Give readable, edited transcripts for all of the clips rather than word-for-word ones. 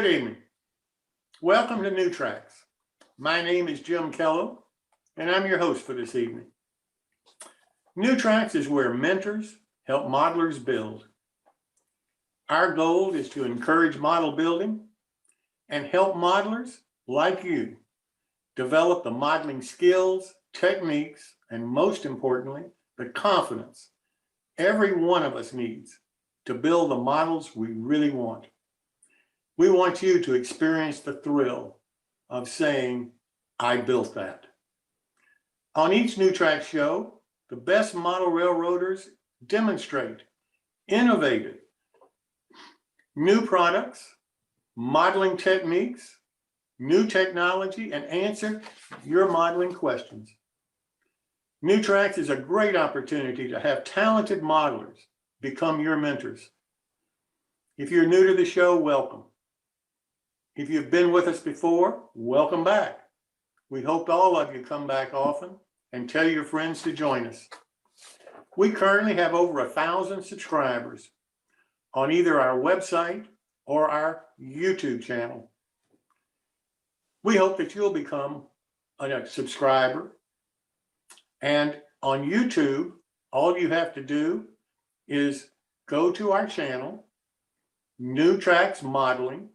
evening. Welcome to New Tracks. My name is Jim Kello, and I'm your host for this evening. New Tracks is where mentors help modelers build. Our goal is to encourage model building and help modelers like you develop the modeling skills, techniques, and most importantly, the confidence every one of us needs to build the models we really want. We want you to experience the thrill of saying, I built that. On each New Track show, the best model railroaders demonstrate innovative new products, modeling techniques, new technology, and answer your modeling questions. New Tracks is a great opportunity to have talented modelers become your mentors. If you're new to the show, welcome. If you've been with us before, welcome back. We hope all of you come back often and tell your friends to join us. We currently have over 1,000 subscribers on either our website or our YouTube channel. We hope that you'll become a subscriber. And on YouTube, all you have to do is go to our channel, New Tracks Modeling,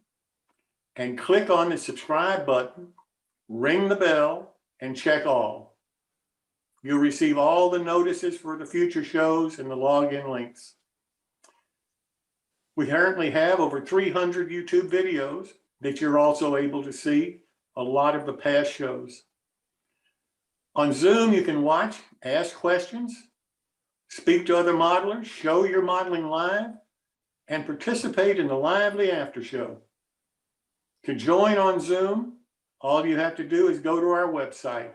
and click on the subscribe button, ring the bell, and check all. You'll receive all the notices for the future shows and the login links. We currently have over 300 YouTube videos that you're also able to see a lot of the past shows. On Zoom, you can watch, ask questions, speak to other modelers, show your modeling live, and participate in the lively after show. To join on Zoom, all you have to do is go to our website,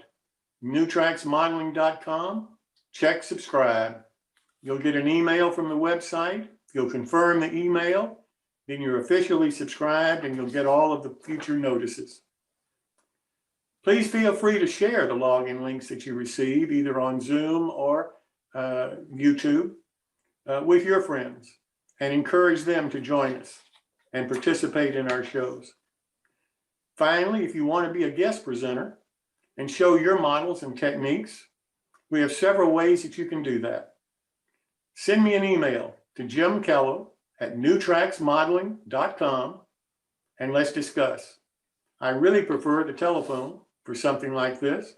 newtracksmodeling.com, check subscribe. You'll get an email from the website. You'll confirm the email, then you're officially subscribed and you'll get all of the future notices. Please feel free to share the login links that you receive either on Zoom or YouTube with your friends and encourage them to join us and participate in our shows. Finally, if you want to be a guest presenter and show your models and techniques, we have several ways that you can do that. Send me an email to Jim Kello at newtracksmodeling.com and let's discuss. I really prefer the telephone for something like this.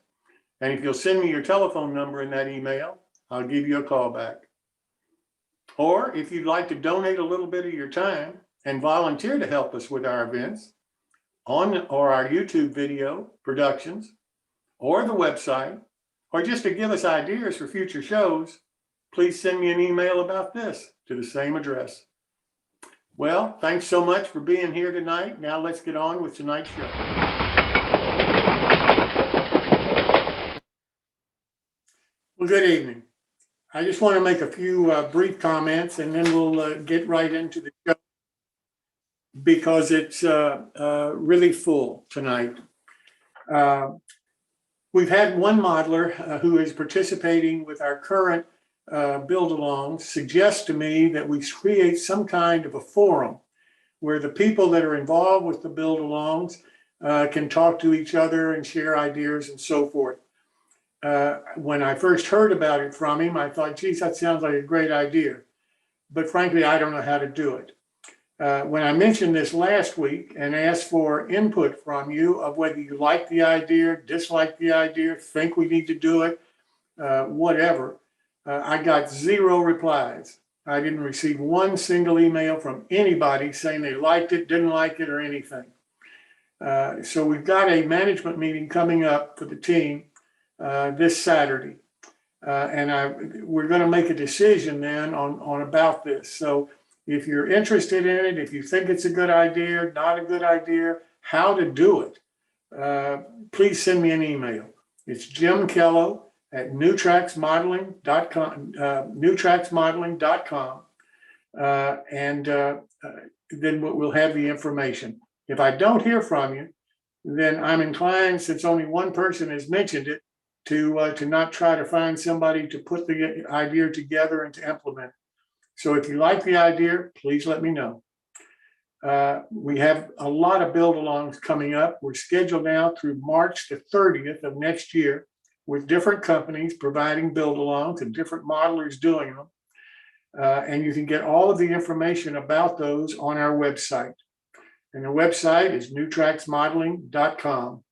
And if you'll send me your telephone number in that email, I'll give you a call back. Or if you'd like to donate a little bit of your time and volunteer to help us with our events, or our YouTube video productions, or the website, or just to give us ideas for future shows, please send me an email about this to the same address. Well, thanks so much for being here tonight. Now let's get on with tonight's show. Well, good evening. I just want to make a few brief comments and then we'll get right into the show, because it's really full tonight. We've had one modeler who is participating with our current build-alongs suggest to me that we create some kind of a forum where the people that are involved with the build-alongs can talk to each other and share ideas and so forth. When I first heard about it from him, I thought, geez, that sounds like a great idea. But frankly, I don't know how to do it. When I mentioned this last week and asked for input from you of whether you like the idea, dislike the idea, think we need to do it, whatever, I got 0 replies. I didn't receive one single email from anybody saying they liked it, didn't like it, or anything. So we've got a management meeting coming up for the team this Saturday. And we're going to make a decision then on about this. So if you're interested in it, if you think it's a good idea, not a good idea, how to do it, please send me an email. It's Jim Kello at newtracksmodeling.com, newtracksmodeling.com, and then we'll have the information. If I don't hear from you, then I'm inclined, since only one person has mentioned it, to not try to find somebody to put the idea together and to implement it. So if you like the idea, please let me know. We have a lot of build-alongs coming up. We're scheduled now through March the 30th of next year with different companies providing build-alongs and different modelers doing them. And you can get all of the information about those on our website. And the website is newtracksmodeling.com.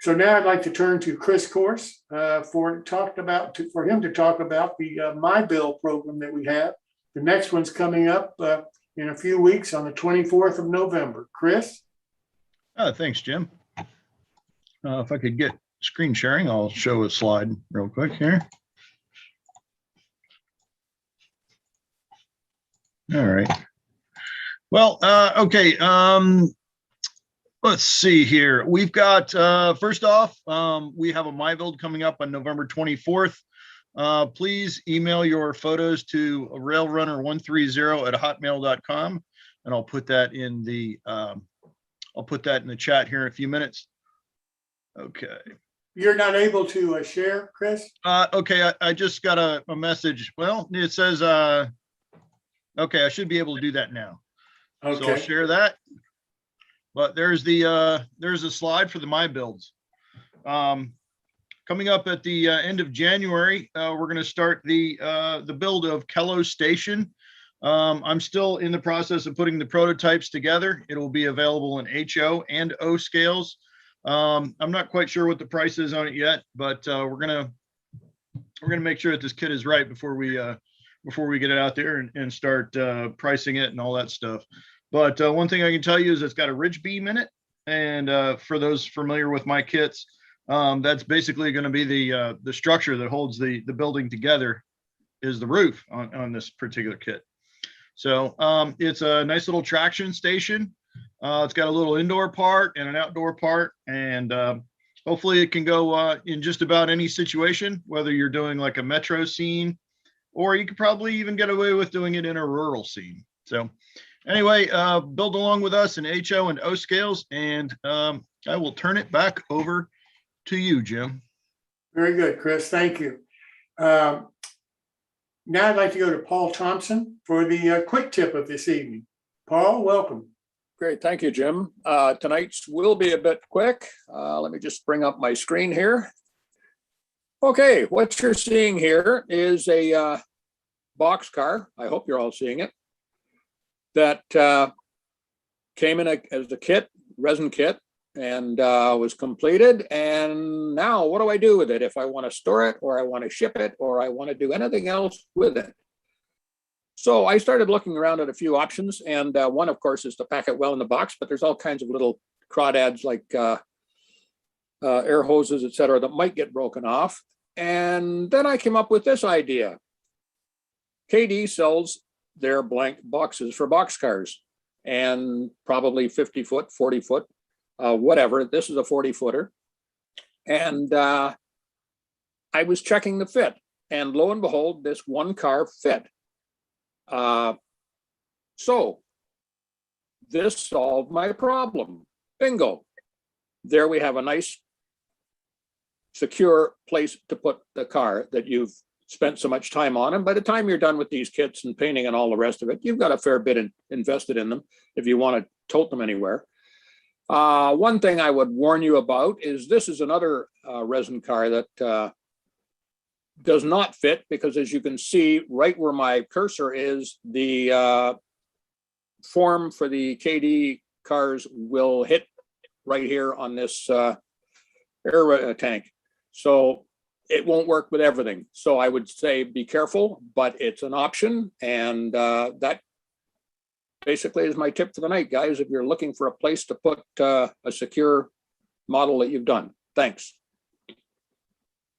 So now I'd like to turn to Chris Course for him to talk about the My Bill program that we have. The next one's coming up in a few weeks on the 24th of November. Chris? Thanks, Jim. If I could get screen sharing, I'll show a slide real quick here. All right. Well, okay. Let's see here. We've got, first off, we have a My Build coming up on November 24th. Please email your photos to railrunner130@hotmail.com, and I'll put that in the chat here in a few minutes. Okay. You're not able to share, Chris? Okay, I just got a message. Well, it says, okay, I should be able to do that now. Okay. So I'll share that. But there's a slide for the My Builds. Coming up at the end of January, we're going to start the build of Kello Station. I'm still in the process of putting the prototypes together. It will be available in HO and O scales. I'm not quite sure what the price is on it yet, but we're gonna make sure that this kit is right before we get it out there and start pricing it and all that stuff. But one thing I can tell you is it's got a ridge beam in it, and for those familiar with my kits, that's basically going to be the structure that holds the building together is the roof on this particular kit. So it's a nice little traction station. It's got a little indoor part and an outdoor part, and hopefully it can go in just about any situation, whether you're doing like a metro scene, or you could probably even get away with doing it in a rural scene. So anyway, build along with us in HO and O scales, and I will turn it back over to you, Jim. Very good, Chris. Thank you. Now I'd like to go to Paul Thompson for the quick tip of this evening. Paul, welcome. Great. Thank you, Jim. Tonight's will be a bit quick. Let me just bring up my screen here. Okay, what you're seeing here is a box car. I hope you're all seeing it. That came in as a kit, resin kit, and was completed. And now what do I do with it if I want to store it, or I want to ship it, or I want to do anything else with it? So I started looking around at a few options, and one, of course, is to pack it well in the box, but there's all kinds of little crawdads like air hoses, et cetera, that might get broken off. And then I came up with this idea. KD sells their blank boxes for boxcars, and probably 50 foot, 40 foot, whatever. This is a 40-footer. And I was checking the fit, and lo and behold, this one car fit. So this solved my problem. Bingo. There we have a nice secure place to put the car that you've spent so much time on. And by the time you're done with these kits and painting and all the rest of it, you've got a fair bit invested in them if you want to tote them anywhere. One thing I would warn you about is this is another resin car that does not fit, because as you can see right where my cursor is, the form for the KD cars will hit right here on this air tank. So it won't work with everything. So I would say be careful, but it's an option. And that basically is my tip for the night, guys, if you're looking for a place to put a secure model that you've done. Thanks.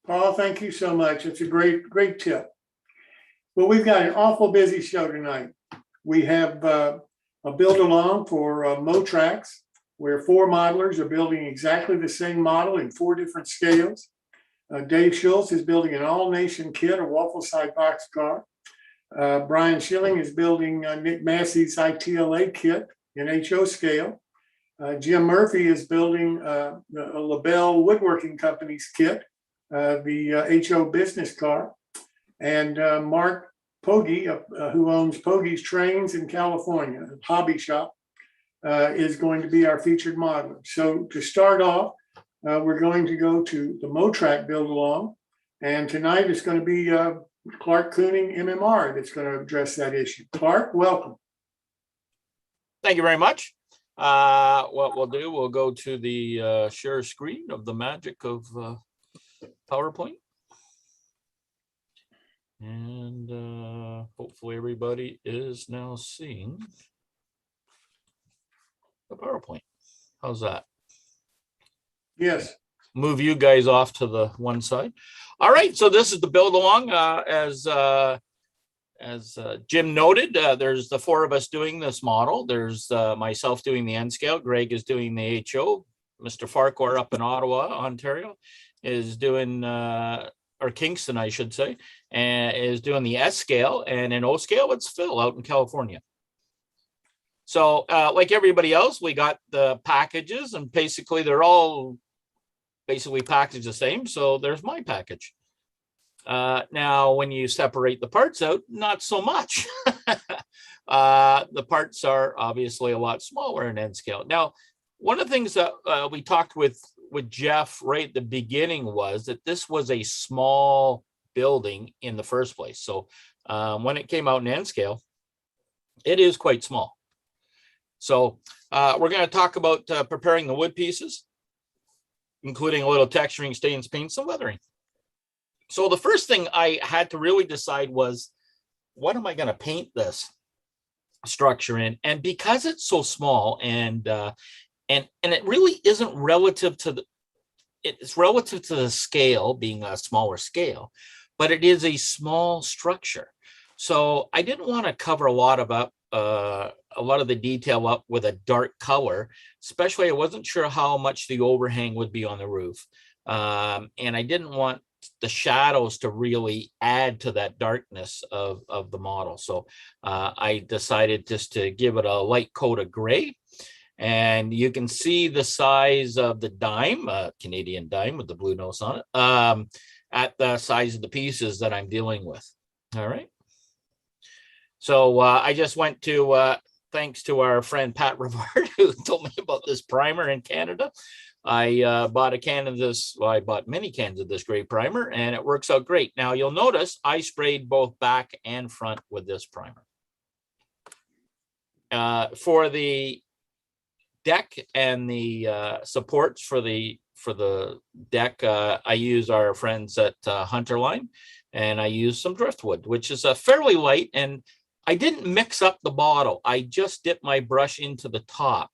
Paul, thank you so much. It's a great tip. Well, we've got an awful busy show tonight. We have a build along for Motracks, where 4 modelers are building exactly the same model in 4 different scales. Dave Schultz is building an all-nation kit, a waffle-side boxcar. Brian Schilling is building Nick Massey's ITLA kit in HO scale. Jim Murphy is building a LaBelle Woodworking Company's kit, the HO business car. And Mark Pogi, who owns Pogi's Trains in California, a hobby shop, is going to be our featured modeler. So to start off, we're going to go to the Motrack build along. And tonight is going to be Clark Kooning MMR that's going to address that issue. Clark, welcome. Thank you very much. What we'll do, we'll go to the share screen of the magic of PowerPoint. And hopefully everybody is now seeing the PowerPoint. How's that? Yes. Move you guys off to the one side. All right, so this is the build along. As Jim noted, there's the four of us doing this model. There's myself doing the N scale. Greg is doing the HO. Mr. Farquhar up in Ottawa, Ontario, is doing, or Kingston, I should say, and is doing the S scale. And in O scale, it's Phil out in California. So like everybody else, we got the packages, and basically they're all basically packaged the same. So there's my package. Now, when you separate the parts out, not so much. The parts are obviously a lot smaller in N scale. Now, one of the things that we talked with Jeff right at the beginning was that this was a small building in the first place. So when it came out in N scale, it is quite small. So we're going to talk about preparing the wood pieces, including a little texturing, stains, paints, and weathering. So the first thing I had to really decide was, what am I going to paint this structure in? And because it's so small, and it really isn't relative to the, it's relative to the scale being a smaller scale, but it is a small structure. So I didn't want to cover a lot of the detail up with a dark color, especially I wasn't sure how much the overhang would be on the roof. And I didn't want the shadows to really add to that darkness of the model. So I decided just to give it a light coat of gray. And you can see the size of the dime, Canadian dime with the blue nose on it, at the size of the pieces that I'm dealing with. All right. So I just went to, thanks to our friend Pat Rivard, who told me about this primer in Canada. I bought a can of this, well, I bought many cans of this gray primer, and it works out great. Now you'll notice I sprayed both back and front with this primer. For the deck and the supports for the deck, I use our friends at Hunterline, and I use some driftwood, which is a fairly light, and I didn't mix up the bottle. I just dipped my brush into the top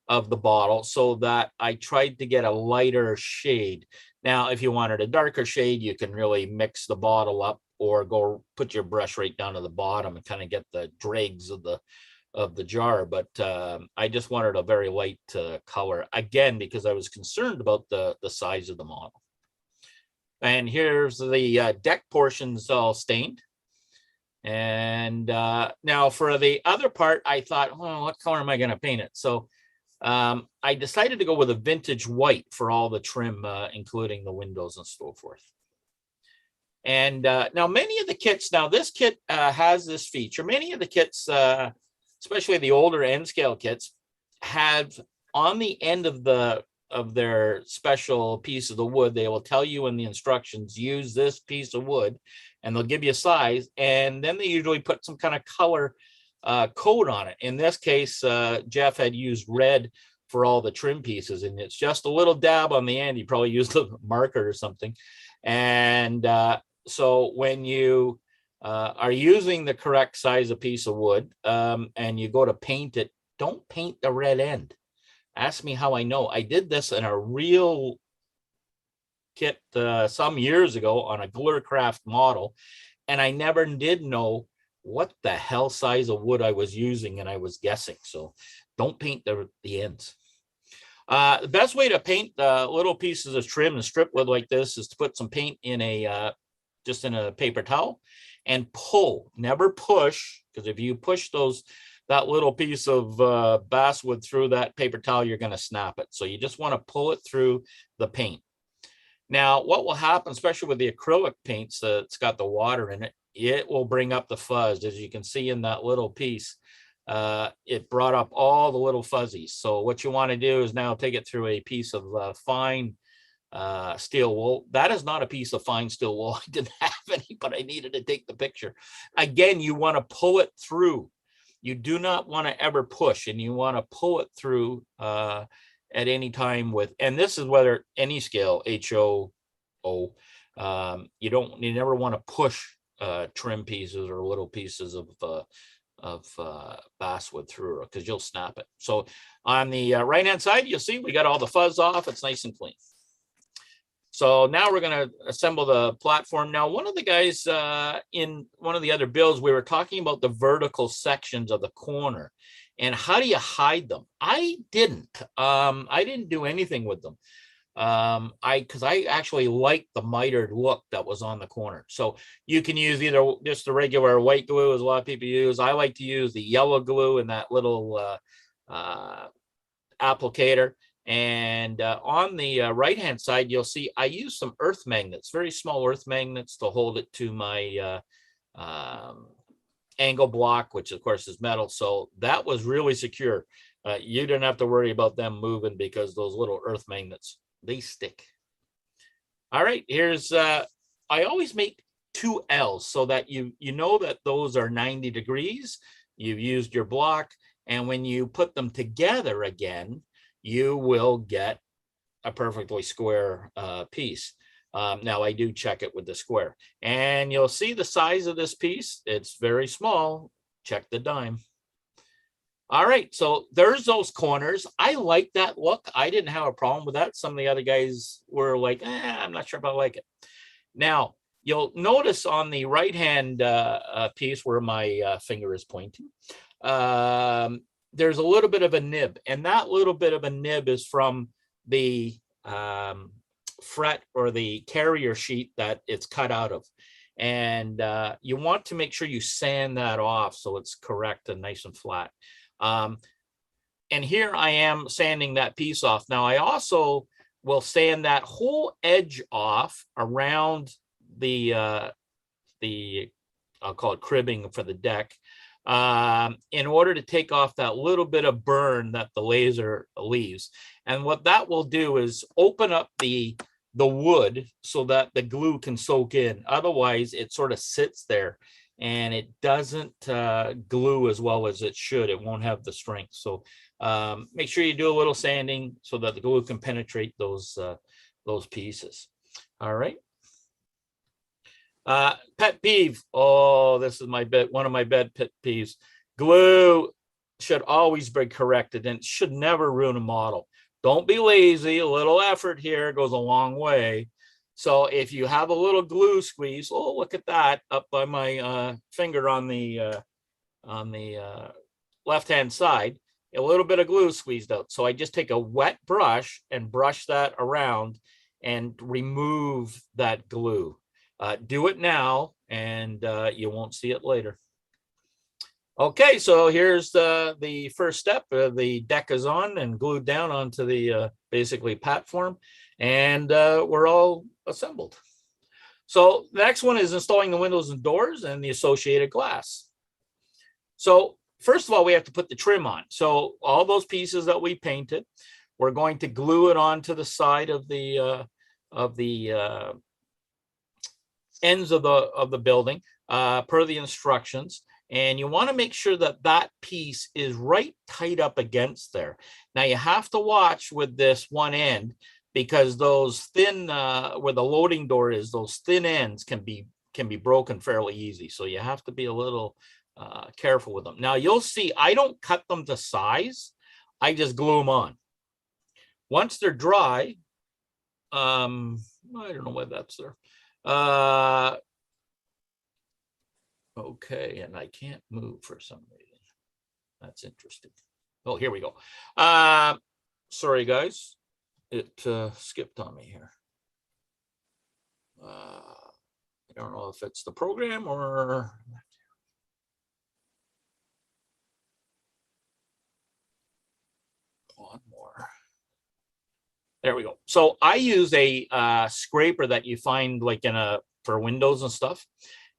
of the bottle so that I tried to get a lighter shade. Now, if you wanted a darker shade, you can really mix the bottle up or go put your brush right down to the bottom and kind of get the dregs of the jar. But I just wanted a very light color, again, because I was concerned about the size of the model. And here's the deck portions all stained. And now for the other part, I thought, oh, what color am I going to paint it? So I decided to go with a vintage white for all the trim, including the windows and so forth. And now many of the kits, now this kit has this feature. Many of the kits, especially the older N scale kits, have on the end of their special piece of the wood, they will tell you in the instructions, use this piece of wood, and they'll give you a size. And then they usually put some kind of color coat on it. In this case, Jeff had used red for all the trim pieces, and it's just a little dab on the end. He probably used a marker or something. And so when you are using the correct size of piece of wood and you go to paint it, don't paint the red end. Ask me how I know. I did this in a real kit some years ago on a Glurcraft model, and I never did know what the hell size of wood I was using, and I was guessing. So don't paint the ends. The best way to paint little pieces of trim and strip wood like this is to put some paint in just in a paper towel and pull, never push, because if you push that little piece of basswood through that paper towel, you're going to snap it. So you just want to pull it through the paint. Now, what will happen, especially with the acrylic paints that's got the water in it, it will bring up the fuzz. As you can see in that little piece, it brought up all the little fuzzies. So what you want to do is now take it through a piece of fine steel wool. That is not a piece of fine steel wool. I didn't have any, but I needed to take the picture. Again, you want to pull it through. You do not want to ever push, and you want to pull it through at any time with, and this is whether any scale, HO. You never want to push trim pieces or little pieces of basswood through, because you'll snap it. So on the right hand side, you'll see we got all the fuzz off. It's nice and clean. So now we're going to assemble the platform. Now, one of the guys in one of the other builds, we were talking about the vertical sections of the corner and how do you hide them? I didn't do anything with them. Because I actually like the mitered look that was on the corner. So you can use either just the regular white glue, as a lot of people use. I like to use the yellow glue in that little applicator. And on the right hand side, you'll see I use some earth magnets, very small earth magnets, to hold it to my angle block, which of course is metal. So that was really secure. You didn't have to worry about them moving because those little earth magnets, they stick. All right, here's I always make 2 L's so that you know that those are 90 degrees. You've used your block, and when you put them together again, you will get a perfectly square piece. Now I do check it with the square, and you'll see the size of this piece. It's very small. Check the dime. All right, so there's those corners. I like that look. I didn't have a problem with that. Some of the other guys were like, I'm not sure if I like it. Now, you'll notice on the right-hand piece where my finger is pointing, there's a little bit of a nib, and that little bit of a nib is from the fret or the carrier sheet that it's cut out of. And you want to make sure you sand that off so it's correct and nice and flat. And here I am sanding that piece off. Now I also will sand that whole edge off around the I'll call it cribbing for the deck, in order to take off that little bit of burn that the laser leaves. And what that will do is open up the wood so that the glue can soak in. Otherwise, it sort of sits there and it doesn't glue as well as it should. It won't have the strength. So make sure you do a little sanding so that the glue can penetrate those pieces. All right. Pet peeve. Oh, this is one of my pet peeves. Glue should always be corrected and should never ruin a model. Don't be lazy. A little effort here goes a long way. So if you have a little glue squeeze, oh, look at that up by my finger on the left-hand side, a little bit of glue squeezed out. So I just take a wet brush and brush that around and remove that glue. Do it now, and you won't see it later. Okay, so here's the first step. The deck is on and glued down onto the basically platform, and we're all assembled. So the next one is installing the windows and doors and the associated glass. So first of all, we have to put the trim on. So all those pieces that we painted, we're going to glue it onto the side of the ends of the building per the instructions. And you want to make sure that that piece is right tight up against there. Now you have to watch with this one end, because those thin, where the loading door is, those thin ends can be broken fairly easy. So you have to be a little careful with them. Now you'll see I don't cut them to size. I just glue them on. Once they're dry, I don't know why that's there. Okay, and I can't move for some reason. That's interesting. Oh, here we go. Sorry, guys. It skipped on me here. I don't know if it's the program or... One more. There we go. So I use a scraper that you find like for windows and stuff.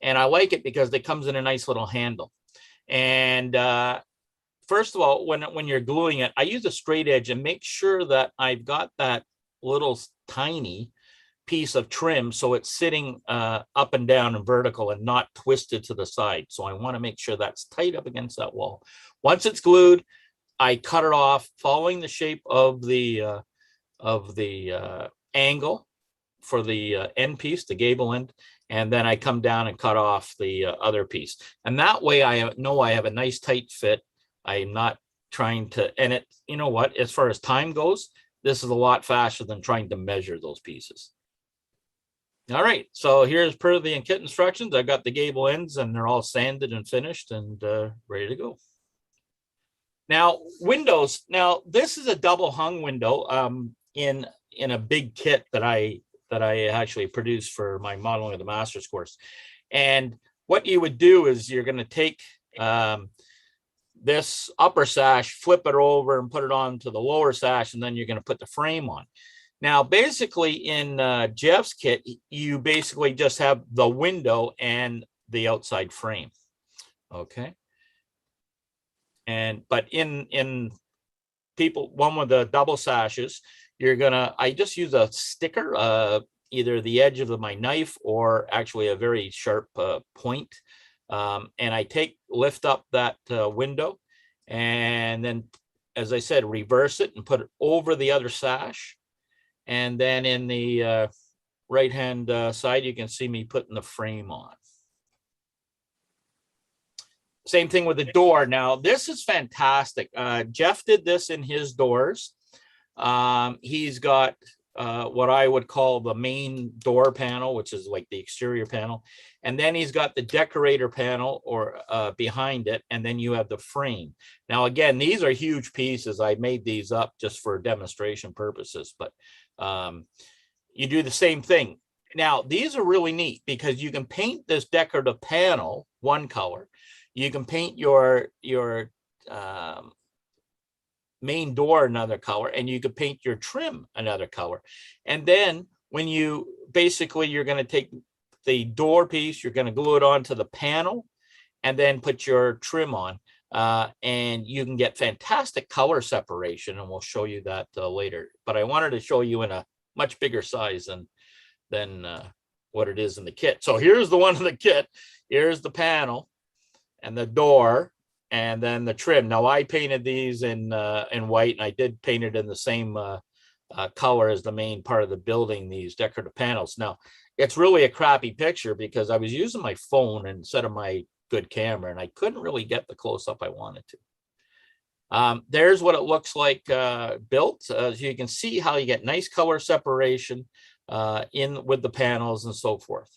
And I like it because it comes in a nice little handle. And first of all, when you're gluing it, I use a straight edge and make sure that I've got that little tiny piece of trim so it's sitting up and down and vertical and not twisted to the side. So I want to make sure that's tight up against that wall. Once it's glued, I cut it off following the shape of the angle for the end piece, the gable end, and then I come down and cut off the other piece. And that way I know I have a nice tight fit. I'm not trying to, and it, you know what, as far as time goes, this is a lot faster than trying to measure those pieces. All right, so here's per the kit instructions. I've got the gable ends and they're all sanded and finished and ready to go. Now, windows. Now, this is a double hung window in a big kit that I actually produced for my modeling of the master's course. And what you would do is you're going to take this upper sash, flip it over and put it onto the lower sash, and then you're going to put the frame on. Now, basically in Jeff's kit, you basically just have the window and the outside frame. Okay. But in people, one with the double sashes, I just use a sticker, either the edge of my knife or actually a very sharp point. And I lift up that window and then, as I said, reverse it and put it over the other sash. And then in the right-hand side, you can see me putting the frame on. Same thing with the door. Now, this is fantastic. Jeff did this in his doors. He's got what I would call the main door panel, which is like the exterior panel. And then he's got the decorator panel or behind it. And then you have the frame. Now, again, these are huge pieces. I made these up just for demonstration purposes, but you do the same thing. Now, these are really neat because you can paint this decorative panel one color. You can paint your main door another color, and you could paint your trim another color. And then when you're going to take the door piece, you're going to glue it onto the panel and then put your trim on. And you can get fantastic color separation, and we'll show you that later. But I wanted to show you in a much bigger size than what it is in the kit. So here's the one in the kit. Here's the panel and the door, and then the trim. Now I painted these in white, and I did paint it in the same color as the main part of the building, these decorative panels. Now, it's really a crappy picture because I was using my phone instead of my good camera, and I couldn't really get the close-up I wanted to. There's what it looks like built. So you can see how you get nice color separation with the panels and so forth.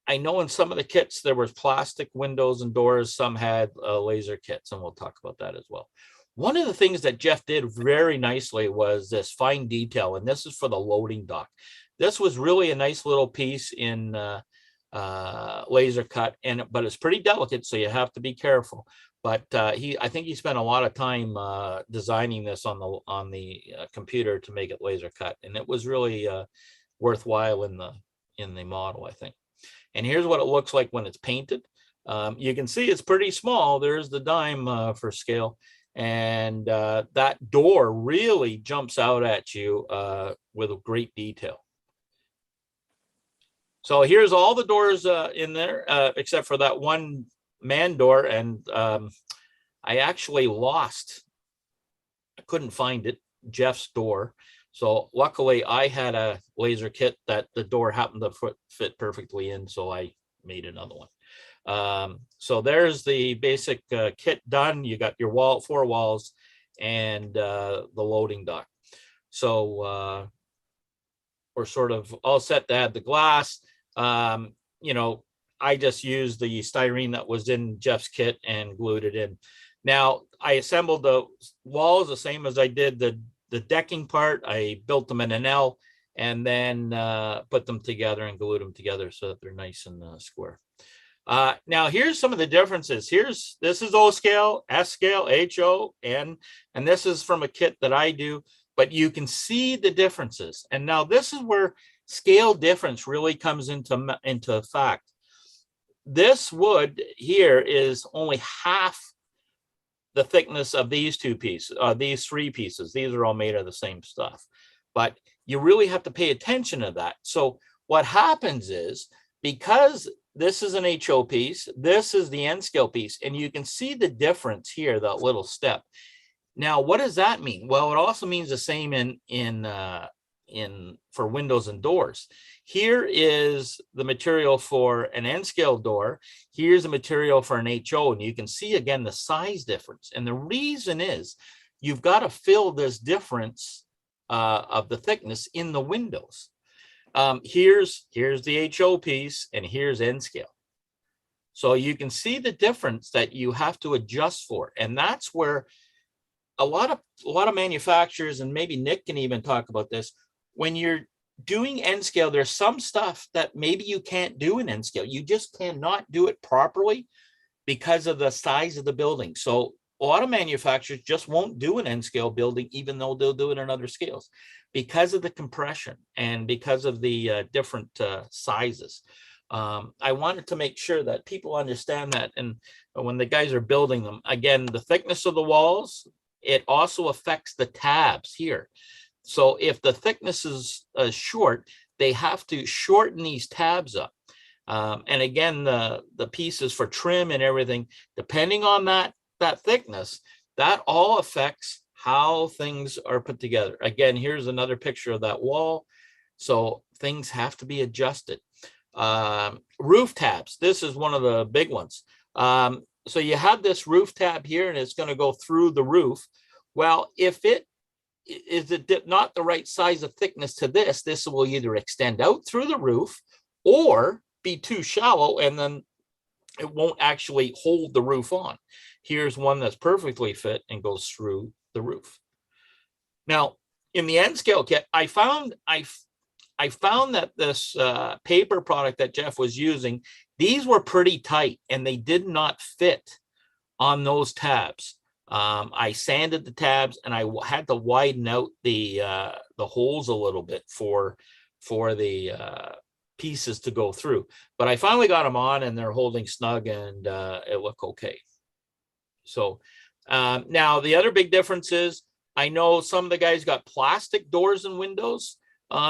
I know in some of the kits there was plastic windows and doors. Some had laser kits, and we'll talk about that as well. One of the things that Jeff did very nicely was this fine detail, and this is for the loading dock. This was really a nice little piece in laser cut, but it's pretty delicate, so you have to be careful. But I think he spent a lot of time designing this on the computer to make it laser cut, and it was really worthwhile in the model, I think. And here's what it looks like when it's painted. You can see it's pretty small. There's the dime for scale. And that door really jumps out at you with a great detail. So here's all the doors in there, except for that one man door. And I actually I couldn't find it, Jeff's door. So luckily I had a laser kit that the door happened to fit perfectly in, so I made another one. So there's the basic kit done. You got your 4 walls and the loading dock. So we're sort of all set to add the glass. I just used the styrene that was in Jeff's kit and glued it in. Now I assembled the walls the same as I did the decking part. I built them in an L and then put them together and glued them together so that they're nice and square. Now here's some of the differences. This is O scale, S scale, HO, N, and this is from a kit that I do, but you can see the differences. And now this is where scale difference really comes into effect. This wood here is only half the thickness of these two pieces, these three pieces. These are all made of the same stuff, but you really have to pay attention to that. So what happens is, because this is an HO piece, this is the N scale piece, and you can see the difference here, that little step. Now, what does that mean? Well, it also means the same for windows and doors. Here is the material for an N scale door. Here's the material for an HO, and you can see again the size difference. And the reason is you've got to fill this difference of the thickness in the windows. Here's the HO piece, and here's N scale. So you can see the difference that you have to adjust for, and that's where a lot of manufacturers, and maybe Nick can even talk about this, when you're doing N scale, there's some stuff that maybe you can't do in N scale. You just cannot do it properly because of the size of the building. So a lot of manufacturers just won't do an N scale building, even though they'll do it in other scales, because of the compression and because of the different sizes. I wanted to make sure that people understand that. And when the guys are building them, again, the thickness of the walls, it also affects the tabs here. So if the thickness is short, they have to shorten these tabs up. And again, the pieces for trim and everything, depending on that thickness, that all affects how things are put together. Again, here's another picture of that wall. So things have to be adjusted. Roof tabs, this is one of the big ones. So you have this roof tab here, and it's going to go through the roof. Well, if it is not the right size of thickness to this will either extend out through the roof or be too shallow, and then it won't actually hold the roof on. Here's one that's perfectly fit and goes through the roof. Now, in the N scale kit, I found that this paper product that Jeff was using, these were pretty tight and they did not fit on those tabs. I sanded the tabs and I had to widen out the holes a little bit for the pieces to go through. But I finally got them on and they're holding snug, and it looked okay. So now the other big difference is, I know some of the guys got plastic doors and windows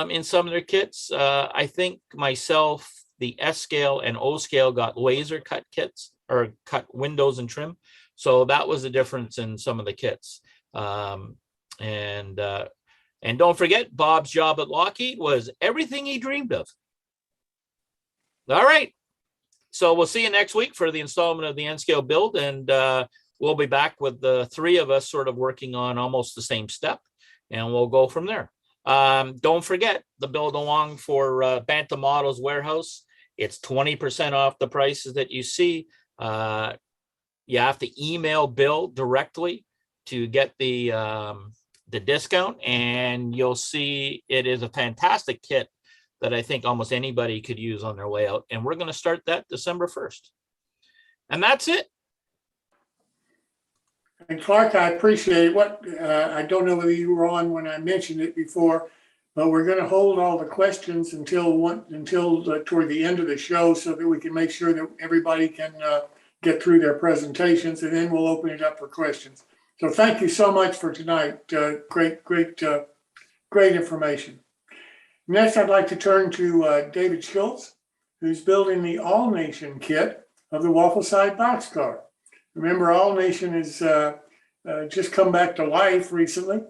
in some of their kits. I think myself, the S scale and O scale got laser cut kits, or cut windows and trim. So that was the difference in some of the kits. And don't forget, Bob's job at Lockheed was everything he dreamed of. All right. So we'll see you next week for the installment of the N scale build. And we'll be back with the three of us sort of working on almost the same step, and we'll go from there. Don't forget the build along for Bantam Models Warehouse. It's 20% off the prices that you see. You have to email Bill directly to get the discount, and you'll see it is a fantastic kit that I think almost anybody could use on their way out. And we're going to start that December 1st. And that's it. And Clark, I appreciate what, I don't know whether you were on when I mentioned it before, but we're going to hold all the questions until toward the end of the show, so that we can make sure that everybody can get through their presentations, and then we'll open it up for questions. So thank you so much for tonight. Great information. Next, I'd like to turn to David Schultz, who's building the All Nation kit of the Waffle Side boxcar. Remember, All Nation has just come back to life recently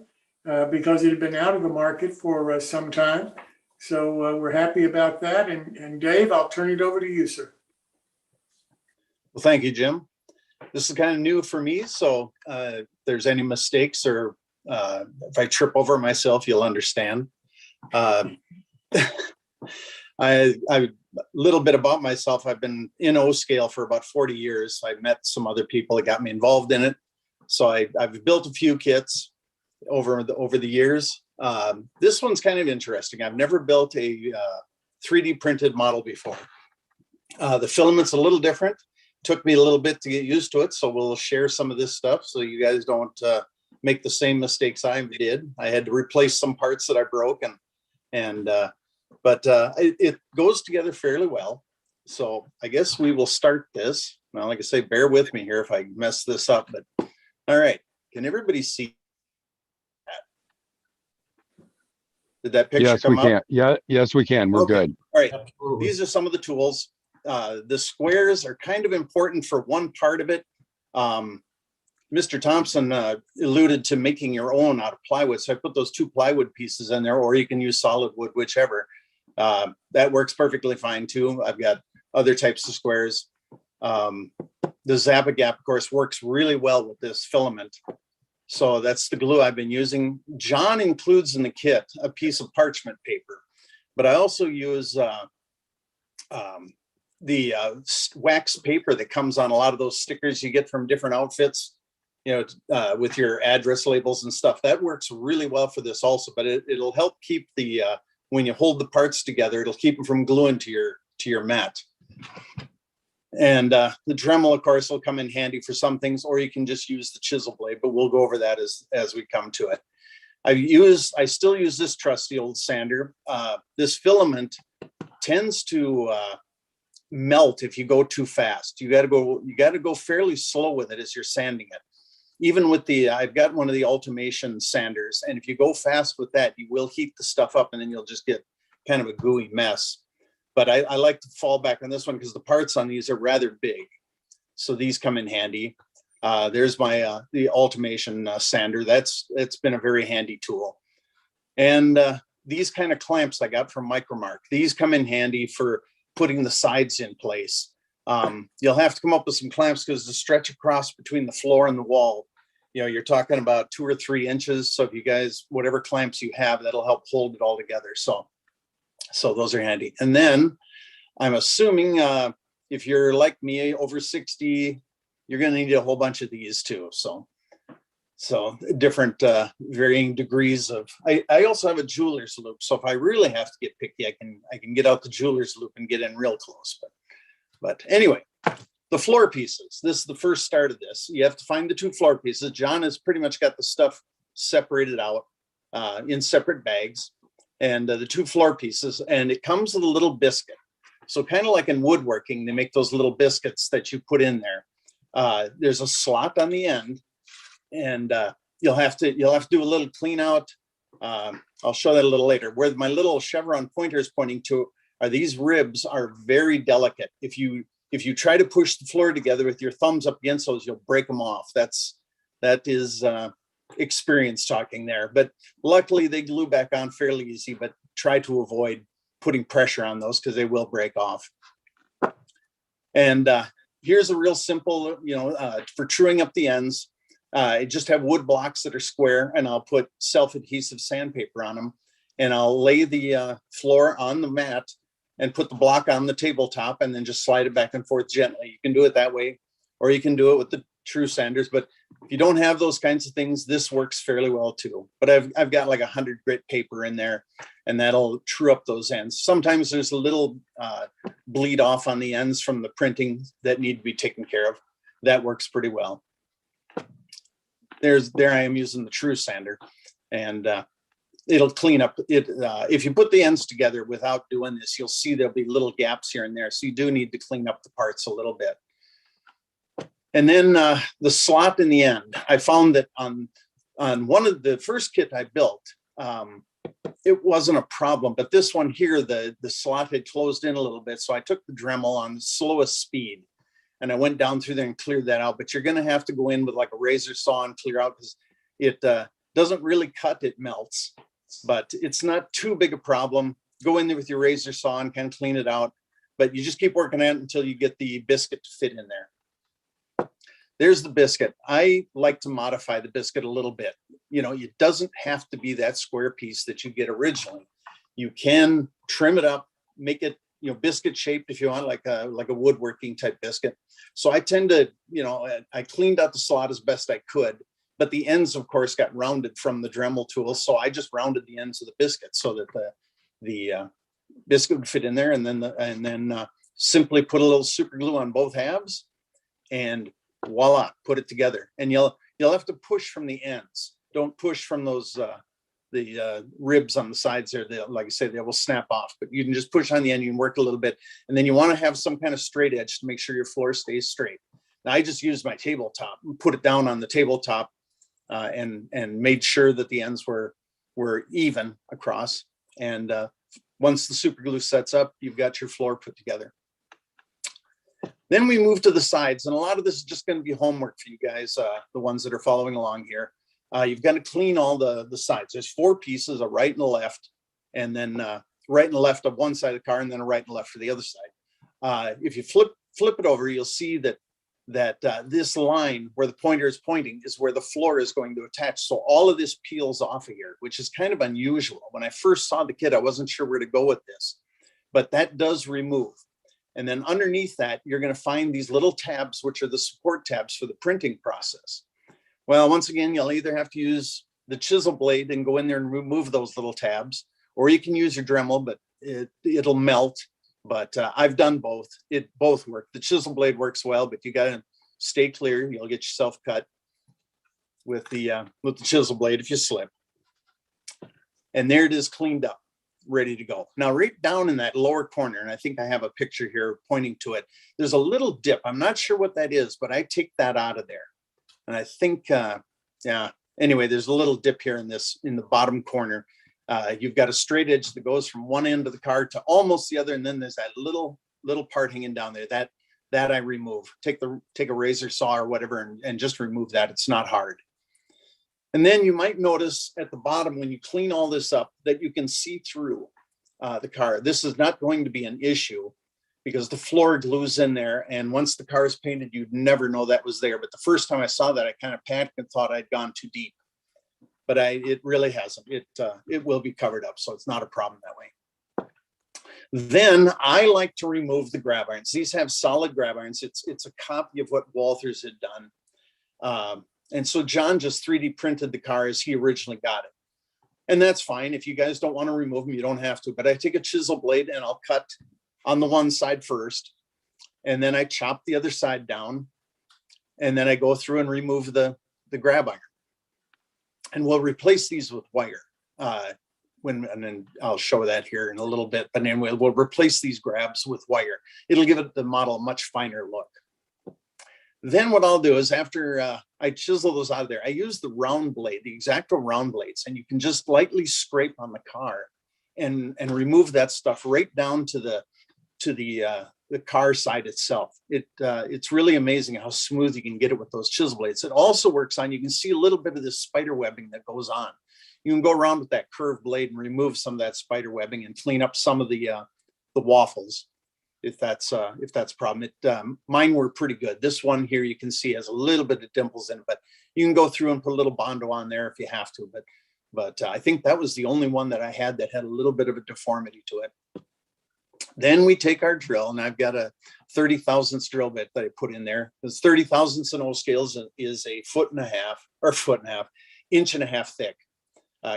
because it had been out of the market for some time. So we're happy about that. And Dave, I'll turn it over to you, sir. Well, thank you, Jim. This is kind of new for me. So if there's any mistakes, or if I trip over myself, you'll understand. A little bit about myself. I've been in O scale for about 40 years. I met some other people that got me involved in it. So I've built a few kits over the years. This one's kind of interesting. I've never built a 3D printed model before. The filament's a little different. Took me a little bit to get used to it. So we'll share some of this stuff so you guys don't make the same mistakes I did. I had to replace some parts that I broke, and but it goes together fairly well. So I guess we will start this. Now, like I say, bear with me here if I mess this up, but all right. Can everybody see that? Did that picture Yes, we come up? can. Yeah, yes, we can. We're Okay. good. All right. Absolutely. These are some of the tools. The squares are kind of important for one part of it. Mr. Thompson alluded to making your own out of plywood. So I put those 2 plywood pieces in there, or you can use solid wood, whichever. That works perfectly fine too. I've got other types of squares. The Zappa Gap, of course, works really well with this filament. So that's the glue I've been using. John includes in the kit a piece of parchment paper, but I also use the wax paper that comes on a lot of those stickers you get from different outfits, with your address labels and stuff. That works really well for this also, but it'll help keep the, when you hold the parts together, it'll keep them from gluing to your mat. And the Dremel, of course, will come in handy for some things, or you can just use the chisel blade, but we'll go over that as we come to it. I still use this trusty old sander. This filament tends to melt if you go too fast. You got to go fairly slow with it as you're sanding it. Even with I've got one of the automation sanders, and if you go fast with that, you will heat the stuff up, and then you'll just get kind of a gooey mess. But I like to fall back on this one because the parts on these are rather big. So these come in handy. There's my the automation sander. It's been a very handy tool. And these kind of clamps I got from Micromark. These come in handy for putting the sides in place. You'll have to come up with some clamps because the stretch across between the floor and the wall, you're talking about 2 or 3 inches. So if you guys, whatever clamps you have, that'll help hold it all together. So those are handy. And then I'm assuming if you're like me, over 60, you're going to need a whole bunch of these too. So different varying degrees of, I also have a jeweler's loop. So if I really have to get picky, I can get out the jeweler's loop and get in real close. But anyway, the floor pieces, this is the first start of this. You have to find the 2 floor pieces. John has pretty much got the stuff separated out in separate bags, and the 2 floor pieces, and it comes with a little biscuit. So kind of like in woodworking, they make those little biscuits that you put in there. There's a slot on the end, and you'll have to do a little clean out. I'll show that a little later. Where my little chevron pointer is pointing to are these ribs are very delicate. If you try to push the floor together with your thumbs up against those, you'll break them off. That is experience talking there. But luckily they glue back on fairly easy, but try to avoid putting pressure on those because they will break off. And here's a real simple, for truing up the ends. I just have wood blocks that are square, and I'll put self-adhesive sandpaper on them, and I'll lay the floor on the mat and put the block on the tabletop, and then just slide it back and forth gently. You can do it that way, or you can do it with the true sanders. But if you don't have those kinds of things, this works fairly well too. But I've got like 100 grit paper in there, and that'll true up those ends. Sometimes there's a little bleed off on the ends from the printing that need to be taken care of. That works pretty well. There I am using the true sander, and it'll clean up it. If you put the ends together without doing this, you'll see there'll be little gaps here and there. So you do need to clean up the parts a little bit. And then the slot in the end, I found that on one of the first kit I built, it wasn't a problem, but this one here, the slot had closed in a little bit. So I took the Dremel on the slowest speed, and I went down through there and cleared that out. But you're going to have to go in with like a razor saw and clear out, because it doesn't really cut, it melts. But it's not too big a problem. Go in there with your razor saw and kind of clean it out. But you just keep working at it until you get the biscuit to fit in there. There's the biscuit. I like to modify the biscuit a little bit. It doesn't have to be that square piece that you get originally. You can trim it up, make it, biscuit shaped if you want, like a woodworking type biscuit. So I tend to, I cleaned out the slot as best I could, but the ends, of course, got rounded from the Dremel tool. So I just rounded the ends of the biscuit so that the biscuit would fit in there, and then simply put a little super glue on both halves, and voila, put it together. And you'll have to push from the ends. Don't push from those ribs on the sides there, like I say, they will snap off, but you can just push on the end, you can work a little bit. And then you want to have some kind of straight edge to make sure your floor stays straight. Now I just used my tabletop, put it down on the tabletop and made sure that the ends were even across. And once the super glue sets up, you've got your floor put together. Then we move to the sides, and a lot of this is just going to be homework for you guys, the ones that are following along here. You've got to clean all the sides. There's 4 pieces, a right and a left, and then right and left of one side of the car, and then a right and left for the other side. If you flip it over, you'll see that this line where the pointer is pointing is where the floor is going to attach. So all of this peels off of here, which is kind of unusual. When I first saw the kit, I wasn't sure where to go with this, but that does remove. And then underneath that, you're going to find these little tabs, which are the support tabs for the printing process. Well, once again, you'll either have to use the chisel blade and go in there and remove those little tabs, or you can use your Dremel, but it'll melt. But I've done both. Both work. The chisel blade works well, but you got to stay clear. You'll get yourself cut with the chisel blade if you slip. And there it is, cleaned up, ready to go. Now, right down in that lower corner, and I think I have a picture here pointing to it, there's a little dip. I'm not sure what that is, but I take that out of there. And I think, yeah, anyway, there's a little dip here in the bottom corner. You've got a straight edge that goes from one end of the car to almost the other. And then there's that little part hanging down there that I remove. Take a razor saw or whatever and just remove that. It's not hard. And then you might notice at the bottom, when you clean all this up, that you can see through the car. This is not going to be an issue because the floor glues in there. And once the car is painted, you'd never know that was there. But the first time I saw that, I kind of panicked and thought I'd gone too deep. But it really hasn't. It will be covered up, so it's not a problem that way. Then I like to remove the grab irons. These have solid grab irons. It's a copy of what Walthers had done. And so John just 3D printed the car as he originally got it. And that's fine. If you guys don't want to remove them, you don't have to. But I take a chisel blade and I'll cut on the one side first. And then I chop the other side down. And then I go through and remove the grab iron. And we'll replace these with wire. And then I'll show that here in a little bit. But then we'll replace these grabs with wire. It'll give the model a much finer look. Then what I'll do is after I chisel those out of there, I use the round blade, the X-Acto round blades, and you can just lightly scrape on the car and remove that stuff right down to the car side itself. It's really amazing how smooth you can get it with those chisel blades. It also works on, you can see a little bit of this spider webbing that goes on. You can go around with that curved blade and remove some of that spider webbing and clean up some of the waffles. If that's a problem. Mine were pretty good. This one here you can see has a little bit of dimples in it, but you can go through and put a little Bondo on there if you have to. But I think that was the only one that I had that had a little bit of a deformity to it. Then we take our drill, and I've got a 30 thousandths drill bit that I put in there. This 30 thousandths in O scales is a inch and a half thick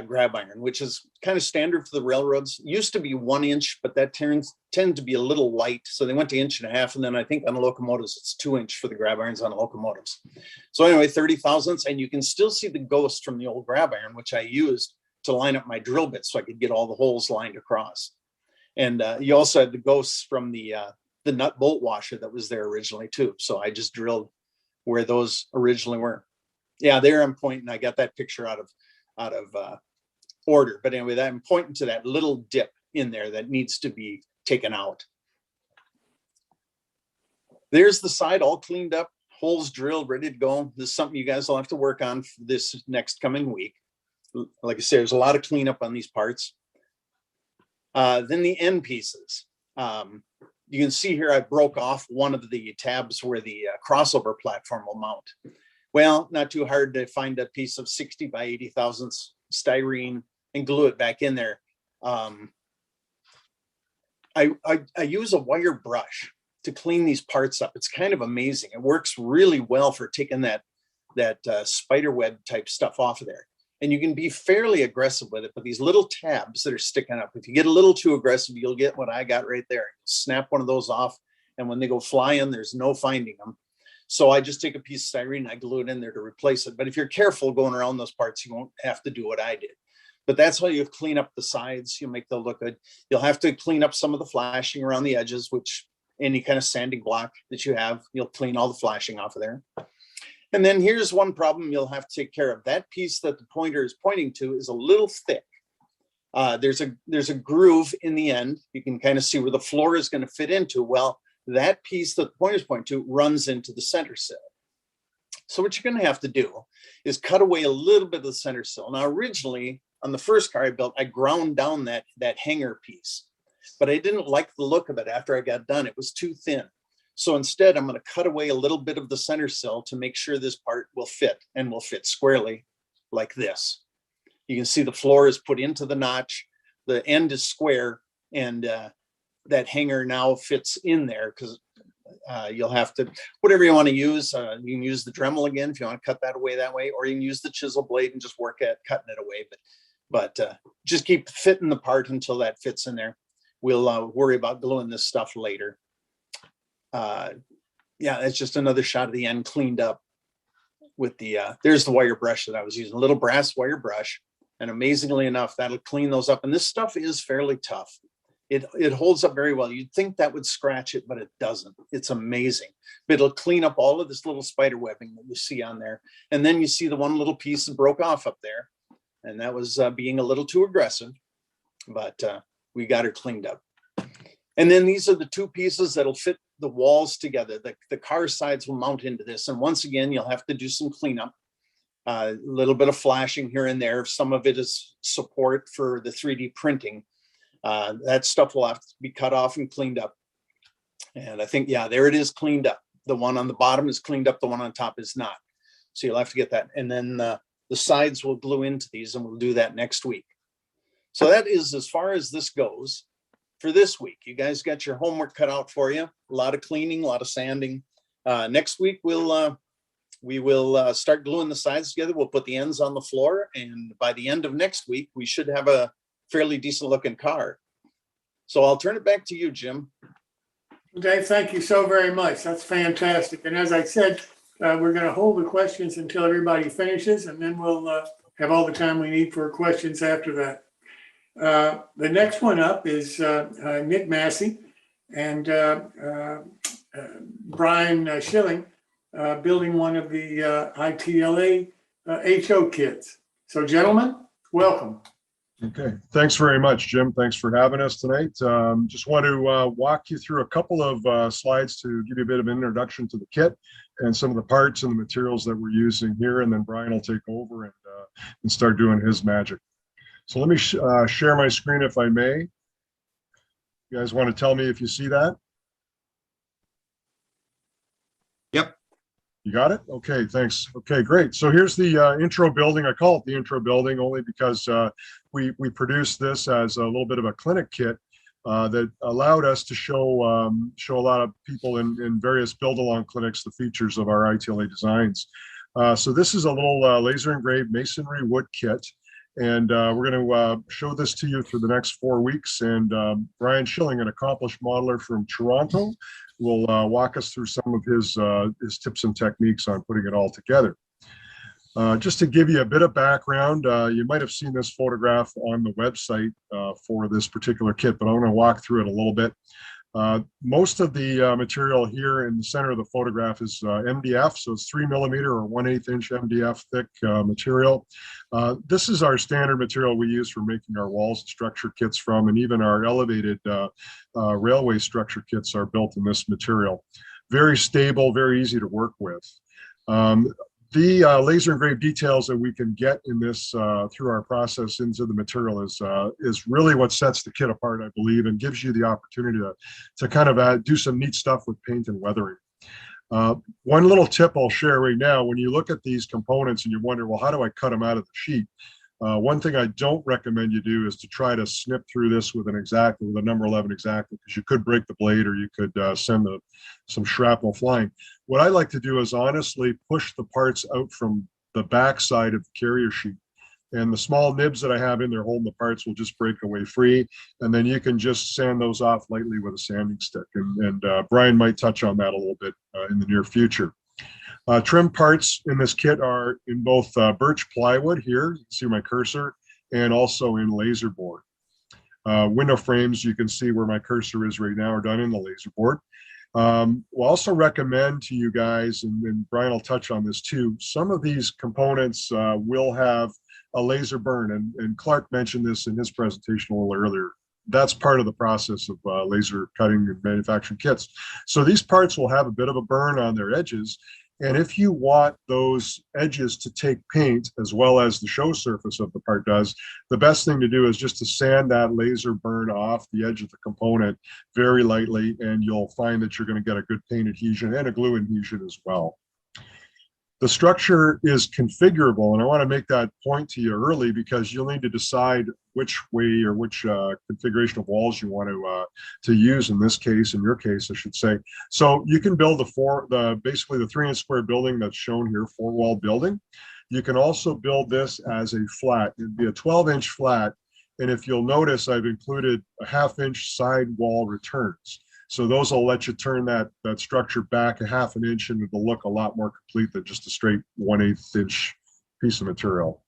grab iron, which is kind of standard for the railroads. Used to be 1 inch, but that tend to be a little light. So they went to inch and a half. And then I think on the locomotives, it's 2 inch for the grab irons on the locomotives. So anyway, 30 thousandths. And you can still see the ghost from the old grab iron, which I used to line up my drill bit so I could get all the holes lined across. And you also had the ghosts from the nut bolt washer that was there originally too. So I just drilled where those originally were. Yeah, there I'm pointing. I got that picture out of order. But anyway, I'm pointing to that little dip in there that needs to be taken out. There's the side all cleaned up, holes drilled, ready to go. This is something you guys will have to work on for this next coming week. Like I said, there's a lot of cleanup on these parts. Then the end pieces. You can see here I broke off one of the tabs where the crossover platform will mount. Well, not too hard to find a piece of 60 by 80 thousandths styrene and glue it back in there. I use a wire brush to clean these parts up. It's kind of amazing. It works really well for taking that spider web type stuff off of there. And you can be fairly aggressive with it, but these little tabs that are sticking up, if you get a little too aggressive, you'll get what I got right there. Snap one of those off, and when they go flying, there's no finding them. So I just take a piece of styrene and I glue it in there to replace it. But if you're careful going around those parts, you won't have to do what I did. but that's how you clean up the sides. You'll make them look good. You'll have to clean up some of the flashing around the edges, which any kind of sanding block that you have, you'll clean all the flashing off of there. And then here's one problem you'll have to take care of. That piece that the pointer is pointing to is a little thick. There's a groove in the end. You can kind of see where the floor is going to fit into. Well, that piece that the pointer is pointing to runs into the center sill. So what you're going to have to do is cut away a little bit of the center sill. Now, originally on the first car I built, I ground down that hanger piece, but I didn't like the look of it after I got done. It was too thin. So instead, I'm going to cut away a little bit of the center sill to make sure this part will fit and will fit squarely like this. You can see the floor is put into the notch. The end is square, and that hanger now fits in there because you'll have to, whatever you want to use, you can use the Dremel again if you want to cut that away that way, or you can use the chisel blade and just work at cutting it away. But just keep fitting the part until that fits in there. We'll worry about gluing this stuff later. Yeah, that's just another shot of the end cleaned up with the, there's the wire brush that I was using, a little brass wire brush. And amazingly enough, that'll clean those up. And this stuff is fairly tough. It holds up very well. You'd think that would scratch it, but it doesn't. It's amazing. But it'll clean up all of this little spider webbing that you see on there. And then you see the one little piece that broke off up there. And that was being a little too aggressive, but we got her cleaned up. And then these are the two pieces that'll fit the walls together. The car sides will mount into this. And once again, you'll have to do some cleanup. A little bit of flashing here and there. Some of it is support for the 3D printing. That stuff will have to be cut off and cleaned up. And I think, yeah, there it is cleaned up. The one on the bottom is cleaned up. The one on top is not. So you'll have to get that. And then the sides will glue into these, and we'll do that next week. So that is as far as this goes for this week. You guys got your homework cut out for you. A lot of cleaning, a lot of sanding. Next week, we will start gluing the sides together. We'll put the ends on the floor. And by the end of next week, we should have a fairly decent looking car. So I'll turn it back to you, Jim. Dave, thank you so very much. That's fantastic. And as I said, we're going to hold the questions until everybody finishes, and then we'll have all the time we need for questions after that. The next one up is Nick Massey and Brian Schilling building one of the ITLA HO kits. So gentlemen, welcome. Okay, thanks very much, Jim. Thanks for having us tonight. Just want to walk you through a couple of slides to give you a bit of an introduction to the kit and some of the parts and the materials that we're using here, and then Brian will take over and start doing his magic. So let me share my screen if I may. You guys want to tell me if you see that? Yep. You got it? Okay, thanks. Okay, great. So here's the intro building. I call it the intro building only because we produced this as a little bit of a clinic kit that allowed us to show a lot of people in various build-along clinics the features of our ITLA designs. So this is a little laser engraved masonry wood kit. And we're going to show this to you through the next 4 weeks. And Brian Schilling, an accomplished modeler from Toronto, will walk us through some of his tips and techniques on putting it all together. Just to give you a bit of background, you might have seen this photograph on the website for this particular kit, but I'm going to walk through it a little bit. Most of the material here in the center of the photograph is MDF, so it's 3mm or 1/8 inch MDF thick material. This is our standard material we use for making our walls and structure kits from, and even our elevated railway structure kits are built in this material. Very stable, very easy to work with. The laser engraved details that we can get in this through our process into the material is really what sets the kit apart, I believe, and gives you the opportunity to kind of do some neat stuff with paint and weathering. One little tip I'll share right now, when you look at these components and you wonder, well, how do I cut them out of the sheet? One thing I don't recommend you do is to try to snip through this with a number 11 X-Acto, because you could break the blade or you could send some shrapnel flying. What I like to do is honestly push the parts out from the back side of the carrier sheet, and the small nibs that I have in there holding the parts will just break away free, and then you can just sand those off lightly with a sanding stick. And Brian might touch on that a little bit in the near future. Trim parts in this kit are in both birch plywood here, you can see my cursor, and also in laser board. Window frames, you can see where my cursor is right now, are done in the laser board. We'll also recommend to you guys, and Brian will touch on this too, some of these components will have a laser burn, and Clark mentioned this in his presentation a little earlier. That's part of the process of laser cutting and manufacturing kits. So these parts will have a bit of a burn on their edges. And if you want those edges to take paint as well as the show surface of the part does, the best thing to do is just to sand that laser burn off the edge of the component very lightly, and you'll find that you're going to get a good paint adhesion and a glue adhesion as well. The structure is configurable, and I want to make that point to you early because you'll need to decide which way or which configuration of walls you want to use in this case, in your case, I should say. So you can build basically the 3-inch square building that's shown here, 4-wall building. You can also build this as a flat. It'd be a 12-inch flat, and if you'll notice, I've included a 1/2-inch side wall returns. So those will let you turn that structure back a 1/2 inch, and it'll look a lot more complete than just a straight 1/8 inch piece of material.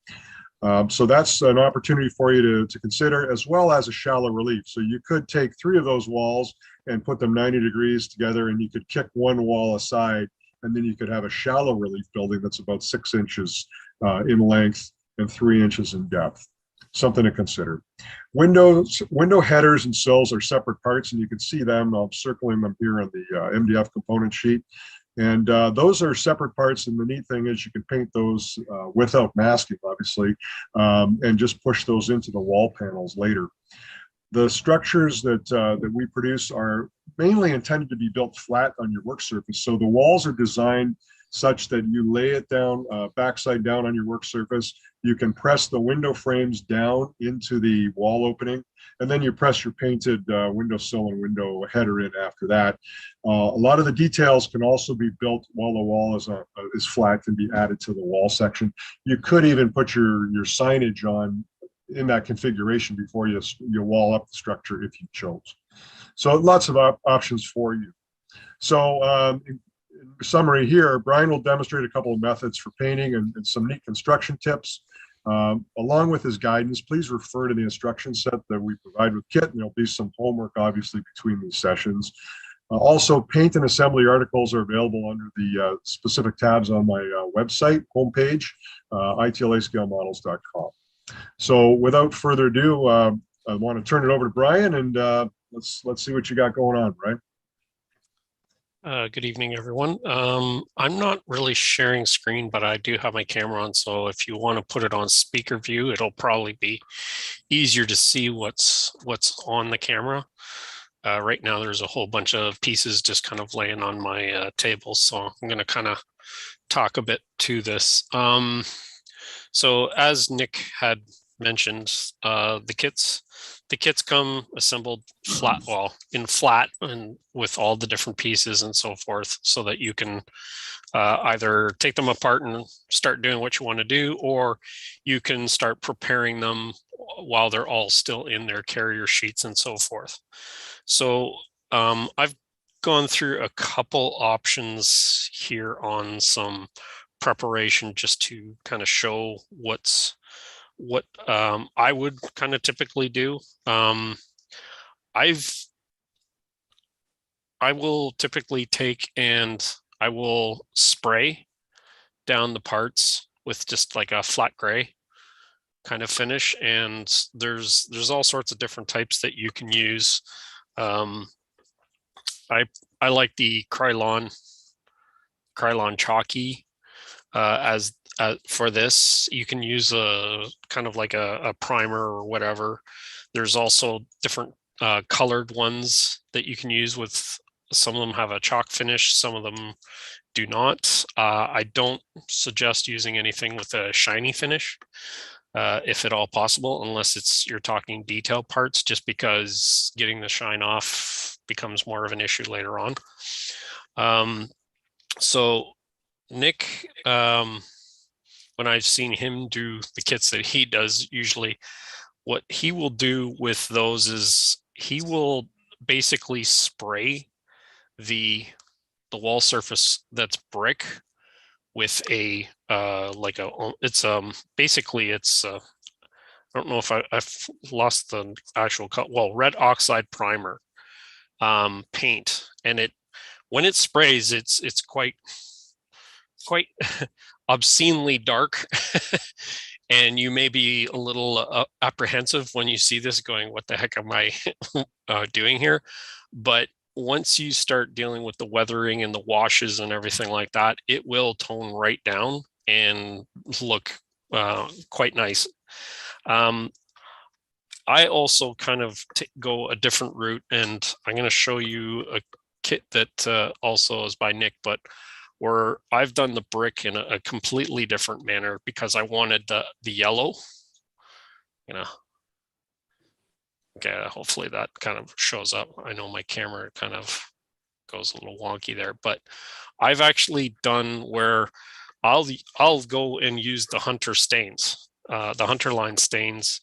So that's an opportunity for you to consider, as well as a shallow relief. So you could take 3 of those walls and put them 90 degrees together, and you could kick one wall aside, and then you could have a shallow relief building that's about 6 inches in length and 3 inches in depth. Something to consider. Window headers and sills are separate parts, and you can see them. I'm circling them here on the MDF component sheet. And those are separate parts, and the neat thing is you can paint those without masking, obviously, and just push those into the wall panels later. The structures that we produce are mainly intended to be built flat on your work surface. So the walls are designed such that you lay it down, backside down on your work surface. You can press the window frames down into the wall opening, and then you press your painted window sill and window header in after that. A lot of the details can also be built while the wall is flat, can be added to the wall section. You could even put your signage on in that configuration before you wall up the structure if you chose. So lots of options for you. So in summary here, Brian will demonstrate a couple of methods for painting and some neat construction tips. Along with his guidance, please refer to the instruction set that we provide with Kit, and there'll be some homework obviously between these sessions. Also, paint and assembly articles are available under the specific tabs on my website homepage, itlascalemodels.com. So without further ado, I want to turn it over to Brian, and let's see what you got going on, Brian. Good evening, everyone. I'm not really sharing screen, but I do have my camera on. So if you want to put it on speaker view, it'll probably be easier to see what's on the camera. Right now, there's a whole bunch of pieces just kind of laying on my table. So I'm going to kind of talk a bit to this. So as Nick had mentioned, the kits come assembled flat, well, in flat and with all the different pieces and so forth, so that you can either take them apart and start doing what you want to do, or you can start preparing them while they're all still in their carrier sheets and so forth. So I've gone through a couple options here on some preparation just to kind of show what I would kind of typically do. I will typically take and I will spray down the parts with just like a flat gray kind of finish, and there's all sorts of different types that you can use. I like the Krylon chalky as for this. You can use a kind of like a primer or whatever. There's also different colored ones that you can use with. Some of them have a chalk finish, some of them do not. I don't suggest using anything with a shiny finish, if at all possible, unless you're talking detail parts, just because getting the shine off becomes more of an issue later on. So Nick, when I've seen him do the kits that he does, usually what he will do with those is he will basically spray the wall surface that's brick with a basically it's don't know if I've lost the actual color. Well, red oxide primer paint, and when it sprays, it's quite obscenely dark. And you may be a little apprehensive when you see this, going, what the heck am I doing here? But once you start dealing with the weathering and the washes and everything like that, it will tone right down and look quite nice. I also kind of go a different route, and I'm going to show you a kit that also is by Nick, but where I've done the brick in a completely different manner because I wanted the yellow, Okay, hopefully that kind of shows up. I know my camera kind of goes a little wonky there, but I've actually done where I'll go and use the Hunter stains, the Hunter line stains,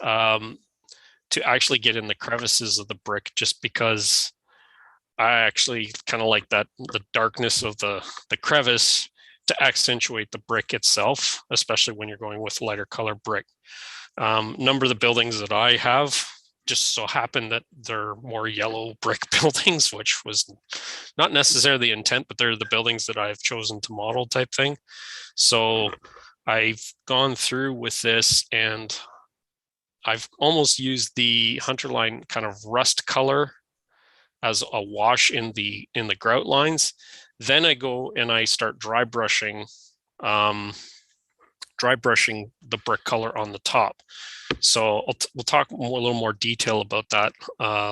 to actually get in the crevices of the brick, just because I actually kind of like the darkness of the crevice to accentuate the brick itself, especially when you're going with lighter color brick. Number of the buildings that I have just so happen that they're more yellow brick buildings, which was not necessarily the intent, but they're the buildings that I've chosen to model type thing. So I've gone through with this, and I've almost used the Hunter line kind of rust color as a wash in the grout lines. Then I go and I start dry brushing the brick color on the top. So we'll talk a little more detail about that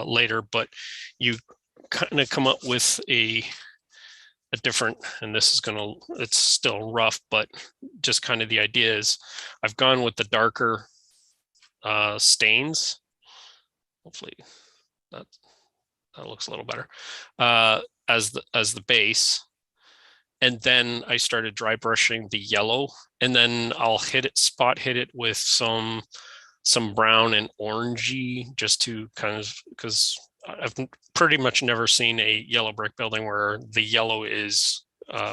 later, but you kind of come up with a different, and this is it's still rough, but just kind of the idea is I've gone with the darker stains. Hopefully that looks a little better as the base. And then I started dry brushing the yellow, and then I'll spot hit it with some brown and orangey, just to kind of, because I've pretty much never seen a yellow brick building where the yellow is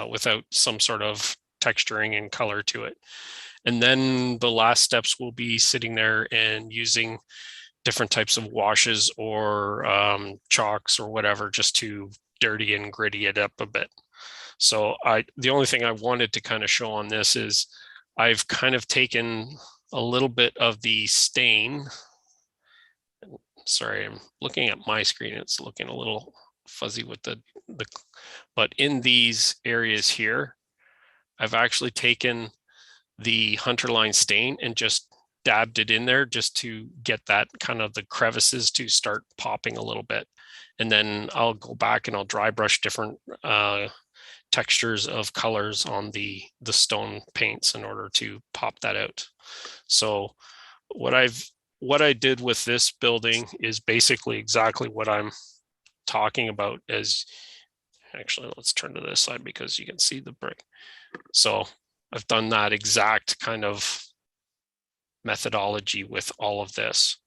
without some sort of texturing and color to it. And then the last steps will be sitting there and using different types of washes or chalks or whatever, just to dirty and gritty it up a bit. So the only thing I wanted to kind of show on this is I've kind of taken a little bit of the stain. Sorry, I'm looking at my screen. It's looking a little fuzzy with but in these areas here, I've actually taken the Hunter line stain and just dabbed it in there, just to get that kind of the crevices to start popping a little bit. And then I'll go back and I'll dry brush different textures of colors on the stone paints in order to pop that out. So what I did with this building is basically exactly what I'm talking about. Actually, let's turn to this side because you can see the brick. So I've done that exact kind of methodology with all of this.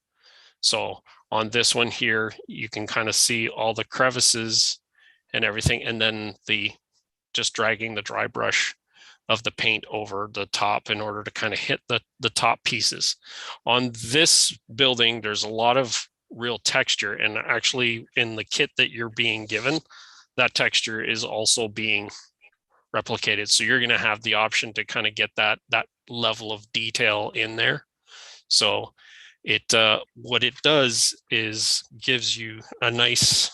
So on this one here, you can kind of see all the crevices and everything, and then just dragging the dry brush of the paint over the top in order to kind of hit the top pieces. On this building, there's a lot of real texture, and actually in the kit that you're being given, that texture is also being replicated. So you're going to have the option to kind of get that level of detail in there. So what it does is gives you a nice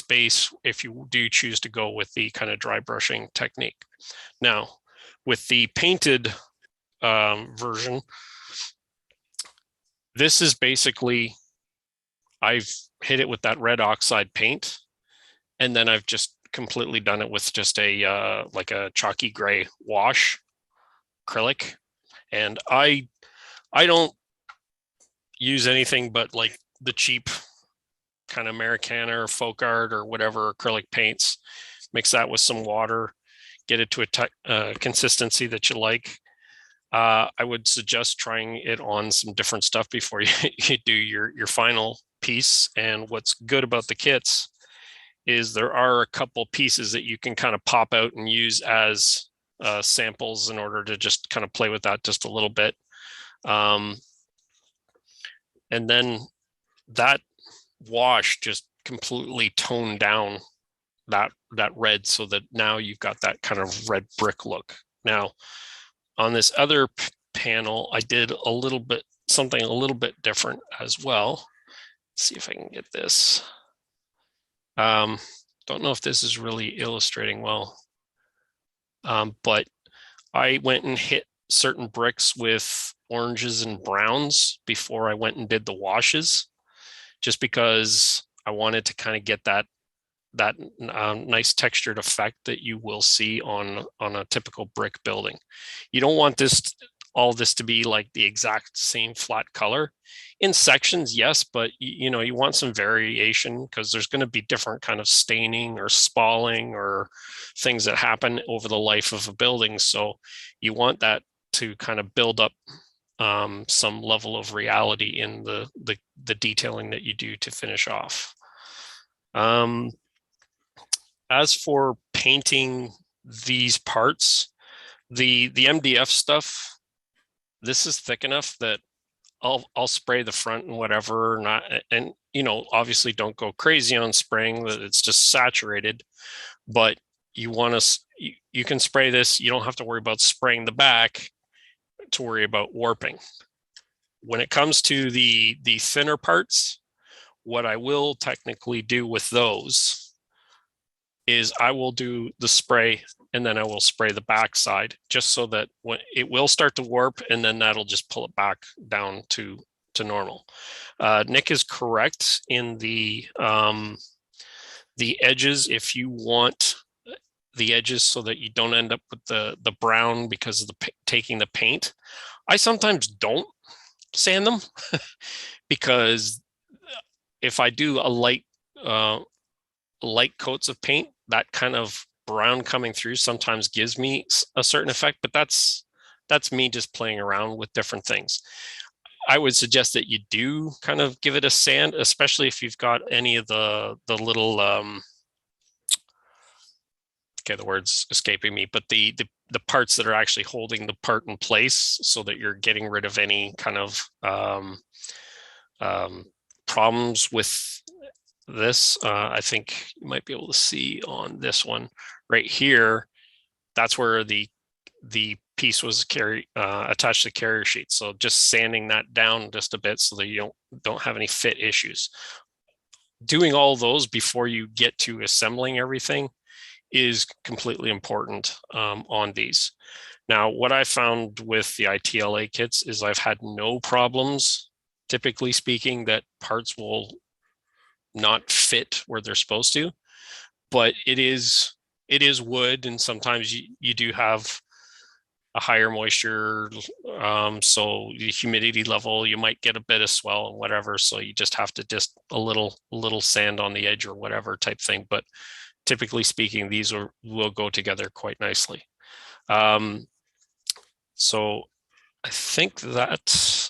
base if you do choose to go with the kind of dry brushing technique. Now, with the painted version, this is basically, I've hit it with that red oxide paint, and then I've just completely done it with just a like a chalky gray wash acrylic. And I don't use anything but like the cheap kind of Americana or folk art or whatever acrylic paints. Mix that with some water, get it to a consistency that you like. I would suggest trying it on some different stuff before you do your final piece. And what's good about the kits is there are a couple pieces that you can kind of pop out and use as samples in order to just kind of play with that just a little bit. And then that wash just completely toned down that red, so that now you've got that kind of red brick look. Now, on this other panel, I did something a little bit different as well. Let's see if I can get this. Don't know if this is really illustrating well, but I went and hit certain bricks with oranges and browns before I went and did the washes, just because I wanted to kind of get that nice textured effect that you will see on a typical brick building. You don't want all this to be like the exact same flat color. In sections, yes, but you want some variation, because there's going to be different kind of staining or spalling or things that happen over the life of a building. So you want that to kind of build up some level of reality in the detailing that you do to finish off. As for painting these parts, the MDF stuff, this is thick enough that I'll spray the front and whatever, and obviously don't go crazy on spraying, that it's just saturated. But you can spray this. You don't have to worry about spraying the back to worry about warping. When it comes to the thinner parts, what I will technically do with those is I will do the spray, and then I will spray the backside, just so that when it will start to warp, and then that'll just pull it back down to normal. Nick is correct in the edges. If you want the edges so that you don't end up with the brown because of taking the paint, I sometimes don't sand them because if I do a light coats of paint, that kind of brown coming through sometimes gives me a certain effect, but that's me just playing around with different things. I would suggest that you do kind of give it a sand, especially if you've got any of the little okay, the word's escaping me, but the parts that are actually holding the part in place, so that you're getting rid of any kind of problems with this. I think you might be able to see on this one right here, that's where the piece was attached to the carrier sheet. So just sanding that down just a bit so that you don't have any fit issues. Doing all those before you get to assembling everything is completely important on these. Now, what I found with the ITLA kits is I've had no problems, typically speaking, that parts will not fit where they're supposed to, but it is wood, and sometimes you do have a higher moisture, so the humidity level, you might get a bit of swell and whatever, so you just have to just a little sand on the edge or whatever type thing. But typically speaking, these will go together quite nicely. So I think that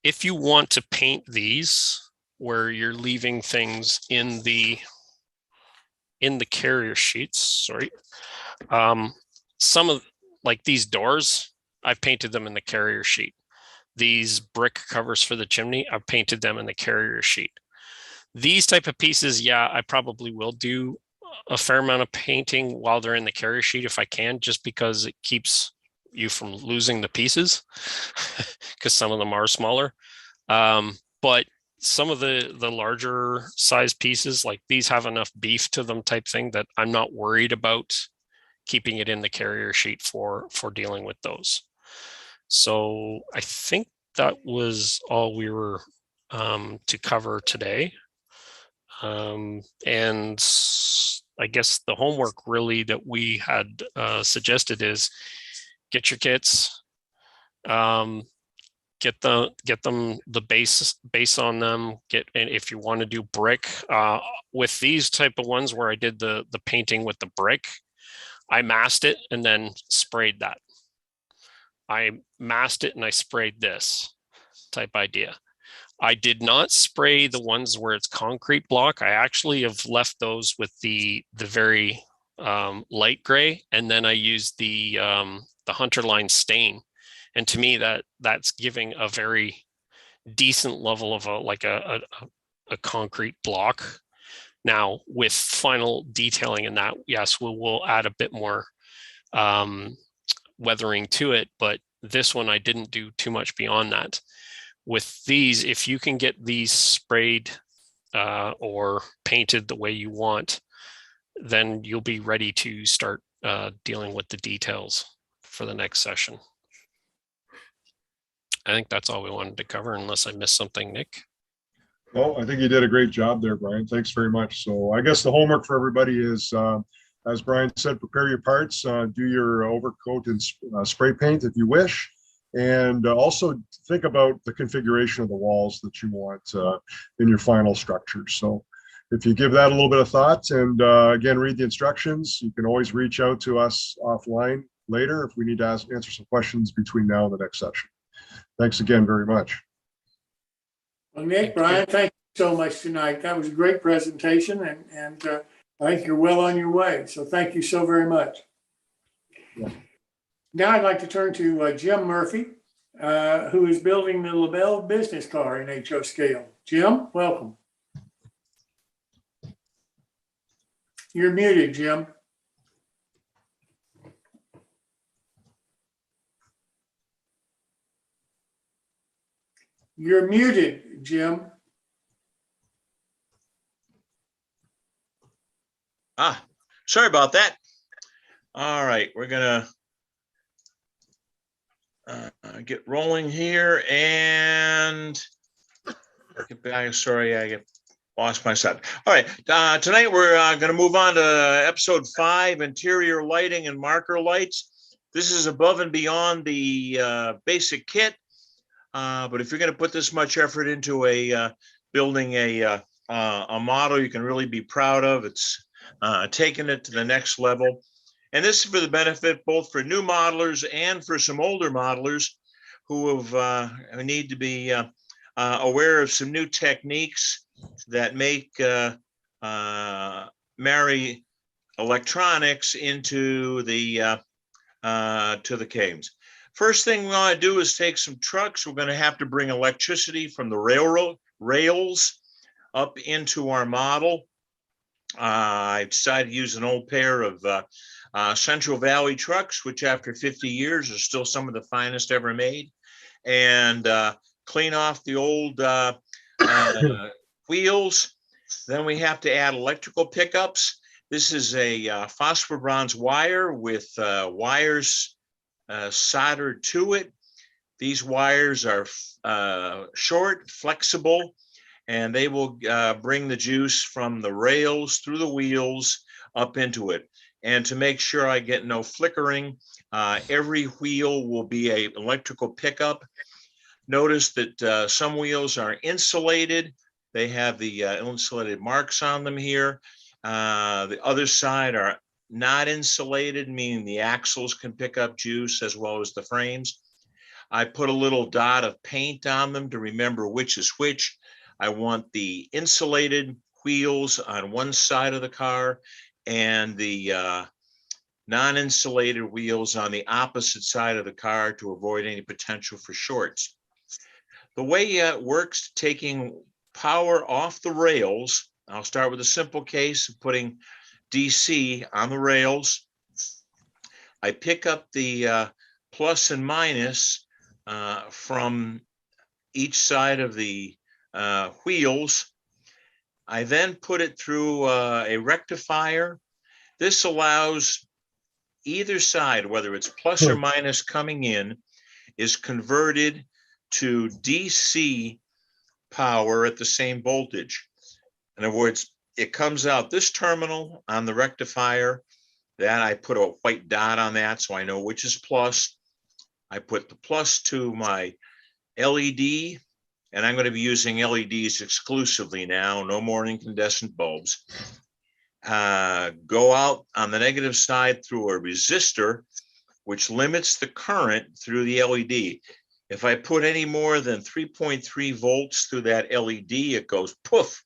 if you want to paint these where you're leaving things in the carrier sheets, sorry, some of like these doors, I've painted them in the carrier sheet. These brick covers for the chimney, I've painted them in the carrier sheet. These type of pieces, yeah, I probably will do a fair amount of painting while they're in the carrier sheet if I can, just because it keeps you from losing the pieces because some of them are smaller. But some of the larger size pieces, like these, have enough beef to them type thing that I'm not worried about keeping it in the carrier sheet for dealing with those. So I think that was all we were to cover today. And I guess the homework really that we had suggested is get your kits, get them the base on them. And if you want to do brick with these type of ones where I did the painting with the brick, I masked it and then sprayed that. I masked it and I sprayed this type idea. I did not spray the ones where it's concrete block. I actually have left those with the very light gray, and then I used the Hunter Line stain, And to me, that's giving a very decent level of a concrete block. Now with final detailing in that, yes, we'll add a bit more weathering to it, but this one I didn't do too much beyond that. With these, if you can get these sprayed or painted the way you want, then you'll be ready to start dealing with the details for the next session. I think that's all we wanted to cover, unless I missed something, Nick. Well, I think you did a great job there, Brian. Thanks very much. So I guess the homework for everybody is, as Brian said, prepare your parts, do your overcoat and spray paint if you wish. And also think about the configuration of the walls that you want in your final structure. So if you give that a little bit of thought and again, read the instructions, you can always reach out to us offline later if we need to answer some questions between now and the next session. Thanks again very much. Well, Nick, Brian, thank you so much tonight. That was a great presentation, and I think you're well on your way. So thank you so very much. Yeah. Now I'd like to turn to Jim Murphy, who is building the LaBelle business car in HO scale. Jim, welcome. You're muted, Jim. You're muted, Jim. Sorry about that. All right, we're gonna get rolling here and get back. Sorry, I lost my set. All right, tonight we're going to move on to episode 5, interior lighting and marker lights. This is above and beyond the basic kit, but if you're going to put this much effort into building a model you can really be proud of, it's taking it to the next level. And this is for the benefit both for new modelers and for some older modelers who need to be aware of some new techniques that make marry electronics into the to the cames. First thing we want to do is take some trucks. We're going to have to bring electricity from the rails up into our model. I decided to use an old pair of Central Valley trucks, which after 50 years are still some of the finest ever made, and clean off the old wheels. Then we have to add electrical pickups. This is a phosphor bronze wire with wires soldered to it. These wires are short, flexible, and they will bring the juice from the rails through the wheels up into it. And to make sure I get no flickering, every wheel will be an electrical pickup. Notice that some wheels are insulated. They have the insulated marks on them here. The other side are not insulated, meaning the axles can pick up juice as well as the frames. I put a little dot of paint on them to remember which is which. I want the insulated wheels on one side of the car and the non-insulated wheels on the opposite side of the car to avoid any potential for shorts. The way it works, taking power off the rails, I'll start with a simple case of putting DC on the rails. I pick up the plus and minus from each side of the wheels. I then put it through a rectifier. This allows either side, whether it's plus or minus coming in, is converted to DC power at the same voltage. In other words, it comes out this terminal on the rectifier. That I put a white dot on that so I know which is plus. I put the plus to my LED, and I'm going to be using LEDs exclusively now, no more incandescent bulbs. Go out on the negative side through a resistor, which limits the current through the LED. If I put any more than 3.3 volts through that LED, it goes poof,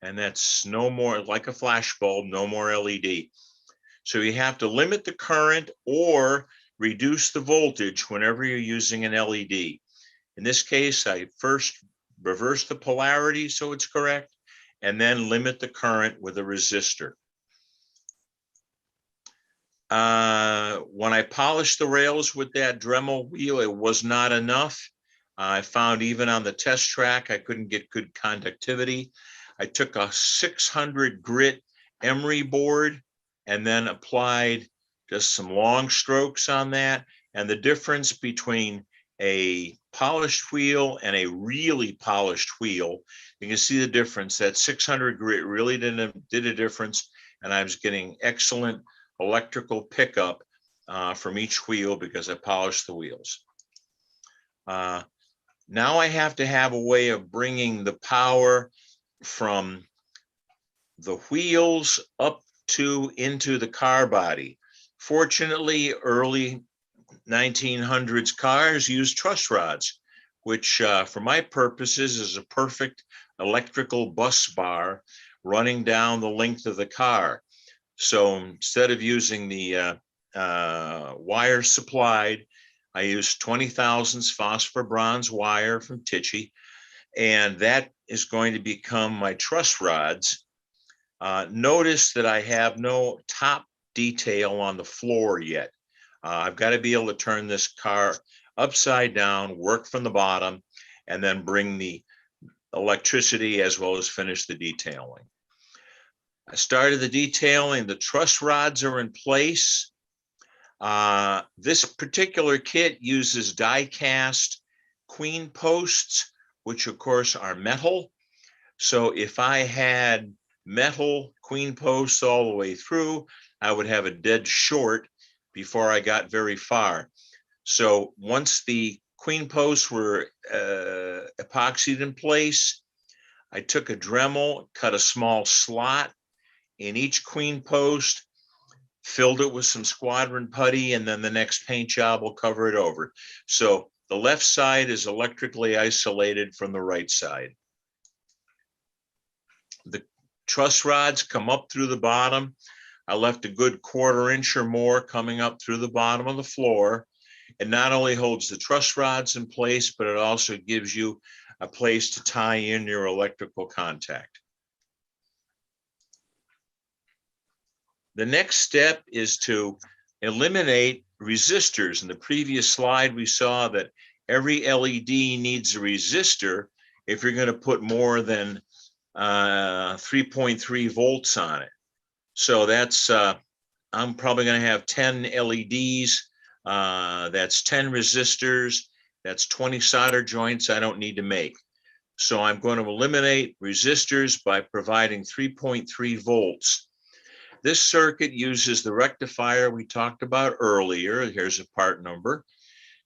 and that's no more, like a flash bulb, no more LED. So you have to limit the current or reduce the voltage whenever you're using an LED. In this case, I first reverse the polarity so it's correct, and then limit the current with a resistor. When I polished the rails with that Dremel wheel, it was not enough. I found even on the test track, I couldn't get good conductivity. I took a 600 grit emery board and then applied just some long strokes on that. And the difference between a polished wheel and a really polished wheel, you can see the difference. That 600 grit really did a difference, and I was getting excellent electrical pickup from each wheel because I polished the wheels. Now I have to have a way of bringing the power from the wheels up to into the car body. Fortunately, early 1900s cars used truss rods, which for my purposes is a perfect electrical bus bar running down the length of the car. So instead of using the wire supplied, I used 20 thousandths phosphor bronze wire from Tichy, and that is going to become my truss rods. Notice that I have no top detail on the floor yet. I've got to be able to turn this car upside down, work from the bottom, and then bring the electricity as well as finish the detailing. I started the detailing. The truss rods are in place. This particular kit uses die cast queen posts, which of course are metal. So if I had metal queen posts all the way through, I would have a dead short before I got very far. So once the queen posts were epoxied in place, I took a Dremel, cut a small slot in each queen post, filled it with some squadron putty, and then the next paint job will cover it over. So the left side is electrically isolated from the right side. The truss rods come up through the bottom. I left a good 1/4 inch or more coming up through the bottom of the floor. It not only holds the truss rods in place, but it also gives you a place to tie in your electrical contact. The next step is to eliminate resistors. In the previous slide, we saw that every LED needs a resistor if you're going to put more than 3.3 volts on it. So that's, I'm probably going to have 10 LEDs. That's 10 resistors. That's 20 solder joints I don't need to make. So I'm going to eliminate resistors by providing 3.3 volts. This circuit uses the rectifier we talked about earlier. Here's a part number.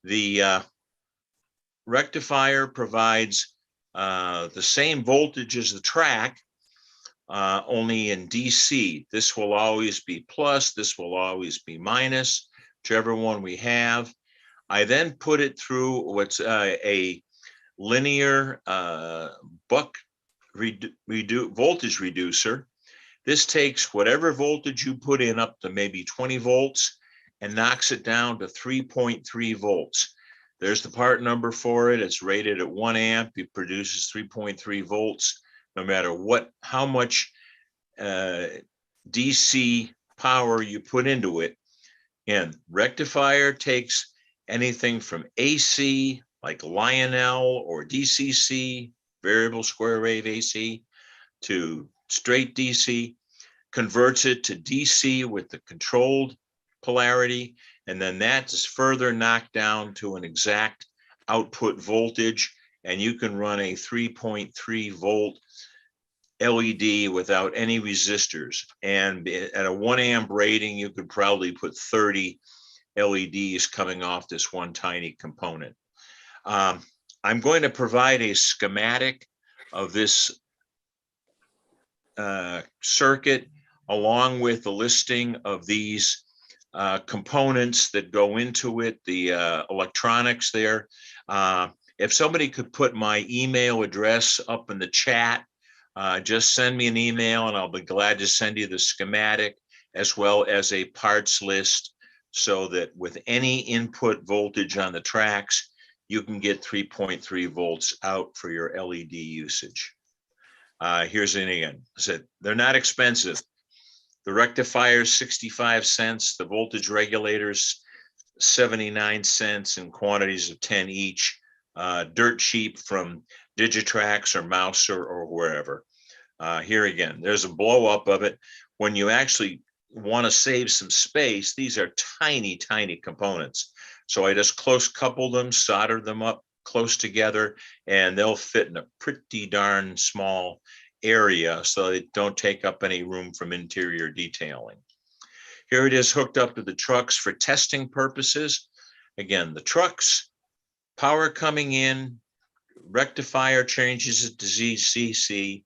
The rectifier provides the same voltage as the track, only in DC. This will always be plus, this will always be minus, whichever one we have. I then put it through what's a linear buck voltage reducer. This takes whatever voltage you put in up to maybe 20 volts and knocks it down to 3.3 volts. There's the part number for it. It's rated at 1 amp. It produces 3.3 volts, no matter how much DC power you put into it. And rectifier takes anything from AC, like Lionel or DCC, variable square wave AC, to straight DC, converts it to DC with the controlled polarity, and then that is further knocked down to an exact output voltage, and you can run a 3.3 volt LED without any resistors. And at a 1 amp rating, you could probably put 30 LEDs coming off this one tiny component. I'm going to provide a schematic of this circuit along with the listing of these components that go into it, the electronics there. If somebody could put my email address up in the chat, just send me an email and I'll be glad to send you the schematic as well as a parts list so that with any input voltage on the tracks, you can get 3.3 volts out for your LED usage. Here's it again. I said, they're not expensive. The rectifier is 65 cents. The voltage regulators, 79 cents in quantities of 10 each. Dirt cheap from Digitrax or Mouser or wherever. Here again, there's a blow up of it. When you actually want to save some space, these are tiny, tiny components. So I just close couple them, solder them up close together, and they'll fit in a pretty darn small area so they don't take up any room from interior detailing. Here it is hooked up to the trucks for testing purposes. Again, the trucks, power coming in, rectifier changes it to ZCC.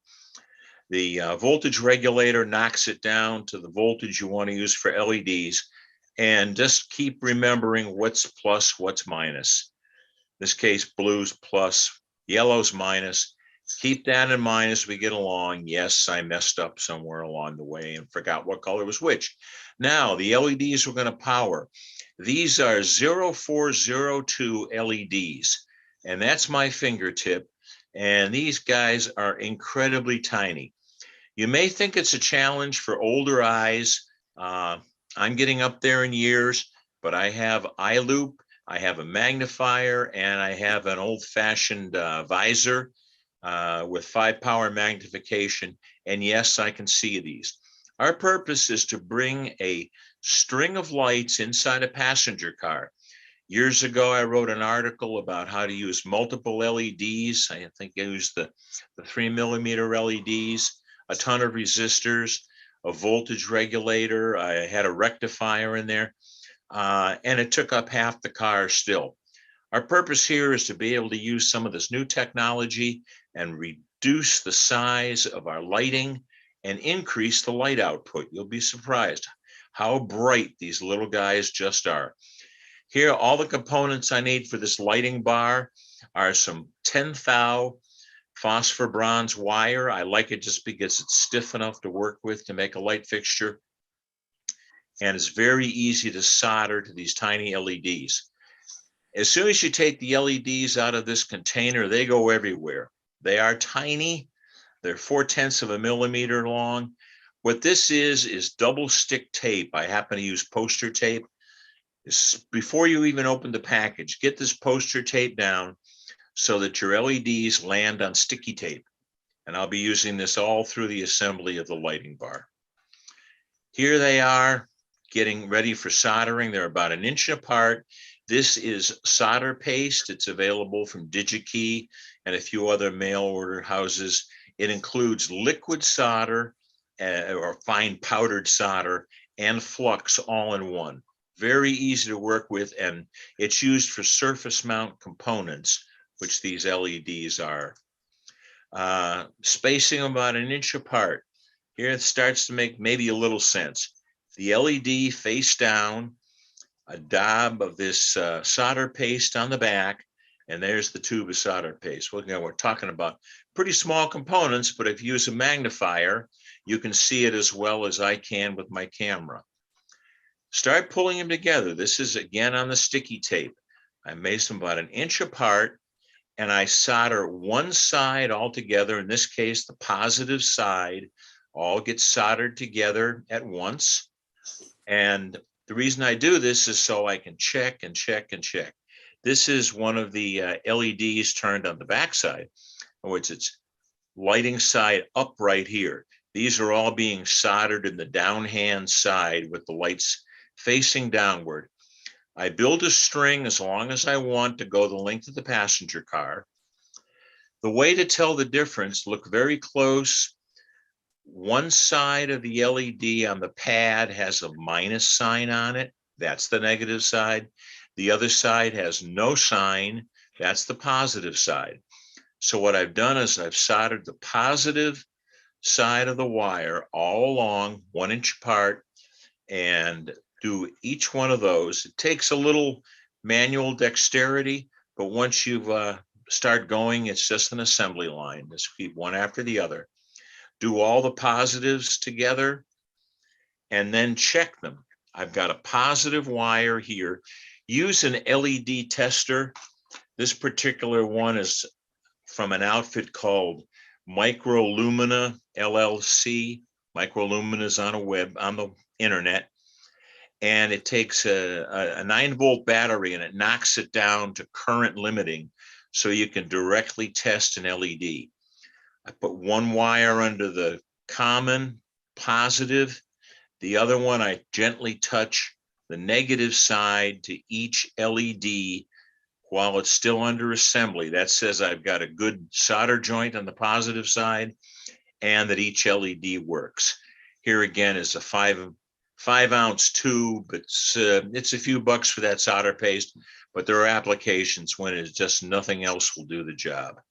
The voltage regulator knocks it down to the voltage you want to use for LEDs. And just keep remembering what's plus, what's minus. In this case, blue's plus, yellow's minus. Keep that in mind as we get along. Yes, I messed up somewhere along the way and forgot what color was which. Now, the LEDs we're going to power. These are 0402 LEDs, and that's my fingertip. And these guys are incredibly tiny. You may think it's a challenge for older eyes. I'm getting up there in years, but I have eye loop, I have a magnifier, and I have an old-fashioned visor with 5-power magnification. And yes, I can see these. Our purpose is to bring a string of lights inside a passenger car. Years ago, I wrote an article about how to use multiple LEDs. I think I used the 3mm LEDs, a ton of resistors, a voltage regulator. I had a rectifier in there, and it took up half the car still. Our purpose here is to be able to use some of this new technology and reduce the size of our lighting and increase the light output. You'll be surprised how bright these little guys just are. Here, all the components I need for this lighting bar are some 10 thou phosphor bronze wire. I like it just because it's stiff enough to work with to make a light fixture. And it's very easy to solder to these tiny LEDs. As soon as you take the LEDs out of this container, they go everywhere. They are tiny. They're 0.4 of a millimeter long. What this is double stick tape. I happen to use poster tape. Before you even open the package, get this poster tape down so that your LEDs land on sticky tape. And I'll be using this all through the assembly of the lighting bar. Here they are getting ready for soldering. They're about 1 inch apart. This is solder paste. It's available from DigiKey and a few other mail order houses. It includes liquid solder or fine powdered solder and flux all in one. Very easy to work with, and it's used for surface mount components, which these LEDs are. Spacing about 1 inch apart. Here it starts to make maybe a little sense. The LED face down, a dab of this solder paste on the back, and there's the tube of solder paste. Well, we're talking about pretty small components, but if you use a magnifier, you can see it as well as I can with my camera. Start pulling them together. This is again on the sticky tape. I made them about 1 inch apart, and I solder one side all together. In this case, the positive side all gets soldered together at once. And the reason I do this is so I can check and check and check. This is one of the LEDs turned on the backside, in which it's lighting side up right here. These are all being soldered in the downhand side with the lights facing downward. I build a string as long as I want to go the length of the passenger car. The way to tell the difference, look very close. One side of the LED on the pad has a minus sign on it. That's the negative side. The other side has no sign. That's the positive side. So what I've done is I've soldered the positive side of the wire all along 1 inch apart and do each one of those. It takes a little manual dexterity, but once you've start going, it's just an assembly line. Just keep one after the other. Do all the positives together and then check them. I've got a positive wire here. Use an LED tester. This particular one is from an outfit called Microlumina LLC. Microlumina is on the internet, and it takes a 9-volt battery and it knocks it down to current limiting, so you can directly test an LED. I put one wire under the common positive. The other one, I gently touch the negative side to each LED while it's still under assembly. That says I've got a good solder joint on the positive side and that each LED works. Here again is a 5-ounce tube. It's a few bucks for that solder paste, but there are applications when it's just nothing else will do the job.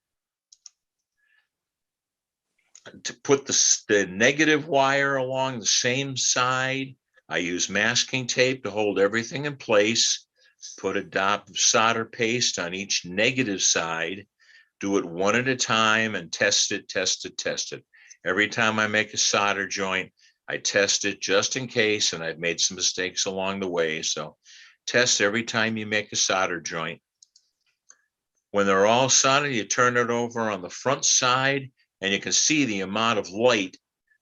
To put the negative wire along the same side, I use masking tape to hold everything in place. Put a dot of solder paste on each negative side. Do it one at a time and test it, test it, test it. Every time I make a solder joint, I test it just in case, and I've made some mistakes along the way. So test every time you make a solder joint. When they're all soldered, you turn it over on the front side, and you can see the amount of light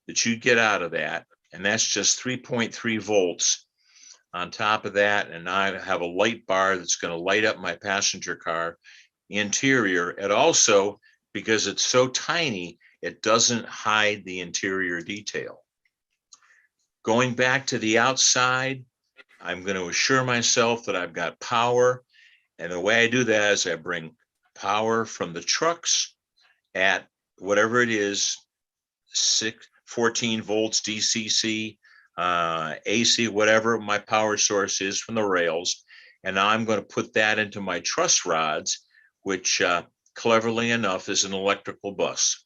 that you get out of that. And that's just 3.3 volts on top of that. And I have a light bar that's going to light up my passenger car interior. And also, because it's so tiny, it doesn't hide the interior detail. Going back to the outside, I'm going to assure myself that I've got power. And the way I do that is I bring power from the trucks at whatever it is, 14 volts DCC, AC, whatever my power source is from the rails. And now I'm going to put that into my truss rods, which cleverly enough is an electrical bus.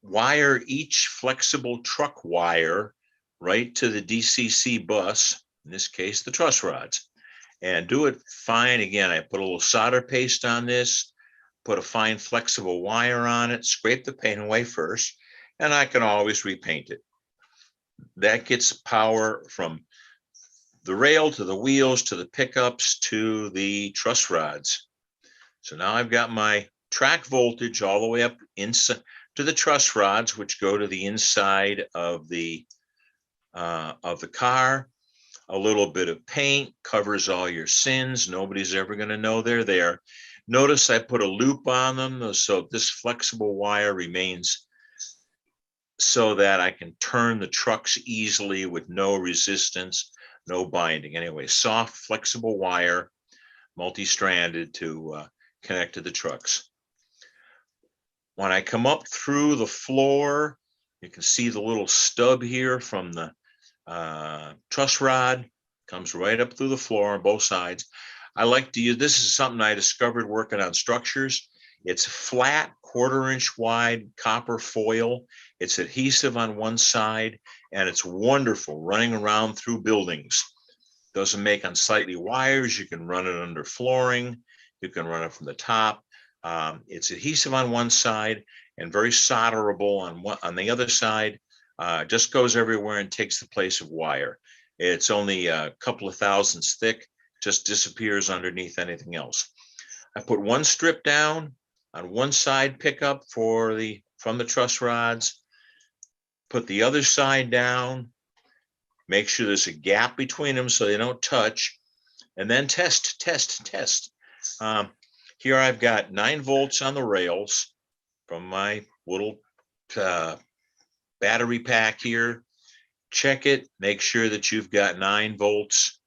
Wire each flexible truck wire right to the DCC bus, in this case, the truss rods, and do it fine. Again, I put a little solder paste on this, put a fine flexible wire on it, scrape the paint away first, and I can always repaint it. That gets power from the rail to the wheels to the pickups to the truss rods. So now I've got my track voltage all the way up inside to the truss rods, which go to the inside of the car. A little bit of paint covers all your sins. Nobody's ever going to know they're there. Notice I put a loop on them, so this flexible wire remains so that I can turn the trucks easily with no resistance, no binding. Anyway, soft, flexible wire, multi-stranded to connect to the trucks. When I come up through the floor, you can see the little stub here from the truss rod, comes right up through the floor on both sides. I like to use, this is something I discovered working on structures. It's flat, 1/4-inch wide copper foil. It's adhesive on one side, and it's wonderful running around through buildings. Doesn't make unsightly wires. You can run it under flooring. You can run it from the top. It's adhesive on one side and very solderable on the other side. Just goes everywhere and takes the place of wire. It's only a couple of thousandths thick, just disappears underneath anything else. I put one strip down on one side pickup from the truss rods, put the other side down, make sure there's a gap between them so they don't touch, and then test. Here I've got 9 volts on the rails from my little battery pack here. Check it, make sure that you've got 9 volts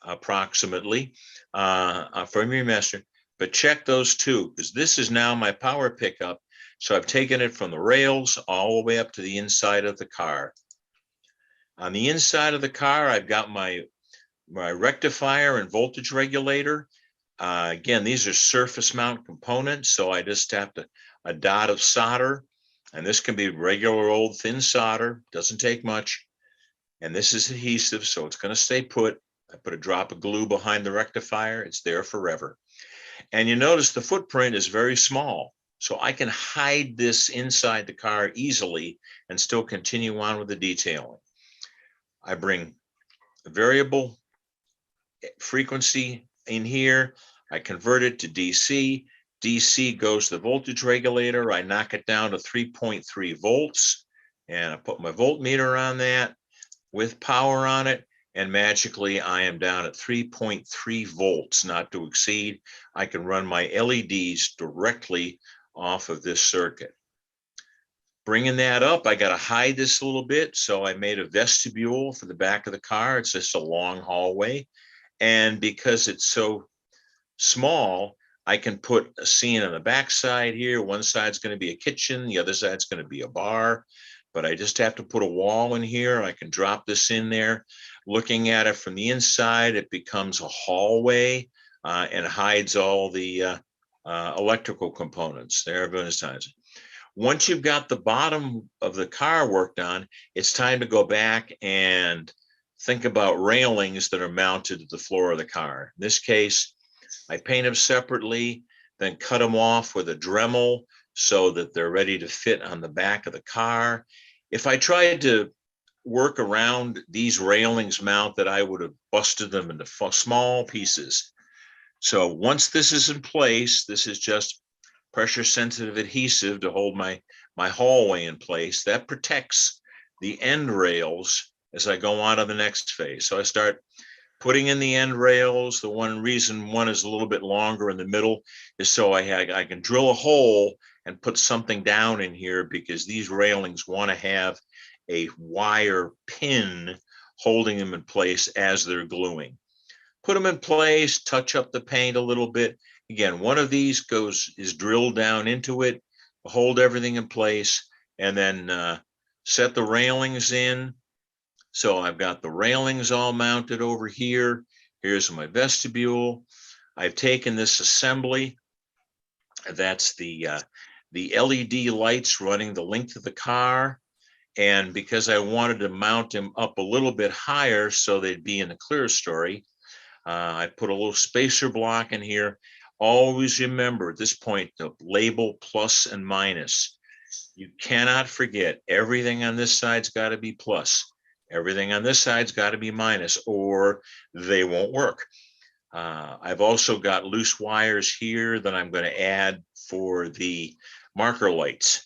approximately from your master, but check those two, because this is now my power pickup. So I've taken it from the rails all the way up to the inside of the car. On the inside of the car, I've got my rectifier and voltage regulator. Again, these are surface mount components, so I just have a dot of solder, and this can be regular old thin solder, doesn't take much. And this is adhesive, so it's going to stay put. I put a drop of glue behind the rectifier. It's there forever. And you notice the footprint is very small. So I can hide this inside the car easily and still continue on with the detailing. I bring a variable frequency in here. I convert it to DC. DC goes to the voltage regulator. I knock it down to 3.3 volts and I put my voltmeter on that with power on it. And magically I am down at 3.3 volts, not to exceed. I can run my LEDs directly off of this circuit. Bringing that up, I got to hide this a little bit. So I made a vestibule for the back of the car. It's just a long hallway. And because it's so small, I can put a scene on the back side here. One side's going to be a kitchen. The other side's going to be a bar. But I just have to put a wall in here. I can drop this in there. Looking at it from the inside, it becomes a hallway and hides all the electrical components there. Everyone's times. Once you've got the bottom of the car worked on, it's time to go back and think about railings that are mounted to the floor of the car. In this case, I paint them separately, then cut them off with a Dremel so that they're ready to fit on the back of the car. If I tried to work around these railings mounted, I would have busted them into small pieces. So once this is in place, this is just pressure sensitive adhesive to hold my hallway in place. That protects the end rails as I go on to the next phase. So I start putting in the end rails. The one reason one is a little bit longer in the middle is so I can drill a hole and put something down in here, because these railings want to have a wire pin holding them in place as they're gluing. Put them in place, touch up the paint a little bit. Again, one of these is drilled down into it, hold everything in place, and then set the railings in. So I've got the railings all mounted over here. Here's my vestibule. I've taken this assembly. That's the LED lights running the length of the car. And because I wanted to mount them up a little bit higher so they'd be in the clerestory, I put a little spacer block in here. Always remember at this point to label plus and minus. You cannot forget everything on this side's got to be plus. Everything on this side's got to be minus, or they won't work. I've also got loose wires here that I'm going to add for the marker lights.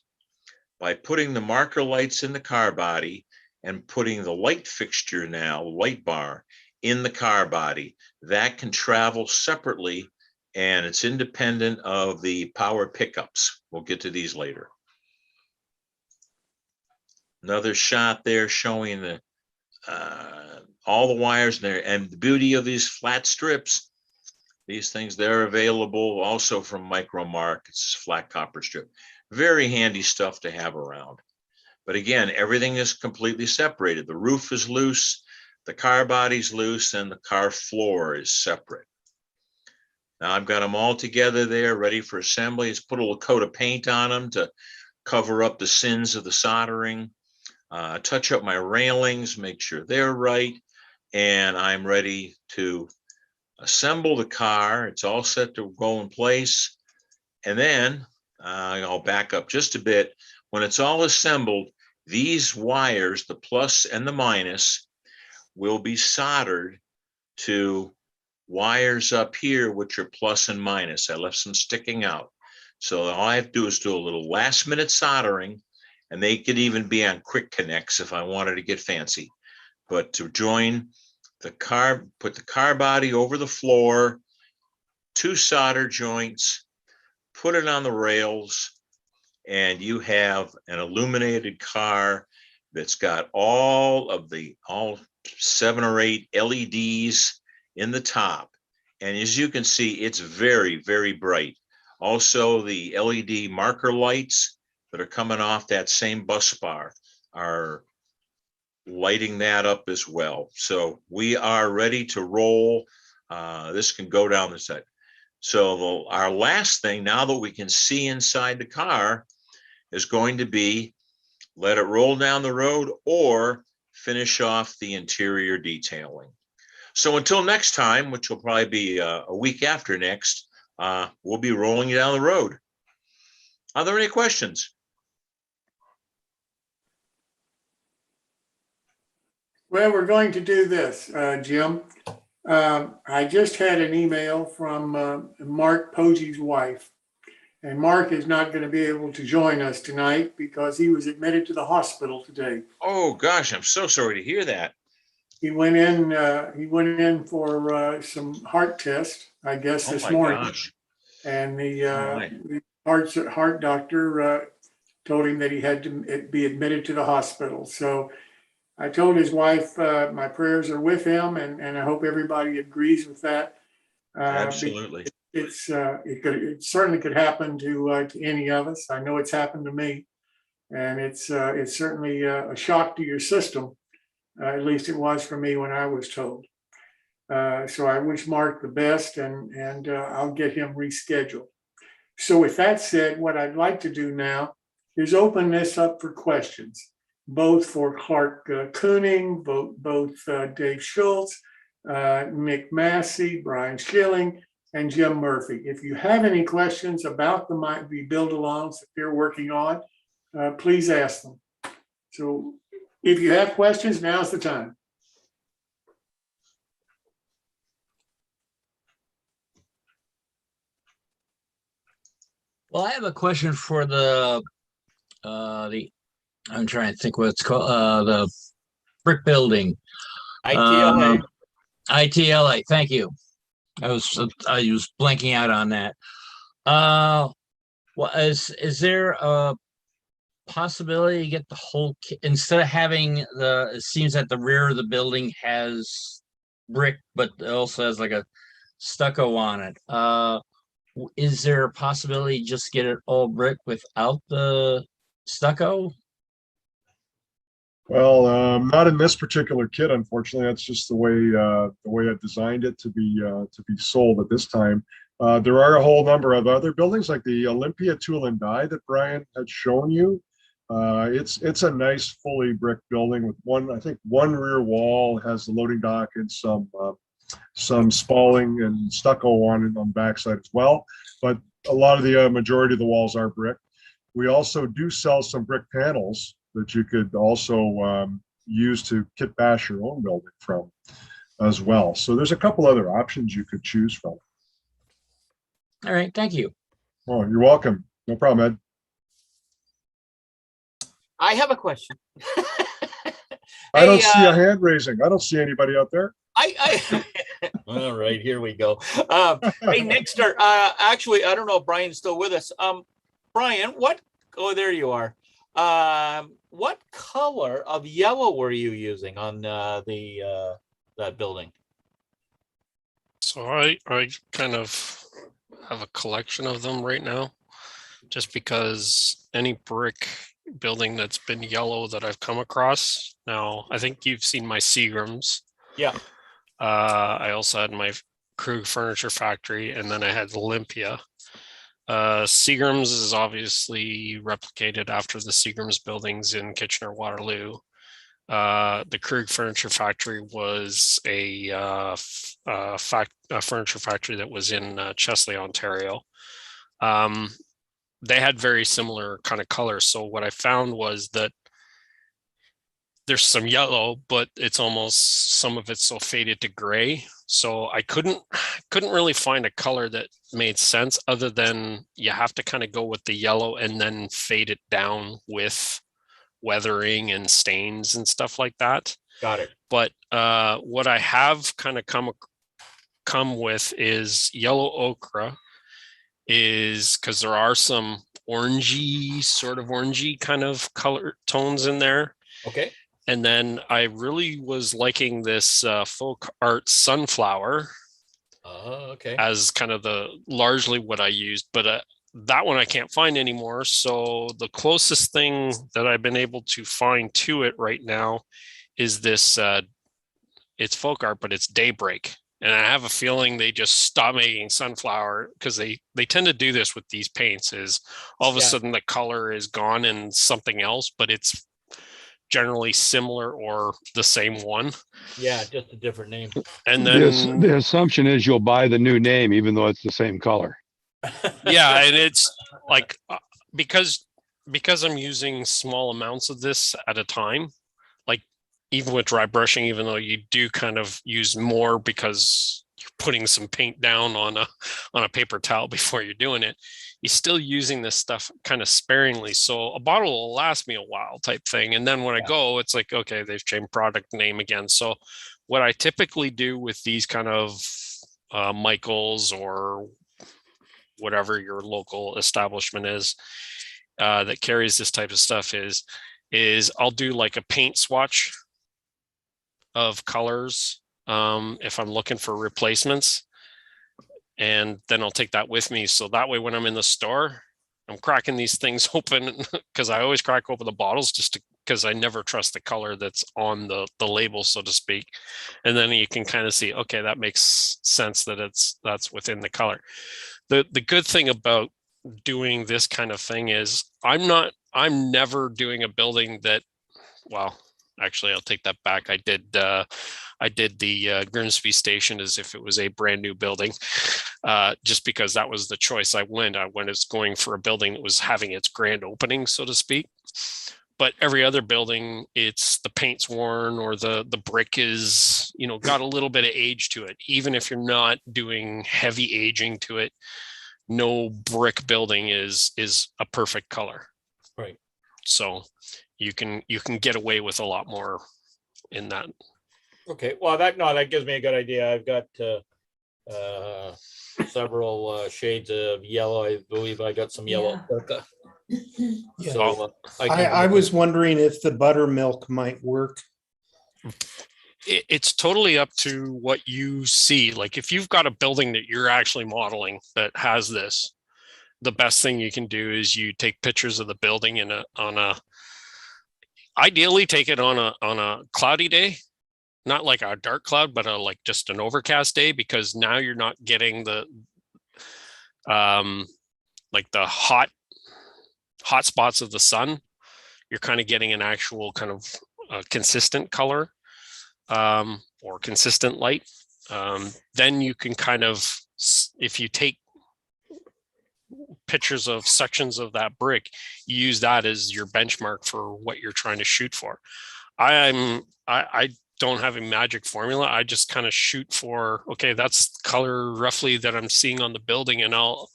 By putting the marker lights in the car body and putting the light fixture now, light bar, in the car body, that can travel separately and it's independent of the power pickups. We'll get to these later. Another shot there showing the all the wires there, and the beauty of these flat strips. These things, they're available also from Micro Mark. It's flat copper strip. Very handy stuff to have around. But again, everything is completely separated. The roof is loose, the car body's loose, and the car floor is separate. Now I've got them all together there, ready for assembly. Let's put a little coat of paint on them to cover up the sins of the soldering. Touch up my railings, make sure they're right, and I'm ready to assemble the car. It's all set to go in place. And then I'll back up just a bit. When it's all assembled, these wires, the plus and the minus, will be soldered to wires up here, which are plus and minus. I left some sticking out. So all I have to do is do a little last minute soldering, and they could even be on quick connects if I wanted to get fancy. But to join the car, put the car body over the floor, 2 solder joints, put it on the rails, and you have an illuminated car that's got all 7 or 8 LEDs in the top. And as you can see, it's very, very bright. Also, the LED marker lights that are coming off that same bus bar are lighting that up as well. So we are ready to roll. This can go down the side. So our last thing, now that we can see inside the car, is going to be let it roll down the road or finish off the interior detailing. So until next time, which will probably be a week after next, we'll be rolling down the road. Are there any questions? Well, we're going to do this, Jim. I just had an email from Mark Posey's wife. And Mark is not going to be able to join us tonight because he was admitted to the hospital today. Oh, gosh, I'm so sorry to hear that. He went in for some heart test, I guess, Oh, this my morning. gosh. And My. the heart doctor told him that he had to be admitted to the hospital. So I told his wife my prayers are with him, and I hope everybody agrees with that. Absolutely. It certainly could happen to any of us. I know it's happened to me, and it's certainly a shock to your system. At least it was for me when I was told. So I wish Mark the best, and I'll get him rescheduled. So with that said, what I'd like to do now is open this up for questions, both for Clark Kooning, both Dave Schultz, Nick Massey, Brian Schilling, and Jim Murphy. If you have any questions about the build-alongs that they're working on, please ask them. So if you have questions, now's the time. Well, I have a question for I'm trying to think what it's called, the brick building. ITLA. ITLA, thank you. I was blanking out on that. Well, is there a possibility to get the whole kit instead of having it seems that the rear of the building has brick, but it also has like a stucco on it. Is there a possibility just get it all brick without the stucco? Well, not in this particular kit, unfortunately. That's just the way I designed it to be sold at this time. There are a whole number of other buildings like the Olympia Tool and Die that Brian had shown you. It's a nice fully brick building with one rear wall has the loading dock and some spalling and stucco on it on the backside as well. But a lot of the majority of the walls are brick. We also do sell some brick panels that you could also use to kit bash your own building from as well. So there's a couple other options you could choose from. All right, thank you. Oh, you're welcome. No problem, Ed. I have a question. I don't see a hand raising. I don't see anybody out there. All right, here we go. Hey, Nixter, actually, I don't know if Brian's still with us. Brian, oh, there you are. What color of yellow were you using on that building? So I kind of have a collection of them right now, just because any brick building that's been yellow that I've come across. Now, I think you've seen my Seagrams. Yeah. I also had my Krug Furniture Factory, and then I had Olympia. Seagrams is obviously replicated after the Seagrams buildings in Kitchener-Waterloo. The Krug Furniture Factory was a furniture factory that was in Chesley, Ontario. They had very similar kind of colors. So what I found was that there's some yellow, but it's almost some of it's so faded to gray. So I couldn't really find a color that made sense other than you have to kind of go with the yellow and then fade it down with weathering and stains and stuff like that. Got it. But what I have kind of come with is yellow ochre, is because there are some orangey kind of color tones in there. Okay. And then I really was liking this folk art sunflower Okay. as kind of largely what I used, but that one I can't find anymore. So the closest thing that I've been able to find to it right now is this, it's folk art, but it's Daybreak. And I have a feeling they just stopped making sunflower because they tend to do this with these paints is all of a sudden the color is gone and something else, but it's generally similar or the same one. Yeah, just a different name. And then the assumption is you'll buy the new name, even though it's the same color. yeah, and it's like because I'm using small amounts of this at a time, like even with dry brushing, even though you do kind of use more because you're putting some paint down on a paper towel before you're doing it, you're still using this stuff kind of sparingly. So a bottle will last me a while type thing. And then when I go, it's like, okay, they've changed product name again. So what I typically do with these kind of Michaels or whatever your local establishment is that carries this type of stuff is I'll do like a paint swatch of colors if I'm looking for replacements, and then I'll take that with me, so that way when I'm in the store, I'm cracking these things open, because I always crack open the bottles just because I never trust the color that's on the label, so to speak. And then you can kind of see, okay, that makes sense that that's within the color. The good thing about doing this kind of thing is I'm never doing a building that, well, actually I'll take that back. I did the Grimsby station as if it was a brand new building, just because that was the choice I went as going for a building that was having its grand opening, so to speak. But every other building, it's the paint's worn or the brick is, got a little bit of age to it. Even if you're not doing heavy aging to it, no brick building is a perfect color. Right. So you can get away with a lot more in that. Okay, well, that gives me a good idea. I've got several shades of yellow. I believe I got some yellow. Yeah. So I was wondering if the buttermilk might work. It's totally up to what you see. Like if you've got a building that you're actually modeling that has this, the best thing you can do is you take pictures of the building ideally take it on a cloudy day, not like a dark cloud, but like just an overcast day, because now you're not getting the like the hot spots of the sun. You're kind of getting an actual kind of consistent color or consistent light. Then you can kind of, if you take pictures of sections of that brick, you use that as your benchmark for what you're trying to shoot for. I don't have a magic formula. I just kind of shoot for, okay, that's the color roughly that I'm seeing on the building, and I'll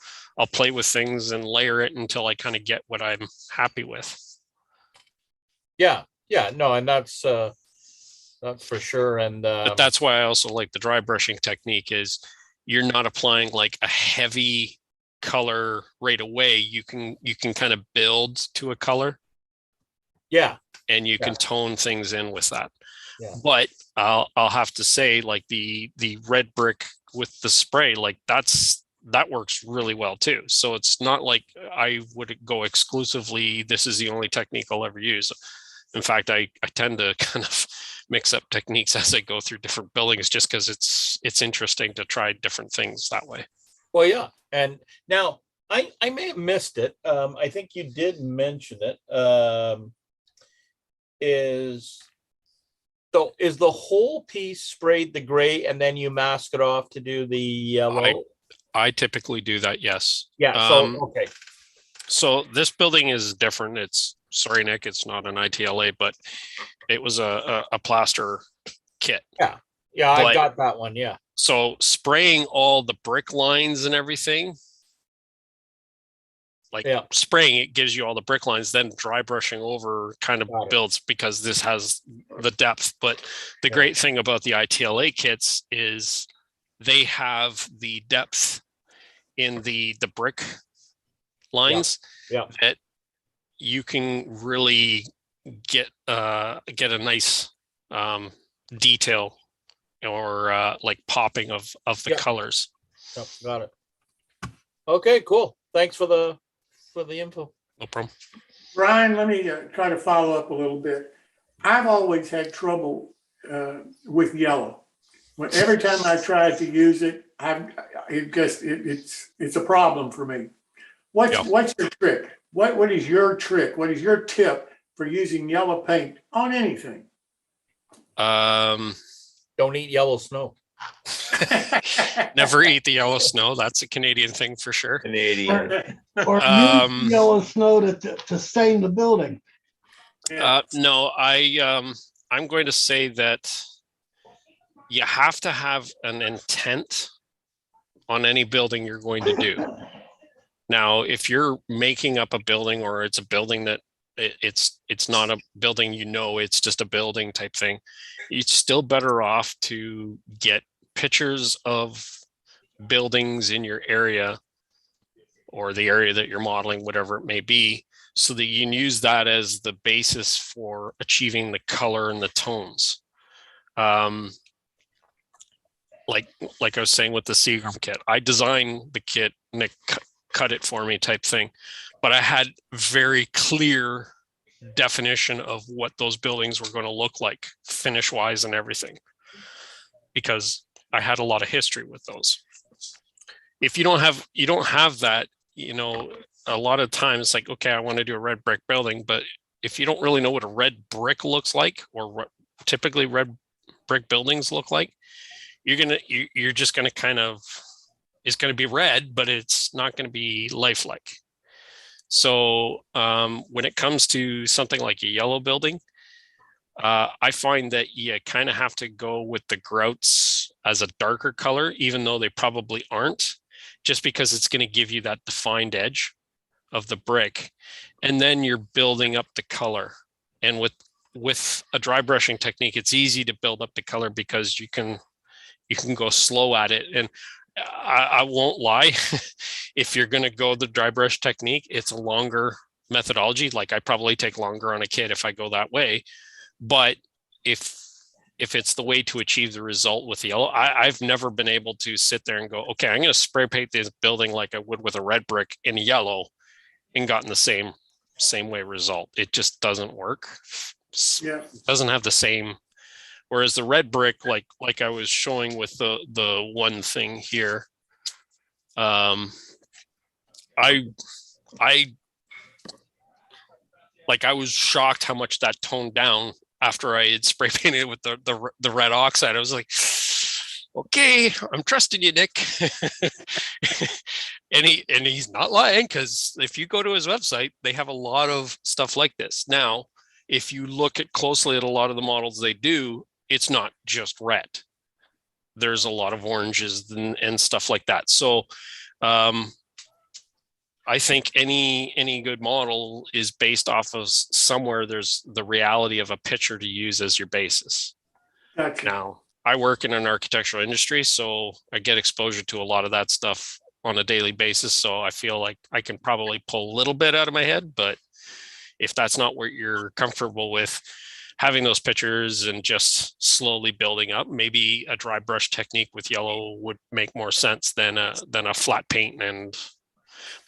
play with things and layer it until I kind of get what I'm happy with. Yeah, no, and that's for sure. And but that's why I also like the dry brushing technique, is you're not applying like a heavy color right away. You can kind of build to a color. Yeah. And you can tone things in with that. Yeah. But I'll have to say, like the red brick with the spray, like that works really well too. So it's not like I would go exclusively, this is the only technique I'll ever use. In fact, I tend to kind of mix up techniques as I go through different buildings, just because it's interesting to try different things that way. Well, yeah. And now I may have missed it. I think you did mention it. Is the whole piece sprayed the gray and then you mask it off to do the yellow? I typically do that, yes. Yeah. So okay. So this building is different. It's, sorry, Nick, it's not an ITLA, but it was a plaster kit. Yeah, I got that one. Yeah. So spraying all the brick lines and everything, like spraying it gives you all the brick lines, then dry brushing over kind of builds, because this has the depth. But the great thing about the ITLA kits is they have the depth in the brick lines that you can really get a nice detail or like popping of the colors. Yep, got it. Okay, cool. Thanks for the info. No problem. Ryan, let me try to follow up a little bit. I've always had trouble with yellow. Every time I try to use it, it's a problem for me. What's your trick? What is your trick? What is your tip for using yellow paint on anything? Don't eat yellow snow. Never eat the yellow snow. That's a Canadian thing for sure. Canadian. Or use Um, yellow snow to stain the building. Yeah. No, I'm going to say that you have to have an intent on any building you're going to do. Now, if you're making up a building, or it's a building that it's not a building, it's just a building type thing, it's still better off to get pictures of buildings in your area or the area that you're modeling, whatever it may be, so that you can use that as the basis for achieving the color and the tones. Like I was saying with the Seagram kit, I designed the kit, Nick cut it for me type thing, but I had very clear definition of what those buildings were going to look like finish wise and everything, because I had a lot of history with those. If you don't have that, a lot of times, like, okay, I want to do a red brick building, but if you don't really know what a red brick looks like, or what typically red brick buildings look like, you're just gonna kind of, it's going to be red, but it's not going to be lifelike. So when it comes to something like a yellow building, I find that you kind of have to go with the grouts as a darker color, even though they probably aren't, just because it's going to give you that defined edge of the brick. And then you're building up the color. And with a dry brushing technique, it's easy to build up the color because you can go slow at it. And I won't lie, if you're going to go the dry brush technique, it's a longer methodology. Like, I probably take longer on a kit if I go that way. But if it's the way to achieve the result with the yellow, I've never been able to sit there and go, okay, I'm going to spray paint this building like I would with a red brick in yellow, and gotten the same way result. It just doesn't work. Yeah. It doesn't have the same. Whereas the red brick, like I was showing with the one thing here, I was shocked how much that toned down after I had spray painted with the red oxide. I was like, okay, I'm trusting you, Nick. and he's not lying, because if you go to his website, they have a lot of stuff like this. Now, if you look closely at a lot of the models they do, it's not just red. There's a lot of oranges and stuff like that. So I think any good model is based off of somewhere there's the reality of a picture to use as your basis. Gotcha. Now, I work in an architectural industry, so I get exposure to a lot of that stuff on a daily basis. So I feel like I can probably pull a little bit out of my head, but if that's not what you're comfortable with, having those pictures and just slowly building up, maybe a dry brush technique with yellow would make more sense than a flat paint.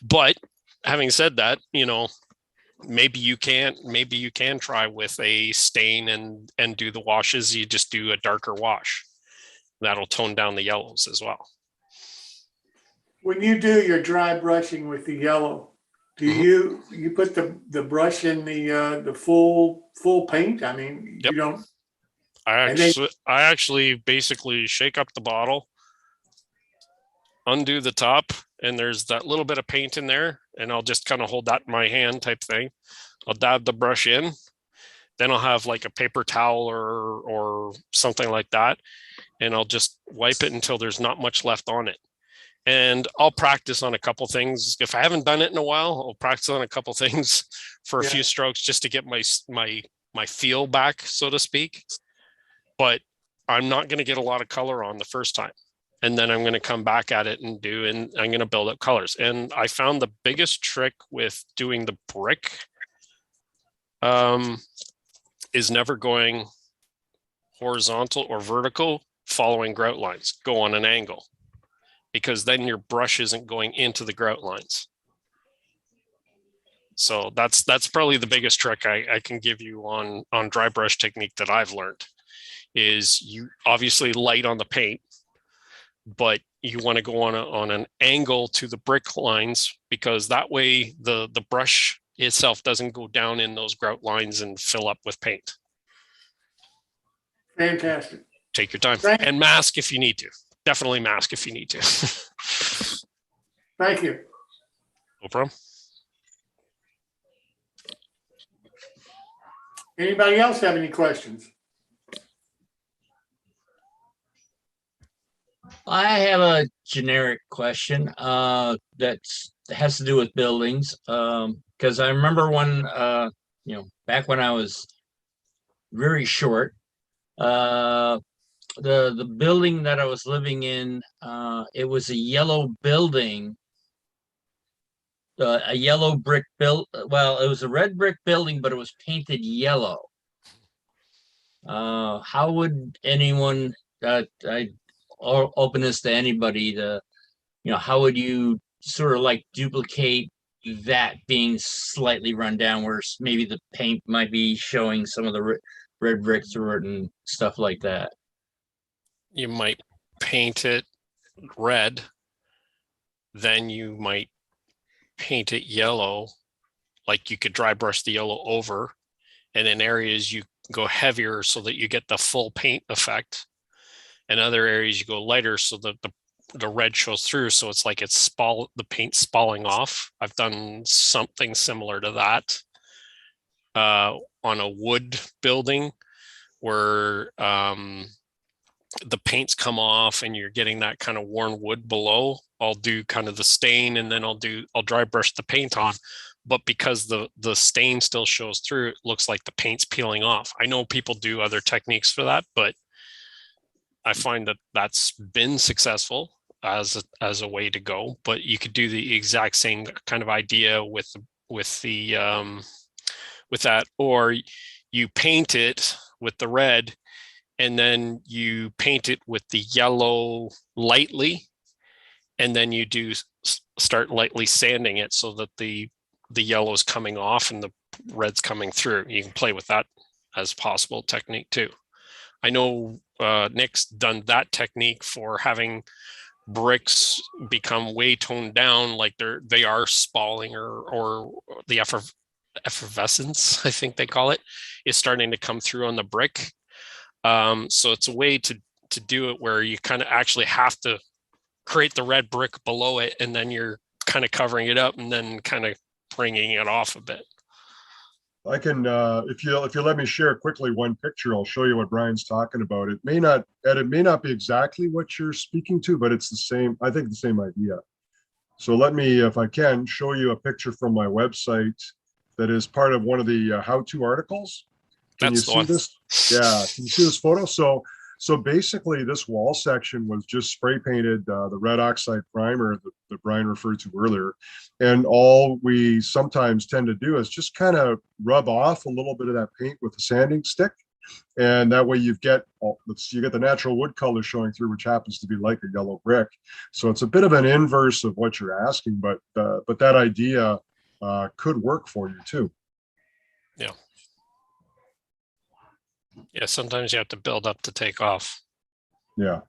But having said that, maybe you can try with a stain and do the washes. You just do a darker wash. That'll tone down the yellows as well. When you do your dry brushing with the yellow, do you put the brush in the full paint? I mean, Yep. you don't. I actually basically shake up the bottle, undo the top, and there's that little bit of paint in there, and I'll just kind of hold that in my hand type thing. I'll dab the brush in, then I'll have like a paper towel or something like that, and I'll just wipe it until there's not much left on it. And I'll practice on a couple things. If I haven't done it in a while, I'll practice on a couple things for a few strokes just to get my feel back, so to speak. But I'm not going to get a lot of color on the first time. And then I'm going to come back at it and I'm going to build up colors. And I found the biggest trick with doing the brick is never going horizontal or vertical following grout lines. Go on an angle, because then your brush isn't going into the grout lines. So that's probably the biggest trick I can give you on dry brush technique that I've learned, is you obviously light on the paint, but you want to go on an angle to the brick lines, because that way the brush itself doesn't go down in those grout lines and fill up with paint. Fantastic. Take your time Thank- and mask if you need to. Definitely mask if you need to. Thank you. No problem. Anybody else have any questions? I have a generic question that has to do with buildings. Because I remember when back when I was very short, the building that I was living in, it was a yellow building, a yellow brick built. Well, it was a red brick building, but it was painted yellow. How would anyone? Open this to anybody. How would you sort of like duplicate that being slightly run down, where maybe the paint might be showing some of the red brick through it and stuff like that? You might paint it red, then you might paint it yellow, like you could dry brush the yellow over, and in areas you go heavier so that you get the full paint effect. In other areas you go lighter so that the red shows through, so it's like the paint spalling off. I've done something similar to that on a wood building where the paints come off and you're getting that kind of worn wood below. I'll do kind of the stain, and then I'll dry brush the paint on. But because the stain still shows through, it looks like the paint's peeling off. I know people do other techniques for that, but I find that that's been successful as a way to go. But you could do the exact same kind of idea with that, or you paint it with the red, and then you paint it with the yellow lightly, and then you start lightly sanding it so that the yellow is coming off and the red's coming through. You can play with that as possible technique too. I know Nick's done that technique for having bricks become way toned down, like they are spalling or the effervescence, I think they call it, is starting to come through on the brick. So it's a way to do it where you kind of actually have to create the red brick below it, and then you're kind of covering it up and then kind of bringing it off a bit. I can, if you let me share quickly one picture, I'll show you what Brian's talking about. It may not be exactly what you're speaking to, but it's the same, I think the same idea. So let me, if I can, show you a picture from my website that is part of one of the how-to articles. Can you see this? Yeah, can you see this photo? So basically this wall section was just spray painted the red oxide primer that Brian referred to earlier. And all we sometimes tend to do is just kind of rub off a little bit of that paint with a sanding stick. And that way you get the natural wood color showing through, which happens to be like a yellow brick. So it's a bit of an inverse of what you're asking, but that idea could work for you too. Yeah. Yeah, sometimes you have to build up to take off. Yeah.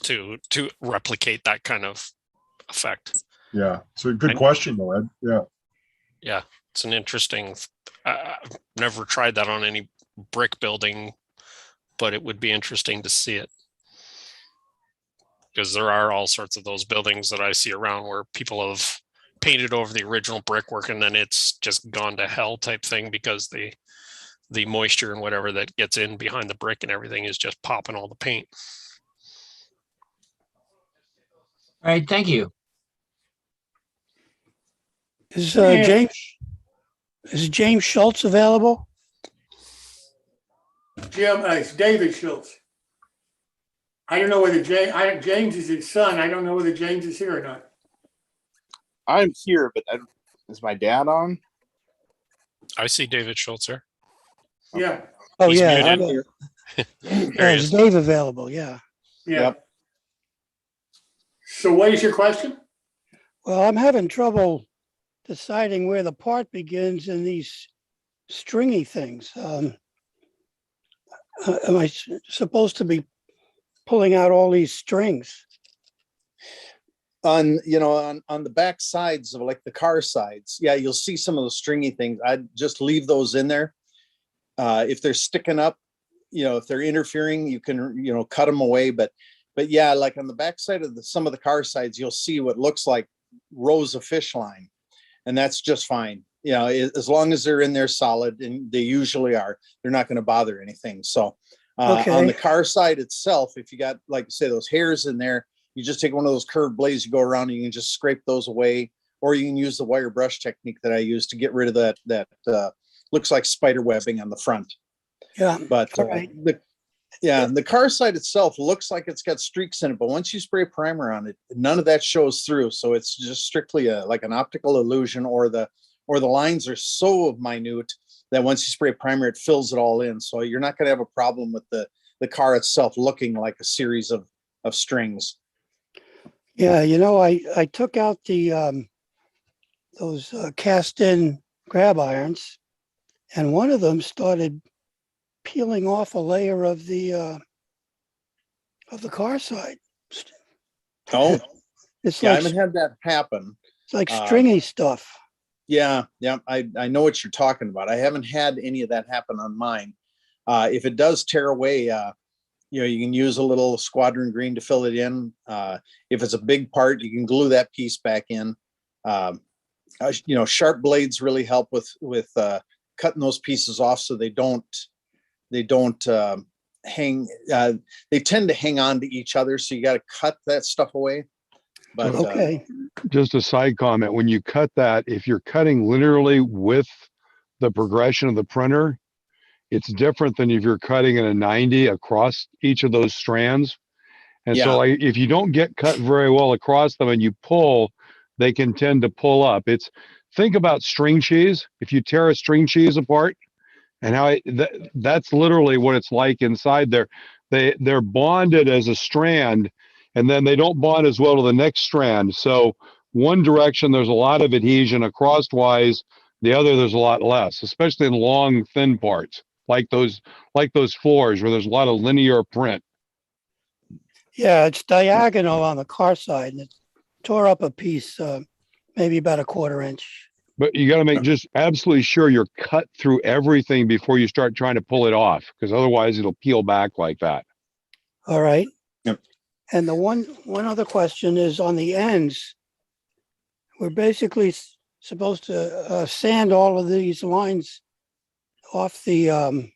To replicate that kind of effect. Yeah. So a good question though, Ed. Yeah. Yeah, it's an interesting. I've never tried that on any brick building, but it would be interesting to see it. Because there are all sorts of those buildings that I see around where people have painted over the original brickwork and then it's just gone to hell type thing because the moisture and whatever that gets in behind the brick and everything is just popping all the paint. All right, thank you. Is James Schultz available? Jim, it's David Schultz. I don't know whether James is his son. I don't know whether James is here or not. I'm here, but is my dad on? I see David Schultz here. Yeah. Oh, He's yeah. muted. Here. There he Is is. Dave available? Yeah. Yeah. Yep. So what is your question? Well, I'm having trouble deciding where the part begins in these stringy things. Am I supposed to be pulling out all these strings? On the back sides of like the car sides, yeah, you'll see some of the stringy things. I'd just leave those in there. If they're sticking up, if they're interfering, you can, cut them away. But yeah, like on the backside of some of the car sides, you'll see what looks like rows of fish line, and that's just fine. As long as they're in there solid, and they usually are, they're not going to bother anything. So on the car side itself, if you got, like say, those hairs in there, you just take one of those curved blades, you go around and you can just scrape those away, or you can use the wire brush technique that I use to get rid of that looks like spider webbing on the front. Yeah. But All right. the car side itself looks like it's got streaks in it, but once you spray primer on it, none of that shows through. So it's just strictly like an optical illusion, or the lines are so minute that once you spray primer, it fills it all in. So you're not going to have a problem with the car itself looking like a series of strings. Yeah, I took out the those cast-in grab irons, and one of them started peeling off a layer of the car side. Oh, It's yeah, I like haven't had that happen. it's like stringy stuff. Yeah, I know what you're talking about. I haven't had any of that happen on mine. If it does tear away, you can use a little squadron green to fill it in. If it's a big part, you can glue that piece back in. Sharp blades really help with cutting those pieces off so they don't hang. They tend to hang on to each other, so you got to cut that stuff away. But Okay. Just a side comment, when you cut that, if you're cutting literally with the progression of the printer, it's different than if you're cutting in a 90 across each of those strands. And so if you don't get cut very well across them and you pull, they can tend to pull up. Think about string cheese. If you tear a string cheese apart, and how that's literally what it's like inside there. They're bonded as a strand, and then they don't bond as well to the next strand. So one direction, there's a lot of adhesion across-wise. The other, there's a lot less, especially in long, thin parts, like those floors where there's a lot of linear print. Yeah, it's diagonal on the car side, and it tore up a piece, maybe about a 1/4 inch. But you got to make just absolutely sure you're cut through everything before you start trying to pull it off, because otherwise it'll peel back like that. All right. Yep. And the one other question is on the ends. We're basically supposed to sand all of these lines off the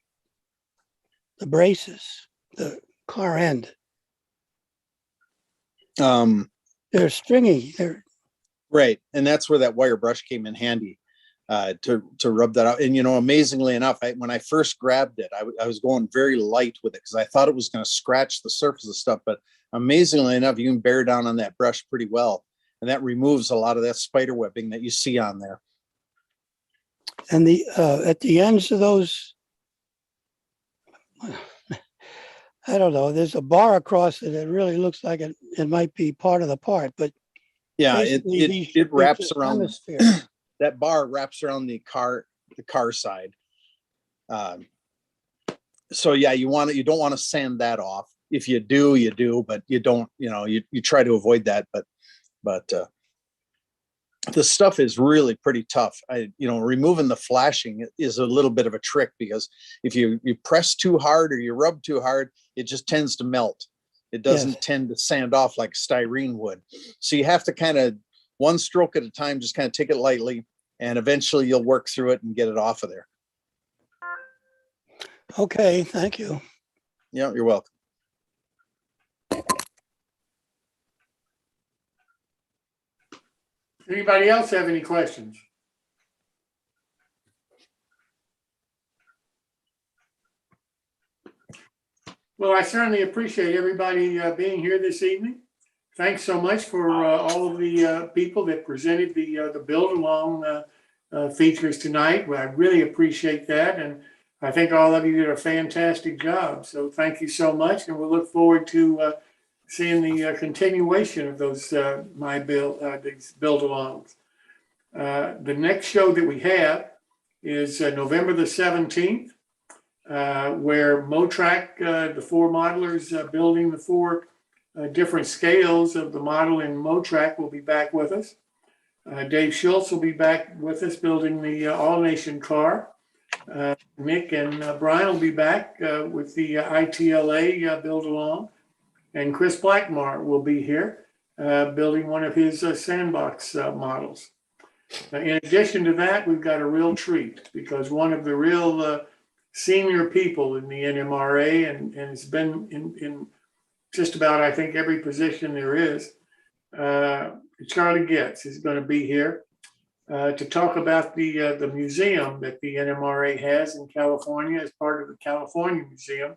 braces, the car end. They're stringy. They're right, and that's where that wire brush came in handy to rub that out. And amazingly enough, when I first grabbed it, I was going very light with it because I thought it was going to scratch the surface of stuff. But amazingly enough, you can bear down on that brush pretty well, and that removes a lot of that spider webbing that you see on there. And the at the ends of those, I don't know, there's a bar across it. It really looks like it might be part of the part, but yeah, basically it wraps around hemisphere. that bar wraps around the car side. So yeah, you don't want to sand that off. If you do, you do, but you don't. You try to avoid that. But the stuff is really pretty tough. Removing the flashing is a little bit of a trick, because if you press too hard or you rub too hard, it just tends to melt. It doesn't tend to sand off like styrene would. So you have to kind of one stroke at a time, just kind of take it lightly, and eventually you'll work through it and get it off of there. Okay, thank you. Yeah, you're welcome. Anybody else have any questions? Well, I certainly appreciate everybody being here this evening. Thanks so much for all of the people that presented the build along features tonight. Well, I really appreciate that, and I think all of you did a fantastic job. So thank you so much, and we'll look forward to seeing the continuation of those these build alongs. The next show that we have is November the 17th. Where Motrack, the 4 modelers building the 4 different scales of the model in Motrack, will be back with us. Dave Schultz will be back with us building the All Nation car. Nick and Brian will be back with the ITLA build along. And Chris Blackmar will be here building one of his sandbox models. In addition to that, we've got a real treat because one of the real senior people in the NMRA and it's been in just about, I think, every position there is, Charlie Getz is going to be here to talk about the museum that the NMRA has in California as part of the California Museum.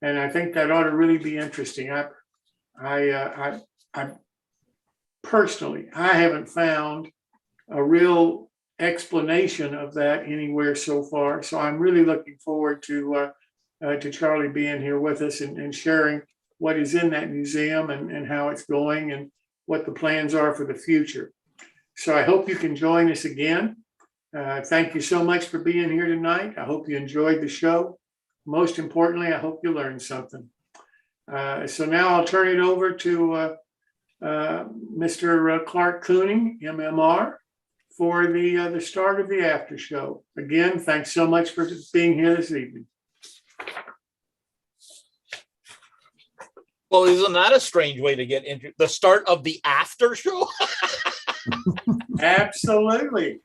And I think that ought to really be interesting. I personally, I haven't found a real explanation of that anywhere so far. So I'm really looking forward to Charlie being here with us and sharing what is in that museum and how it's going and what the plans are for the future. So I hope you can join us again. Thank you so much for being here tonight. I hope you enjoyed the show. Most importantly, I hope you learned something. So now I'll turn it over to Mr. Clark Kooning, MMR, for the start of the after show. Again, thanks so much for being here this evening. Well, isn't that a strange way to get into the start of the after show? Absolutely.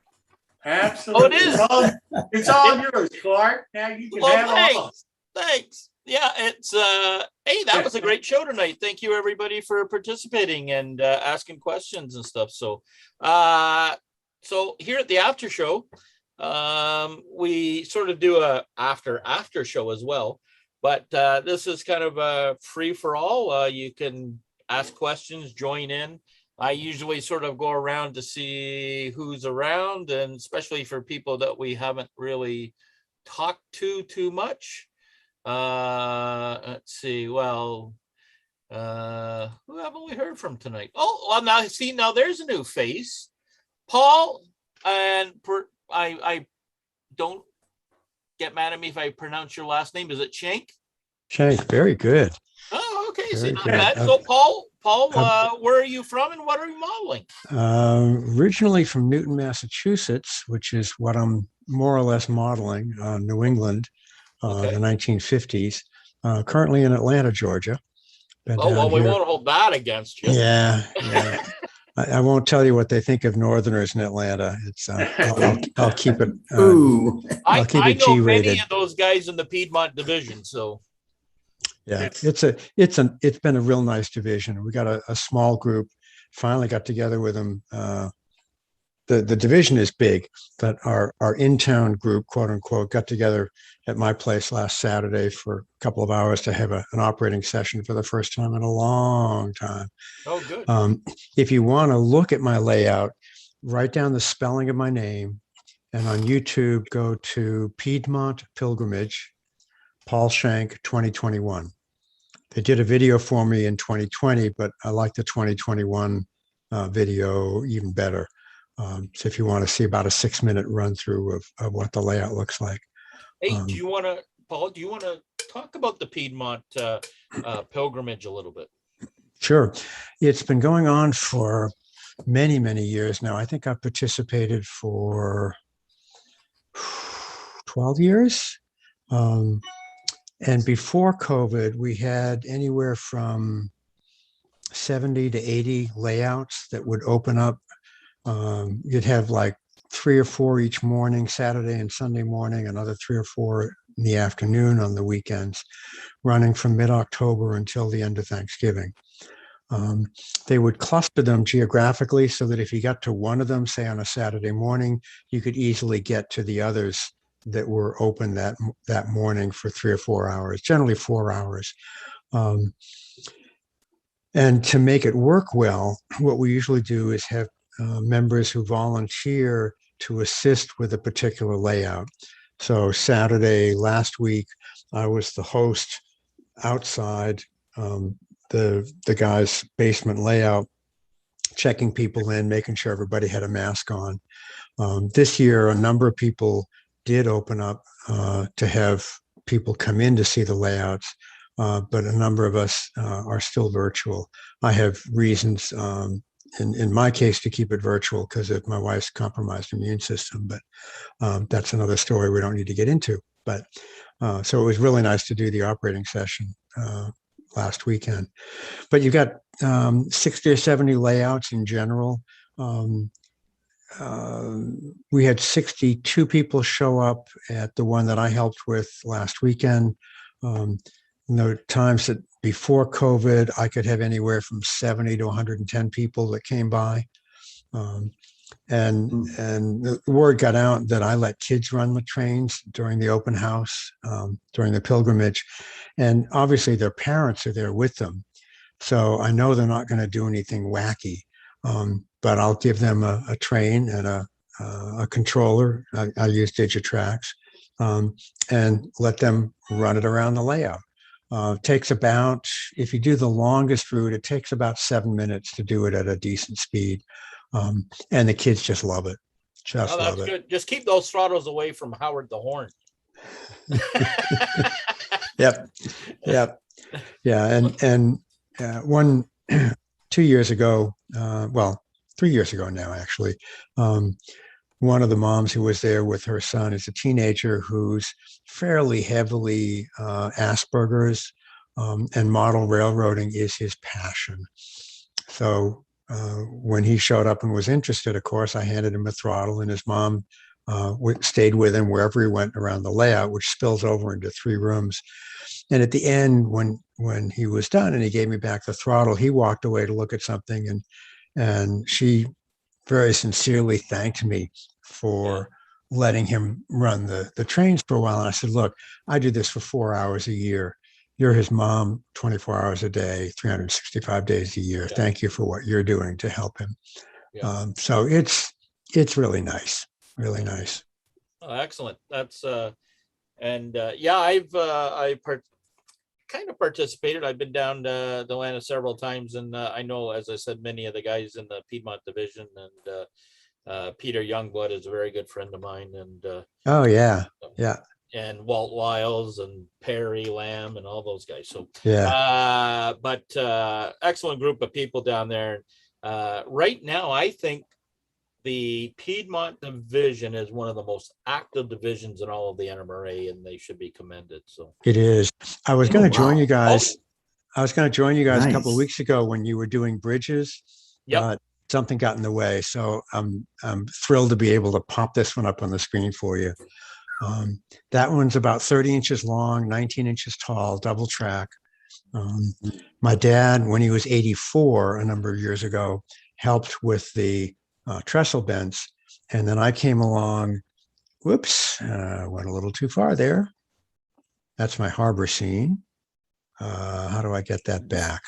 Absolutely. Oh, it is. It's all yours, Clark. Now you can have it all. Thanks. Yeah, it's hey, that was a great show tonight. Thank you everybody for participating and asking questions and stuff. So so here at the after show, we sort of do a after show as well. But this is kind of a free for all. You can ask questions, join in. I usually sort of go around to see who's around, and especially for people that we haven't really talked to too much. Let's see. Well, who haven't we heard from tonight? Oh, well, now there's a new face, Paul. And I don't get mad at me if I pronounce your last name. Is it Shank? Shank, very good. Oh, okay. So Very not good. bad. So Paul, where are you from and what are you modeling? Originally from Newton, Massachusetts, which is what I'm more or less modeling, New England, Okay. the 1950s. Currently in Atlanta, Georgia. Been Oh, well, down we here. won't hold that against you. Yeah. I won't tell you what they think of Northerners in Atlanta. It's I'll keep it. I'll keep I it know G-rated. many of those guys in the Piedmont division. So Yeah, it's been a real nice division. We got a small group. Finally got together with them. The division is big, but our in-town group, quote unquote, got together at my place last Saturday for a couple of hours to have an operating session for the first time in a long time. oh, good. If you want to look at my layout, write down the spelling of my name, and on YouTube, go to Piedmont Pilgrimage, Paul Shank 2021. They did a video for me in 2020, but I like the 2021 video even better. So if you want to see about a 6-minute run through of what the layout looks like. Hey, Paul, do you want to talk about the Piedmont pilgrimage a little bit? Sure. It's been going on for many, many years now. I think I've participated for 12 years. And before COVID, we had anywhere from 70 to 80 layouts that would open up. You'd have like 3 or 4 each morning, Saturday and Sunday morning, another 3 or 4 in the afternoon on the weekends, running from mid-October until the end of Thanksgiving. They would cluster them geographically so that if you got to one of them, say on a Saturday morning, you could easily get to the others that were open that morning for 3 or 4 hours, generally 4 hours. And to make it work well, what we usually do is have members who volunteer to assist with a particular layout. So Saturday last week, I was the host outside the guy's basement layout, checking people in, making sure everybody had a mask on. This year, a number of people did open up to have people come in to see the layouts, but a number of us are still virtual. I have reasons in my case, to keep it virtual because of my wife's compromised immune system. But that's another story we don't need to get into. But so it was really nice to do the operating session last weekend. But you've got 60 or 70 layouts in general. We had 62 people show up at the one that I helped with last weekend. There were times that before COVID, I could have anywhere from 70 to 110 people that came by. And the word got out that I let kids run the trains during the open house, during the pilgrimage. And obviously their parents are there with them. So I know they're not going to do anything wacky, but I'll give them a train and a controller. I use Digitrax, and let them run it around the layout. Takes about, if you do the longest route, it takes about 7 minutes to do it at a decent speed. And the kids just love it. Just Oh, love that's it. good. Just keep those throttles away from Howard the Horn. Yep. Yep. Yeah. And 2 years ago, well, 3 years ago now, actually, one of the moms who was there with her son is a teenager who's fairly heavily Asperger's, and model railroading is his passion. So when he showed up and was interested, of course, I handed him a throttle, and his mom stayed with him wherever he went around the layout, which spills over into 3 rooms. And at the end, when he was done and he gave me back the throttle, he walked away to look at something, and she very sincerely thanked me for letting him run the trains for a while. And I said, look, I do this for 4 hours a year. You're his mom 24 hours a day, 365 days a year. Yeah. Thank you for what you're doing to help him. Yeah. So it's really nice, really nice. Oh, excellent. That's yeah, I've kind of participated. I've been down to Atlanta several times, and I know, as I said, many of the guys in the Piedmont division, and Peter Youngblood is a very good friend of mine, and Oh yeah, yeah, and Walt Wiles and Perry Lamb and all those guys. So yeah. but excellent group of people down there. Right now, I think the Piedmont division is one of the most active divisions in all of the NMRA, and they should be commended. So It is. I was going to join wow. you guys. I was going to join you guys a couple of Nice. weeks ago when you were doing bridges. Yep. Something got in the way, so I'm thrilled to be able to pop this one up on the screen for you. That one's about 30 inches long, 19 inches tall, double track. My dad, when he was 84 a number of years ago, helped with the trestle bends, and then I came along. Whoops, went a little too far there. That's my harbor scene. How do I get that back?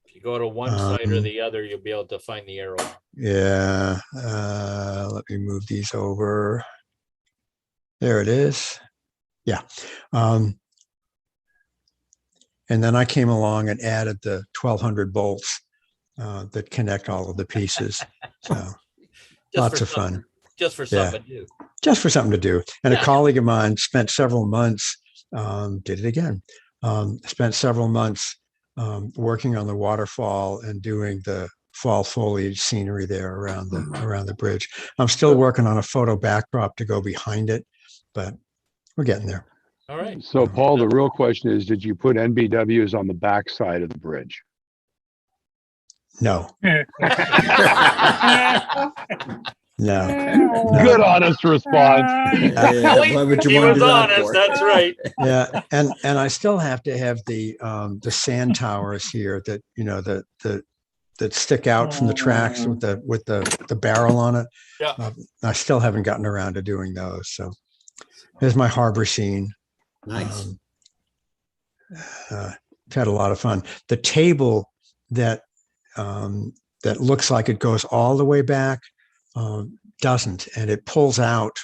if you go to one side or the other, you'll be able to find the arrow. Yeah, let me move these over. There it is. Yeah. And then I came along and added the 1200 bolts that connect all of the pieces. So lots of fun. Just for something to do. Just for something to do. And a colleague of mine spent several months, did it again, spent several months working on the waterfall and doing the fall foliage scenery there around the bridge. I'm still working on a photo backdrop to go behind it, but we're getting there. All right. So Paul, the real question is, did you put NBWs on the back side of the bridge? No. No. Good, honest response. Why would you He want to was do that honest. for? That's right. Yeah, and I still have to have the sand towers here that that stick out from the tracks with the barrel on it. Yeah. I still haven't gotten around to doing those. So here's my harbor scene. Nice. Had a lot of fun. The table that looks like it goes all the way back doesn't, and it pulls out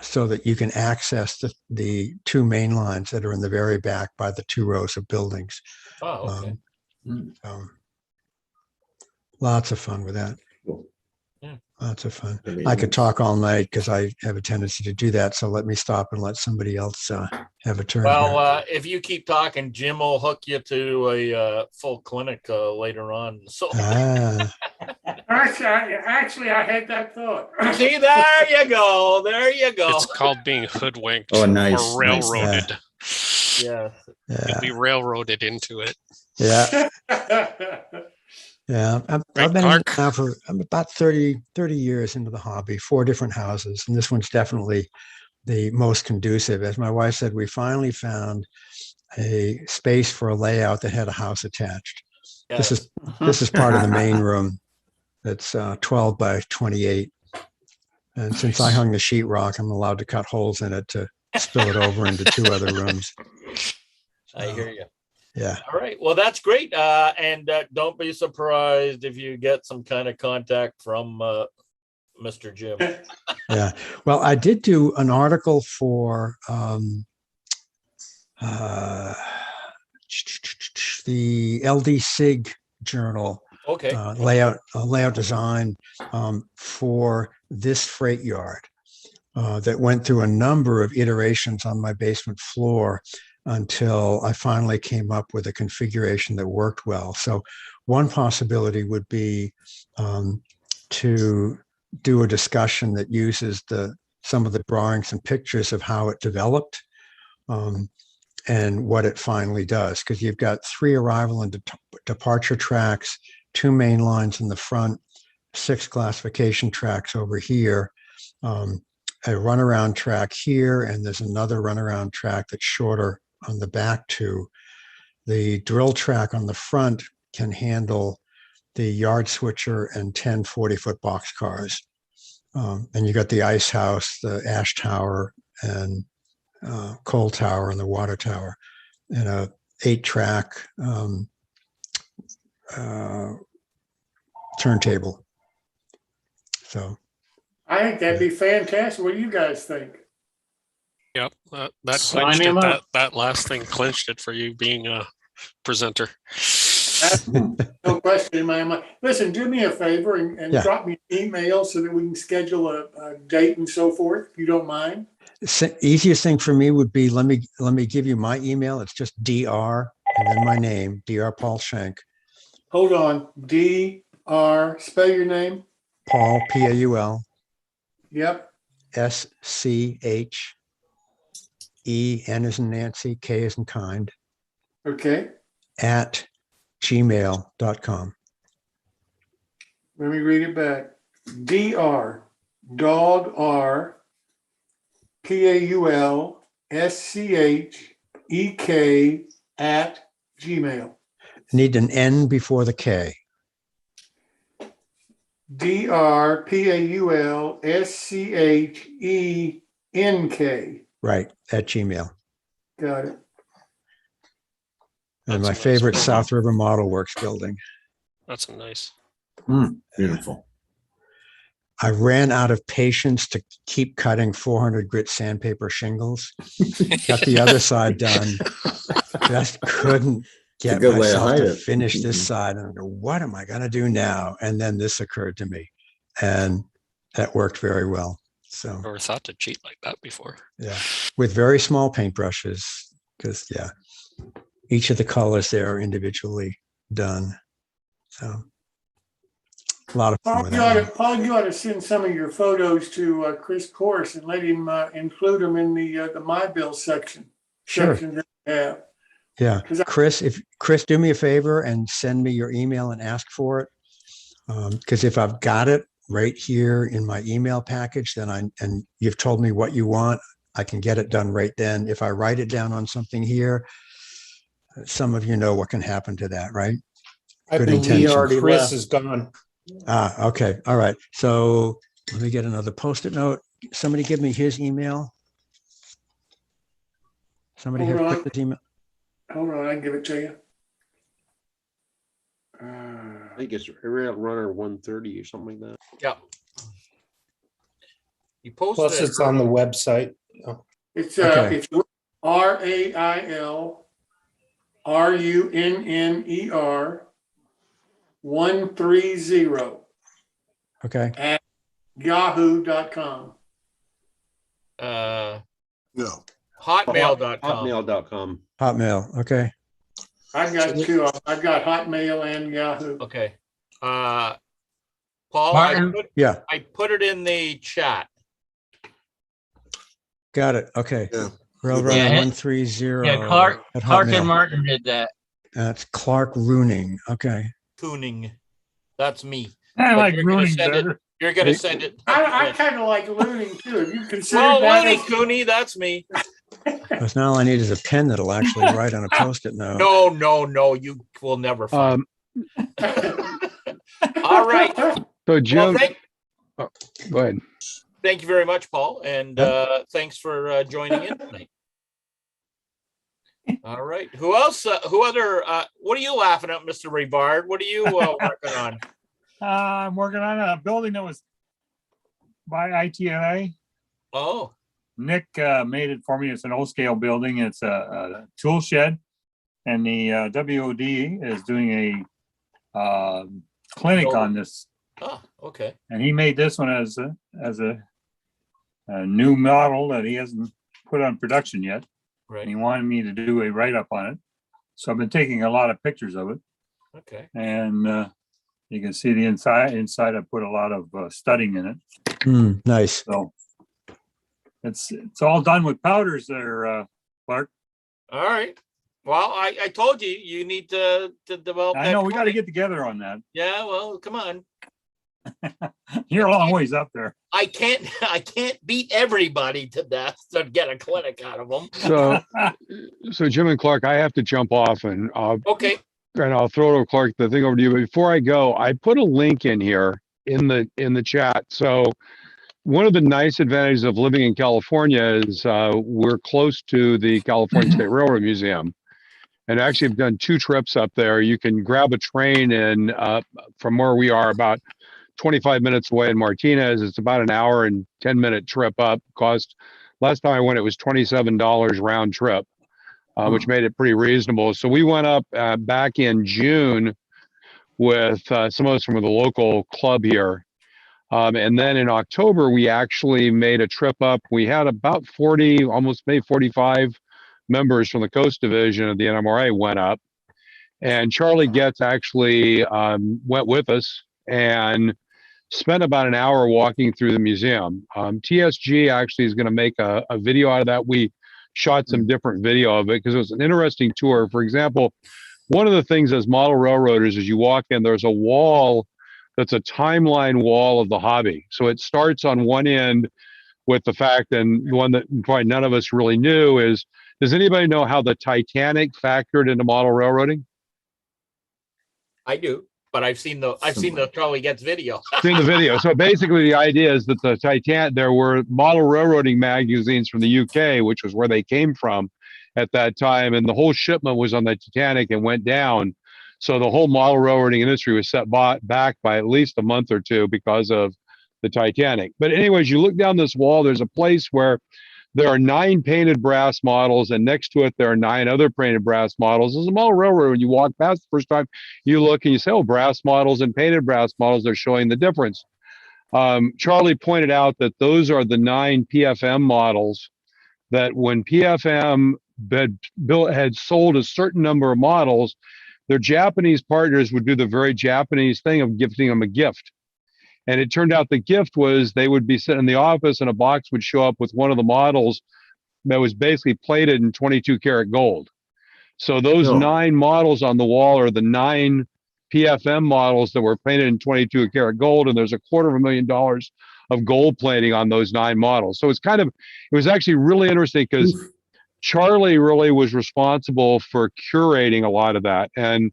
so that you can access the 2 main lines that are in the very back by the 2 rows of buildings. Oh, okay. Lots of fun with that. Cool. Yeah. Lots of fun. I could talk all night because I have a tendency to do that. So let me stop and let somebody else have a turn. Well, if you keep talking, Jim will hook you to a full clinic later on. So Actually, I had that thought. See, there you go. There you go. It's called being hoodwinked Oh, nice, or nice. railroaded. Yes. Yeah. You'll be railroaded into it. Yeah. Yeah. I've Right, been in it Clark? now for I'm about 30 years into the hobby, 4 different houses. And this one's definitely the most conducive. As my wife said, we finally found a space for a layout that had a house attached. Yes. This is part of the main room. That's 12 by 28. And since I hung the sheetrock, I'm allowed to cut holes in it to spill it over into 2 other rooms. I hear you. Yeah. All right. Well, that's great. And don't be surprised if you get some kind of contact from Mr. Jim. Yeah. Well, I did do an article for the LD SIG journal. Okay. Layout design for this freight yard that went through a number of iterations on my basement floor until I finally came up with a configuration that worked well. So one possibility would be to do a discussion that uses some of the drawings and pictures of how it developed and what it finally does. Because you've got 3 arrival and departure tracks, 2 main lines in the front, 6 classification tracks over here, a runaround track here, and there's another runaround track that's shorter on the back 2. The drill track on the front can handle the yard switcher and 10 40-foot box cars. And you got the ice house, the ash tower, and coal tower, and the water tower, and a 8-track turntable. So I think that'd be fantastic. What do you guys think? Yep, that Sign clinched it. him up. That last thing clinched it for you being a presenter. No question in my mind. Listen, do me a favor and Yeah. drop me an email so that we can schedule a date and so forth, if you don't mind. easiest thing for me would be, let me give you my email. It's just DR and then my name, DR Paul Schenk. Hold on. DR, spell your name. Paul, Paul, Yep. SCH, N as in Nancy, K as in kind, Okay. at gmail.com. Let me read it back. DR, dog R, PAUL, SCHEK at Gmail. Need an N before the K. DR, PAUL, SCHENK. Right, at Gmail. Got it. And That's my nice. favorite South River Model Works building. That's a nice. Beautiful. I ran out of patience to keep cutting 400 grit sandpaper shingles. Got the other side done. Just couldn't get good way to myself hide to it. finish this side. And I go, what am I going to do now? And then this occurred to me. And that worked very well. So, Never thought to cheat like that before. yeah, with very small paintbrushes, because, yeah, each of the colors there are individually done. So, a lot of fun with that one. Paul, you ought to send some of your photos to Chris Corse and let him include them in the My Bill section. Sure. Section that we have. Yeah, 'Cause Chris, do me a favor and send me your email and ask for it. Because if I've got it right here in my email package, then and you've told me what you want, I can get it done right then. If I write it down on something here, some of you know what can happen to that, right? I Good believe intention. Chris is gone. Okay. All right. So let me get another Post-it note. Somebody give me his email. Somebody have Hold on. Chris's email. Hold on, I can give it to you. I think it's Rail Runner 130 or something like that. Yeah. You posted Plus, it's on the website. It's Okay. it's RailRunner 130 Okay. at yahoo.com. No. Hotmail.com. Hotmail. Okay. I've got two. I've got Hotmail and Yahoo. Okay. Paul, Martin? Yeah, I put it in the chat. got it. Okay. Yeah. Railroad Yeah, 130 Yeah, Clark at and Hotmail. Martin did that. That's Clark Runing. Okay. Cooning. That's me. I But like you're gonna Rooney send it. better. You're gonna Hey. send it. I kind of like looning too. Have you considered Well, that? Looney Cooney, that's me. Because now all I need is a pen that'll actually write on a Post-it note. No, you will never find. All right. So Well, Jim, go ahead. thank you very much, Paul, and thanks for joining in tonight. All right. Who else? What are you laughing at, Mr. Rivard? What are you working on? I'm working on a building that was by ITLA. Oh, Nick made it for me. It's an O-scale building. It's a tool shed, and the WOD is doing a clinic on this. Oh, okay. And he made this one as a new model that he hasn't put on production yet. Right. And he wanted me to do a write-up on it. So I've been taking a lot of pictures of it. Okay. And you can see the inside. Inside I put a lot of studding in it. Nice. So it's all done with powders there, Clark. All right. Well, I told you you need to develop. I know we got to get together on that. Yeah. Well, come on. You're a long ways up there. I can't beat everybody to death to get a clinic out of them. So Jim and Clark, I have to jump off and Okay. And I'll throw it to Clark, the thing over to you. But before I go, I put a link in here in the chat. So one of the nice advantages of living in California is we're close to the California State Railroad Museum. And actually I've done 2 trips up there. You can grab a train and from where we are about 25 minutes away in Martinez. It's about an hour and 10-minute trip up. Last time I went, it was $27 round trip. Which made it pretty reasonable. So we went up back in June with some of us from the local club here. And then in October, we actually made a trip up. We had about 40, almost maybe 45 members from the Coast Division of the NMRA went up. And Charlie Getz actually went with us and spent about an hour walking through the museum. TSG actually is going to make a video out of that. We shot some different video of it because it was an interesting tour. For example, one of the things as model railroaders, as you walk in, there's a wall that's a timeline wall of the hobby. So it starts on one end with the fact, and one that probably none of us really knew is, does anybody know how the Titanic factored into model railroading? I do, but I've seen the Charlie Getz video. In the video. So basically the idea is that the Titanic, there were model railroading magazines from the UK, which was where they came from at that time. And the whole shipment was on the Titanic and went down. So the whole model railroading industry was set back by at least a month or two because of the Titanic. But anyways, you look down this wall, there's a place where there are 9 painted brass models, and next to it, there are 9 other painted brass models. As a model railroad, when you walk past the first time, you look and you say, oh, brass models and painted brass models, they're showing the difference. Charlie pointed out that those are the 9 PFM models that when PFM had sold a certain number of models, their Japanese partners would do the very Japanese thing of gifting them a gift. And it turned out the gift was they would be sitting in the office and a box would show up with one of the models that was basically plated in 22 karat gold. So those 9 models on the wall are the 9 PFM models that were painted in 22 karat gold. And there's $250,000 of gold plating on those 9 models. So it was actually really interesting because Charlie really was responsible for curating a lot of that. And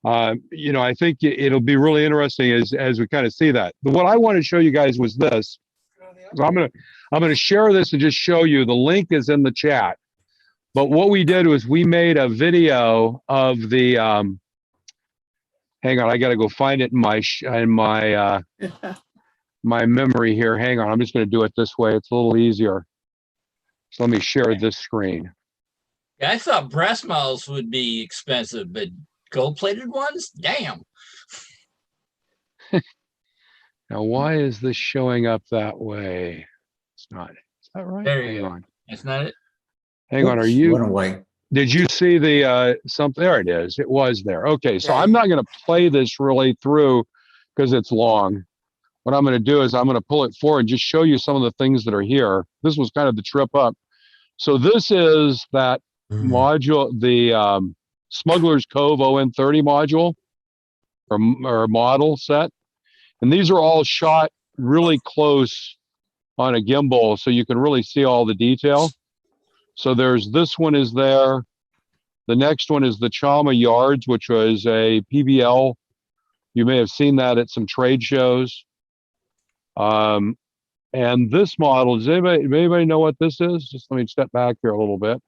I think it'll be really interesting as we kind of see that. But what I want to show you guys was this. So I'm gonna share this and just show you. The link is in the chat. But what we did was we made a video of the. Hang on, I got to go find it in my my memory here. Hang on, I'm just going to do it this way. It's a little easier. So let me share this screen. Yeah, I thought brass models would be expensive, but gold-plated ones? Damn. Now, why is this showing up that way? It's not. Is that right? There you Hang go. on. That's not it. Hang on. Are Oops, you? went away. Did you see the something? There it is. It was there. Okay, so I'm not going to play this really through because it's long. what I'm going to do is I'm going to pull it forward and just show you some of the things that are here. This was kind of the trip up. So this is that module, the Smuggler's Cove ON30 module or model set. And these are all shot really close on a gimbal, so you can really see all the detail. So there's this one is there. The next one is the Chama Yards, which was a PBL. You may have seen that at some trade shows. And this model, does anybody know what this is? Just let me step back here a little bit.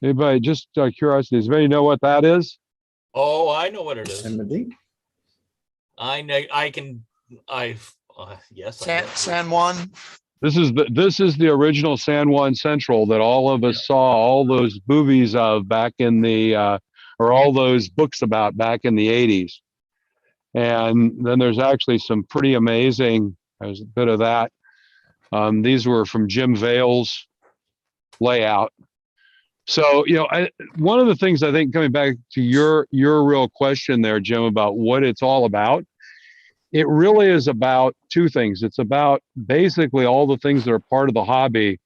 Anybody, just curiosity, does anybody know what that is? Oh, I know what it is. Remedy? I know. Yes. San Juan. This is the original San Juan Central that all of us saw all those movies of back in the or all those books about back in the 80s. And then there's actually some pretty amazing, there's a bit of that. These were from Jim Vale's layout. So, you know, one of the things I think, coming back to your real question there, Jim, about what it's all about, it really is about two things. It's about basically all the things that are part of the hobby,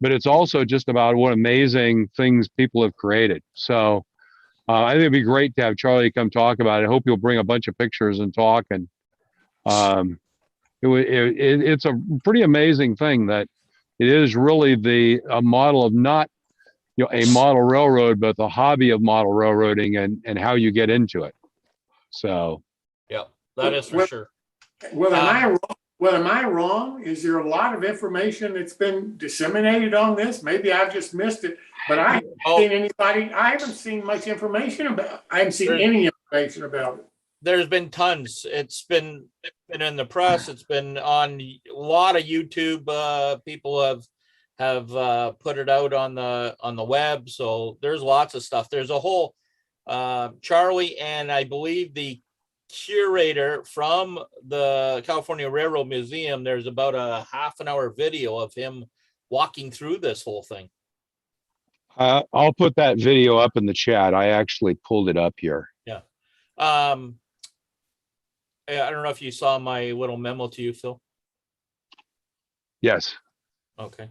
but it's also just about what amazing things people have created. So I think it'd be great to have Charlie come talk about it. I hope you'll bring a bunch of pictures and talk. And it's a pretty amazing thing that it is really a model of not, you know, a model railroad, but the hobby of model railroading and how you get into it. So. Yeah, that is for sure. Well, am I wrong? Is there a lot of information that's been disseminated on this? Maybe I've just missed it, but I haven't seen much information about. I haven't seen any information about it. There's been tons. It's been in the press. It's been on a lot of YouTube. People have put it out on the web. So there's lots of stuff. There's a whole Charlie and I believe the curator from the California Railroad Museum. There's about a half-an-hour video of him walking through this whole thing. I'll put that video up in the chat. I actually pulled it up here. Yeah. I don't know if you saw my little memo to you, Phil. Yes. Okay.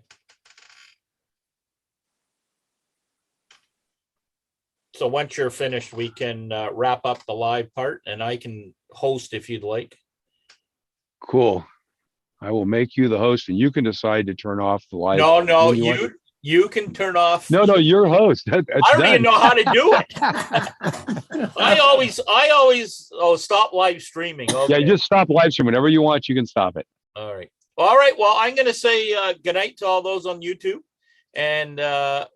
So once you're finished, we can wrap up the live part and I can host if you'd like. Cool. I will make you the host and you can decide to turn off the live. No, you can turn off. No, you're host. I don't even know how to do it. I always stop live streaming. Okay. Yeah, just stop live stream. Whenever you want, you can stop it. All right. Well, I'm going to say good night to all those on YouTube. And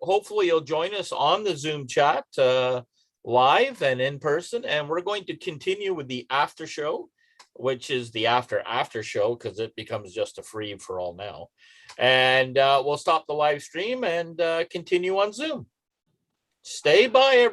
hopefully you'll join us on the Zoom chat live and in person. And we're going to continue with the after show, which is the after show, because it becomes just a free for all now. And we'll stop the live stream and continue on Zoom. Stay by, everybody.